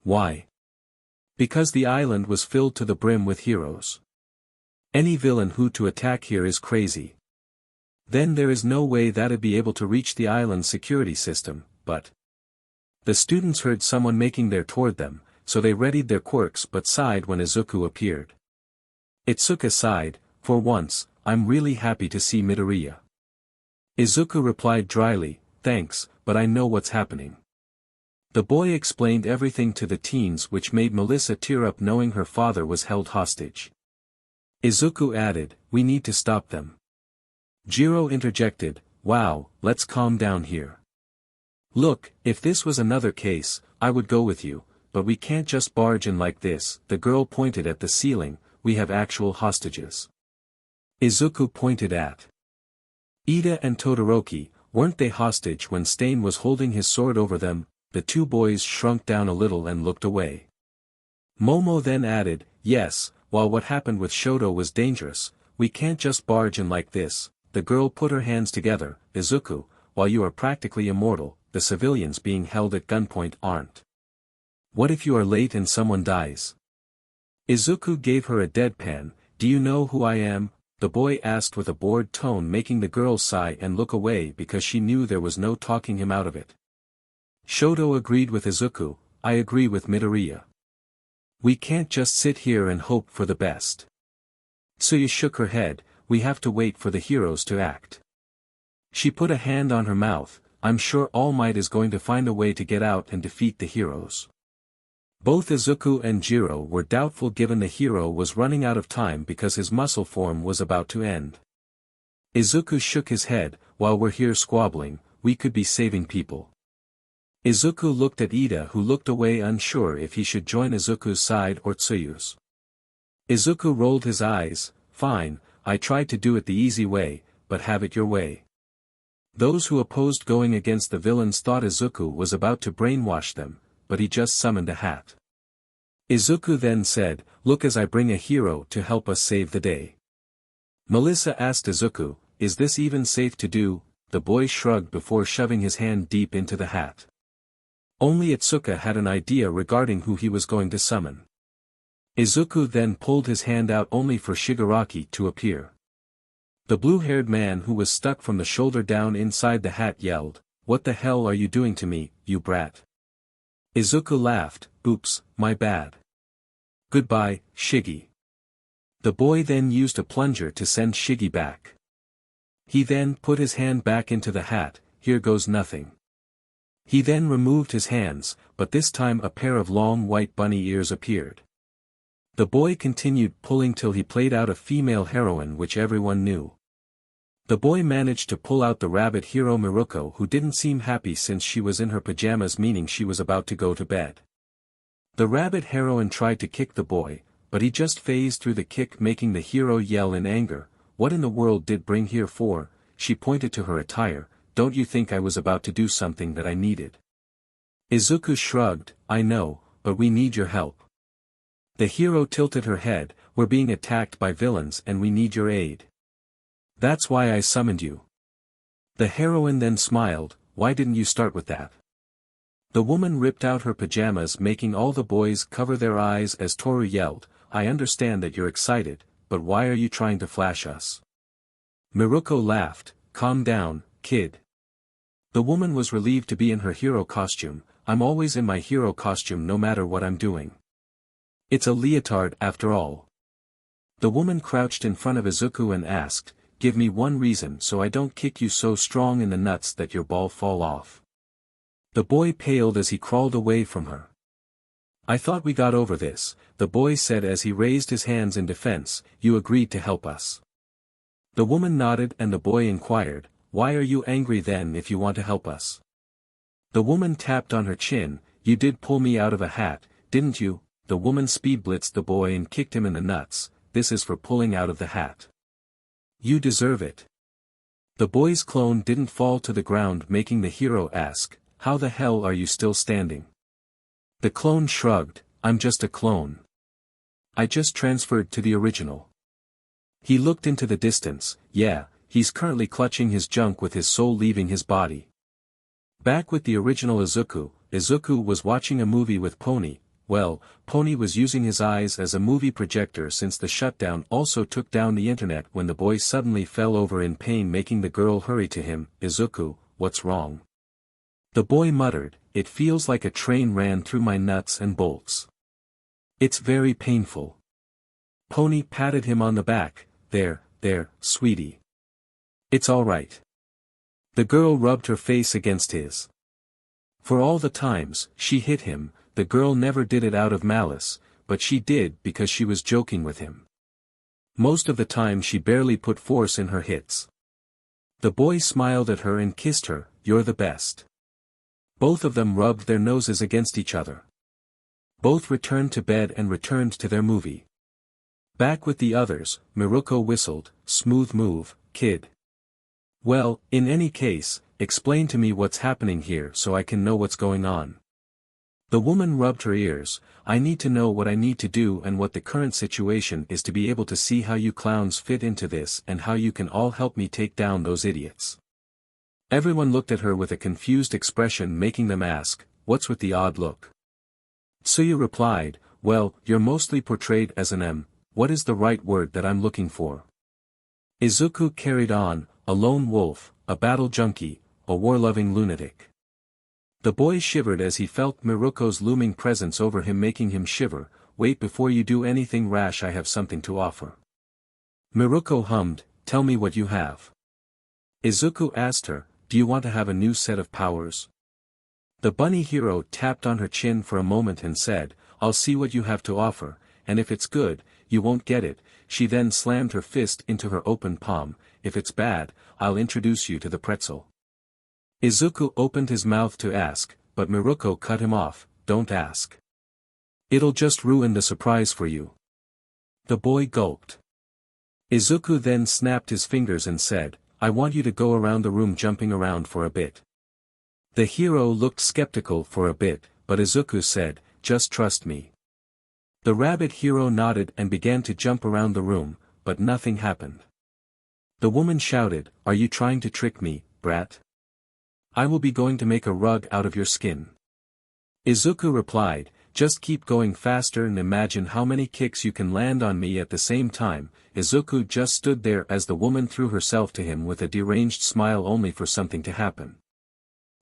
Why? Because the island was filled to the brim with heroes. Any villain who to attack here is crazy. Then there is no way that'd be able to reach the island's security system, but... The students heard someone making their toward them, so they readied their quirks but sighed when Izuku appeared. Itsuka sighed, for once, I'm really happy to see Midoriya. Izuku replied dryly, thanks, but I know what's happening. The boy explained everything to the teens, which made Melissa tear up knowing her father was held hostage. Izuku added, we need to stop them. Jiro interjected, wow, let's calm down here. Look, if this was another case, I would go with you, but we can't just barge in like this. The girl pointed at the ceiling, we have actual hostages. Izuku pointed at Ida and Todoroki, weren't they hostage when Stain was holding his sword over them? The two boys shrunk down a little and looked away. Momo then added, yes, while what happened with Shoto was dangerous, we can't just barge in like this. The girl put her hands together, Izuku, while you are practically immortal, the civilians being held at gunpoint aren't. What if you are late and someone dies? Izuku gave her a deadpan, do you know who I am? The boy asked with a bored tone, making the girl sigh and look away because she knew there was no talking him out of it. Shoto agreed with Izuku, I agree with Midoriya. We can't just sit here and hope for the best. Tsuyu shook her head, we have to wait for the heroes to act. She put a hand on her mouth, I'm sure All Might is going to find a way to get out and defeat the heroes. Both Izuku and Jiro were doubtful given the hero was running out of time because his muscle form was about to end. Izuku shook his head, while we're here squabbling, we could be saving people. Izuku looked at Ida who looked away unsure if he should join Izuku's side or Tsuyu's. Izuku rolled his eyes, fine, I tried to do it the easy way, but have it your way. Those who opposed going against the villains thought Izuku was about to brainwash them, but he just summoned a hat. Izuku then said, look as I bring a hero to help us save the day. Melissa asked Izuku, is this even safe to do? The boy shrugged before shoving his hand deep into the hat. Only Itsuka had an idea regarding who he was going to summon. Izuku then pulled his hand out only for Shigaraki to appear. The blue-haired man who was stuck from the shoulder down inside the hat yelled, what the hell are you doing to me, you brat? Izuku laughed, oops, my bad. Goodbye, Shiggy. The boy then used a plunger to send Shiggy back. He then put his hand back into the hat, here goes nothing. He then removed his hands, but this time a pair of long white bunny ears appeared. The boy continued pulling till he played out a female heroine which everyone knew. The boy managed to pull out the rabbit hero Miruko who didn't seem happy since she was in her pajamas meaning she was about to go to bed. The rabbit heroine tried to kick the boy, but he just phased through the kick making the hero yell in anger, what in the world did bring here for? She pointed to her attire, don't you think I was about to do something that I needed? Izuku shrugged, I know, but we need your help. The hero tilted her head, we're being attacked by villains and we need your aid. That's why I summoned you. The heroine then smiled, why didn't you start with that? The woman ripped out her pajamas making all the boys cover their eyes as Toru yelled, I understand that you're excited, but why are you trying to flash us? Miruko laughed, calm down, kid. The woman was relieved to be in her hero costume, I'm always in my hero costume no matter what I'm doing. It's a leotard after all. The woman crouched in front of Izuku and asked, give me one reason so I don't kick you so strong in the nuts that your ball fall off. The boy paled as he crawled away from her. I thought we got over this, the boy said as he raised his hands in defense, you agreed to help us. The woman nodded and the boy inquired, why are you angry then if you want to help us? The woman tapped on her chin, you did pull me out of a hat, didn't you? The woman speed blitzed the boy and kicked him in the nuts, this is for pulling out of the hat. You deserve it. The boy's clone didn't fall to the ground making the hero ask, how the hell are you still standing? The clone shrugged, I'm just a clone. I just transferred to the original. He looked into the distance, yeah, he's currently clutching his junk with his soul leaving his body. Back with the original Izuku, Izuku was watching a movie with Pony. Well, Pony was using his eyes as a movie projector since the shutdown also took down the internet when the boy suddenly fell over in pain making the girl hurry to him, Izuku, what's wrong? The boy muttered, it feels like a train ran through my nuts and bolts. It's very painful. Pony patted him on the back, there, sweetie. It's all right. The girl rubbed her face against his. For all the times she hit him, the girl never did it out of malice, but she did because she was joking with him. Most of the time she barely put force in her hits. The boy smiled at her and kissed her, you're the best. Both of them rubbed their noses against each other. Both returned to bed and returned to their movie. Back with the others, Miruko whistled, smooth move, kid. Well, in any case, explain to me what's happening here so I can know what's going on. The woman rubbed her ears, I need to know what I need to do and what the current situation is to be able to see how you clowns fit into this and how you can all help me take down those idiots. Everyone looked at her with a confused expression making them ask, what's with the odd look? Tsuyu replied, well, you're mostly portrayed as an what is the right word that I'm looking for? Izuku carried on, a lone wolf, a battle junkie, a war-loving lunatic. The boy shivered as he felt Miruko's looming presence over him making him shiver, wait before you do anything rash, I have something to offer. Miruko hummed, tell me what you have. Izuku asked her, do you want to have a new set of powers? The bunny hero tapped on her chin for a moment and said, I'll see what you have to offer, and if it's good, you won't get it. She then slammed her fist into her open palm, if it's bad, I'll introduce you to the pretzel. Izuku opened his mouth to ask, but Miruko cut him off, don't ask. It'll just ruin the surprise for you. The boy gulped. Izuku then snapped his fingers and said, I want you to go around the room jumping around for a bit. The hero looked skeptical for a bit, but Izuku said, just trust me. The rabbit hero nodded and began to jump around the room, but nothing happened. The woman shouted, are you trying to trick me, brat? I will be going to make a rug out of your skin. Izuku replied, just keep going faster and imagine how many kicks you can land on me at the same time. Izuku just stood there as the woman threw herself to him with a deranged smile only for something to happen.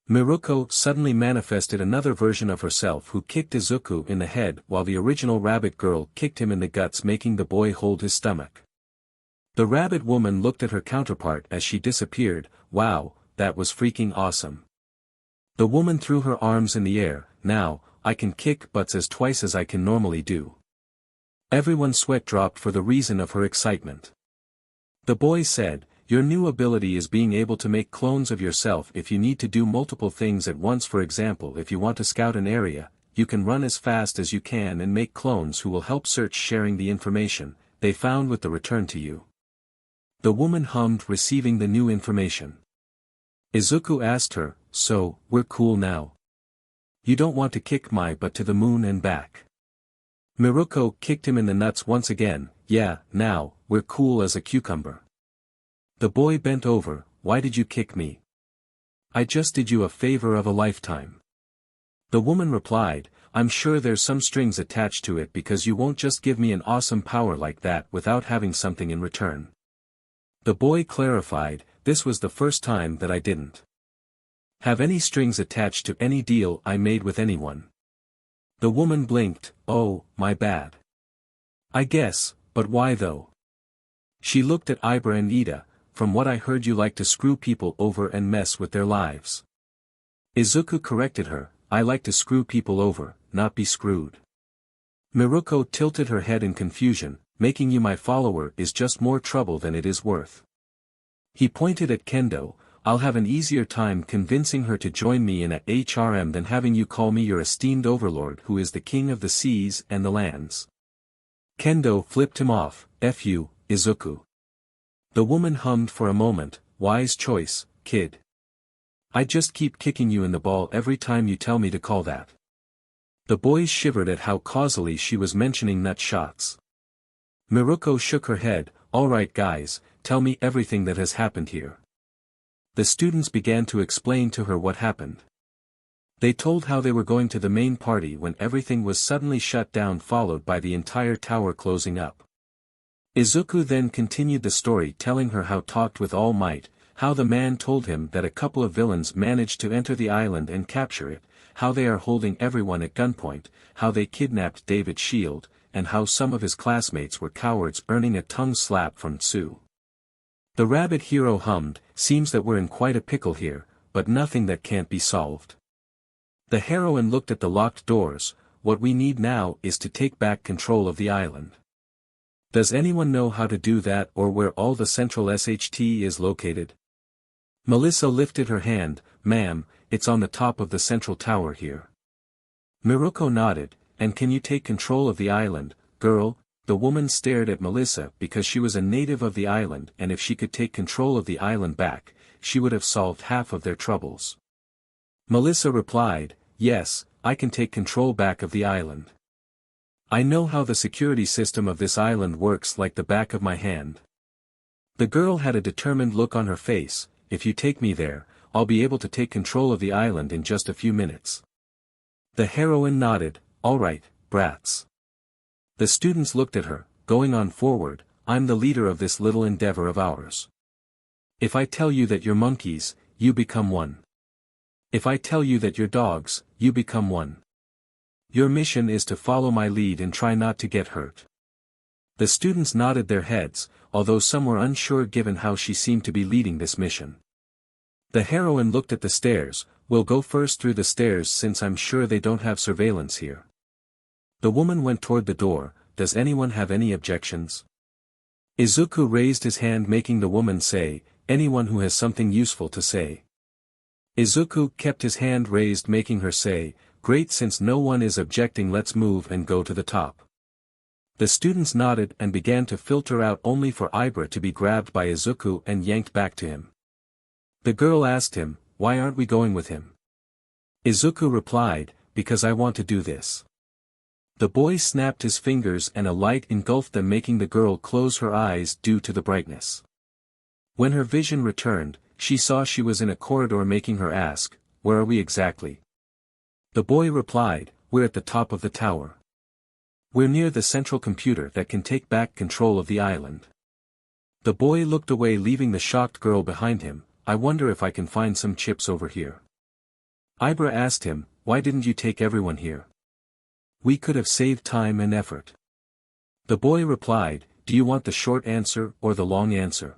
Miruko suddenly manifested another version of herself who kicked Izuku in the head while the original rabbit girl kicked him in the guts, making the boy hold his stomach. The rabbit woman looked at her counterpart as she disappeared, wow, that was freaking awesome. The woman threw her arms in the air, now, I can kick butts as twice as I can normally do. Everyone's sweat dropped for the reason of her excitement. The boy said, your new ability is being able to make clones of yourself if you need to do multiple things at once. For example, if you want to scout an area, you can run as fast as you can and make clones who will help search, sharing the information they found with the return to you. The woman hummed, receiving the new information. Izuku asked her, so, we're cool now? You don't want to kick my butt to the moon and back? Miruko kicked him in the nuts once again, yeah, now, we're cool as a cucumber. The boy bent over, why did you kick me? I just did you a favor of a lifetime. The woman replied, I'm sure there's some strings attached to it because you won't just give me an awesome power like that without having something in return. The boy clarified, this was the first time that I didn't have any strings attached to any deal I made with anyone. The woman blinked, oh, my bad. I guess, but why though? She looked at Ibra and Ida, from what I heard you like to screw people over and mess with their lives. Izuku corrected her, I like to screw people over, not be screwed. Miruko tilted her head in confusion, making you my follower is just more trouble than it is worth. He pointed at Kendo, I'll have an easier time convincing her to join me in a HRM than having you call me your esteemed overlord who is the king of the seas and the lands. Kendo flipped him off, F you, Izuku. The woman hummed for a moment, wise choice, kid. I just keep kicking you in the ball every time you tell me to call that. The boys shivered at how causally she was mentioning nut shots. Miruko shook her head, alright guys, tell me everything that has happened here. The students began to explain to her what happened. They told how they were going to the main party when everything was suddenly shut down, followed by the entire tower closing up. Izuku then continued the story, telling her how talked with All Might, how the man told him that a couple of villains managed to enter the island and capture it, how they are holding everyone at gunpoint, how they kidnapped David's shield, and how some of his classmates were cowards, earning a tongue slap from Tsu. The rabbit hero hummed, seems that we're in quite a pickle here, but nothing that can't be solved. The heroine looked at the locked doors, what we need now is to take back control of the island. Does anyone know how to do that or where all the central SHT is located? Melissa lifted her hand, ma'am, it's on the top of the central tower here. Miruko nodded, and can you take control of the island, girl? The woman stared at Melissa because she was a native of the island, and if she could take control of the island back, she would have solved half of their troubles. Melissa replied, yes, I can take control back of the island. I know how the security system of this island works like the back of my hand. The girl had a determined look on her face, if you take me there, I'll be able to take control of the island in just a few minutes. The heroine nodded, alright, brats. The students looked at her, going on forward, I'm the leader of this little endeavor of ours. If I tell you that you're monkeys, you become one. If I tell you that you're dogs, you become one. Your mission is to follow my lead and try not to get hurt. The students nodded their heads, although some were unsure given how she seemed to be leading this mission. The heroine looked at the stairs. We'll go first through the stairs since I'm sure they don't have surveillance here. The woman went toward the door. Does anyone have any objections? Izuku raised his hand making the woman say, anyone who has something useful to say. Izuku kept his hand raised making her say, great, since no one is objecting, let's move and go to the top. The students nodded and began to filter out only for Ibra to be grabbed by Izuku and yanked back to him. The girl asked him, why aren't we going with him? Izuku replied, because I want to do this. The boy snapped his fingers and a light engulfed them making the girl close her eyes due to the brightness. When her vision returned, she saw she was in a corridor making her ask, where are we exactly? The boy replied, we're at the top of the tower. We're near the central computer that can take back control of the island. The boy looked away leaving the shocked girl behind him. I wonder if I can find some chips over here. Ibra asked him, why didn't you take everyone here? We could have saved time and effort. The boy replied, do you want the short answer or the long answer?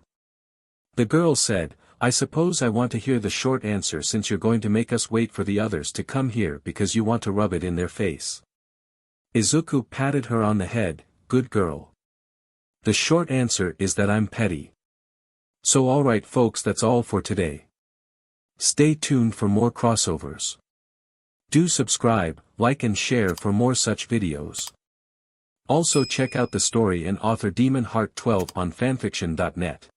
The girl said, I suppose I want to hear the short answer since you're going to make us wait for the others to come here because you want to rub it in their face. Izuku patted her on the head, good girl. The short answer is that I'm petty. So alright folks, that's all for today. Stay tuned for more crossovers. Do subscribe, like and share for more such videos. Also check out the story and author Demon Heart 12 on fanfiction.net.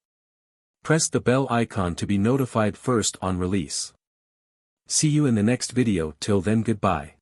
Press the bell icon to be notified first on release. See you in the next video. Till then, goodbye.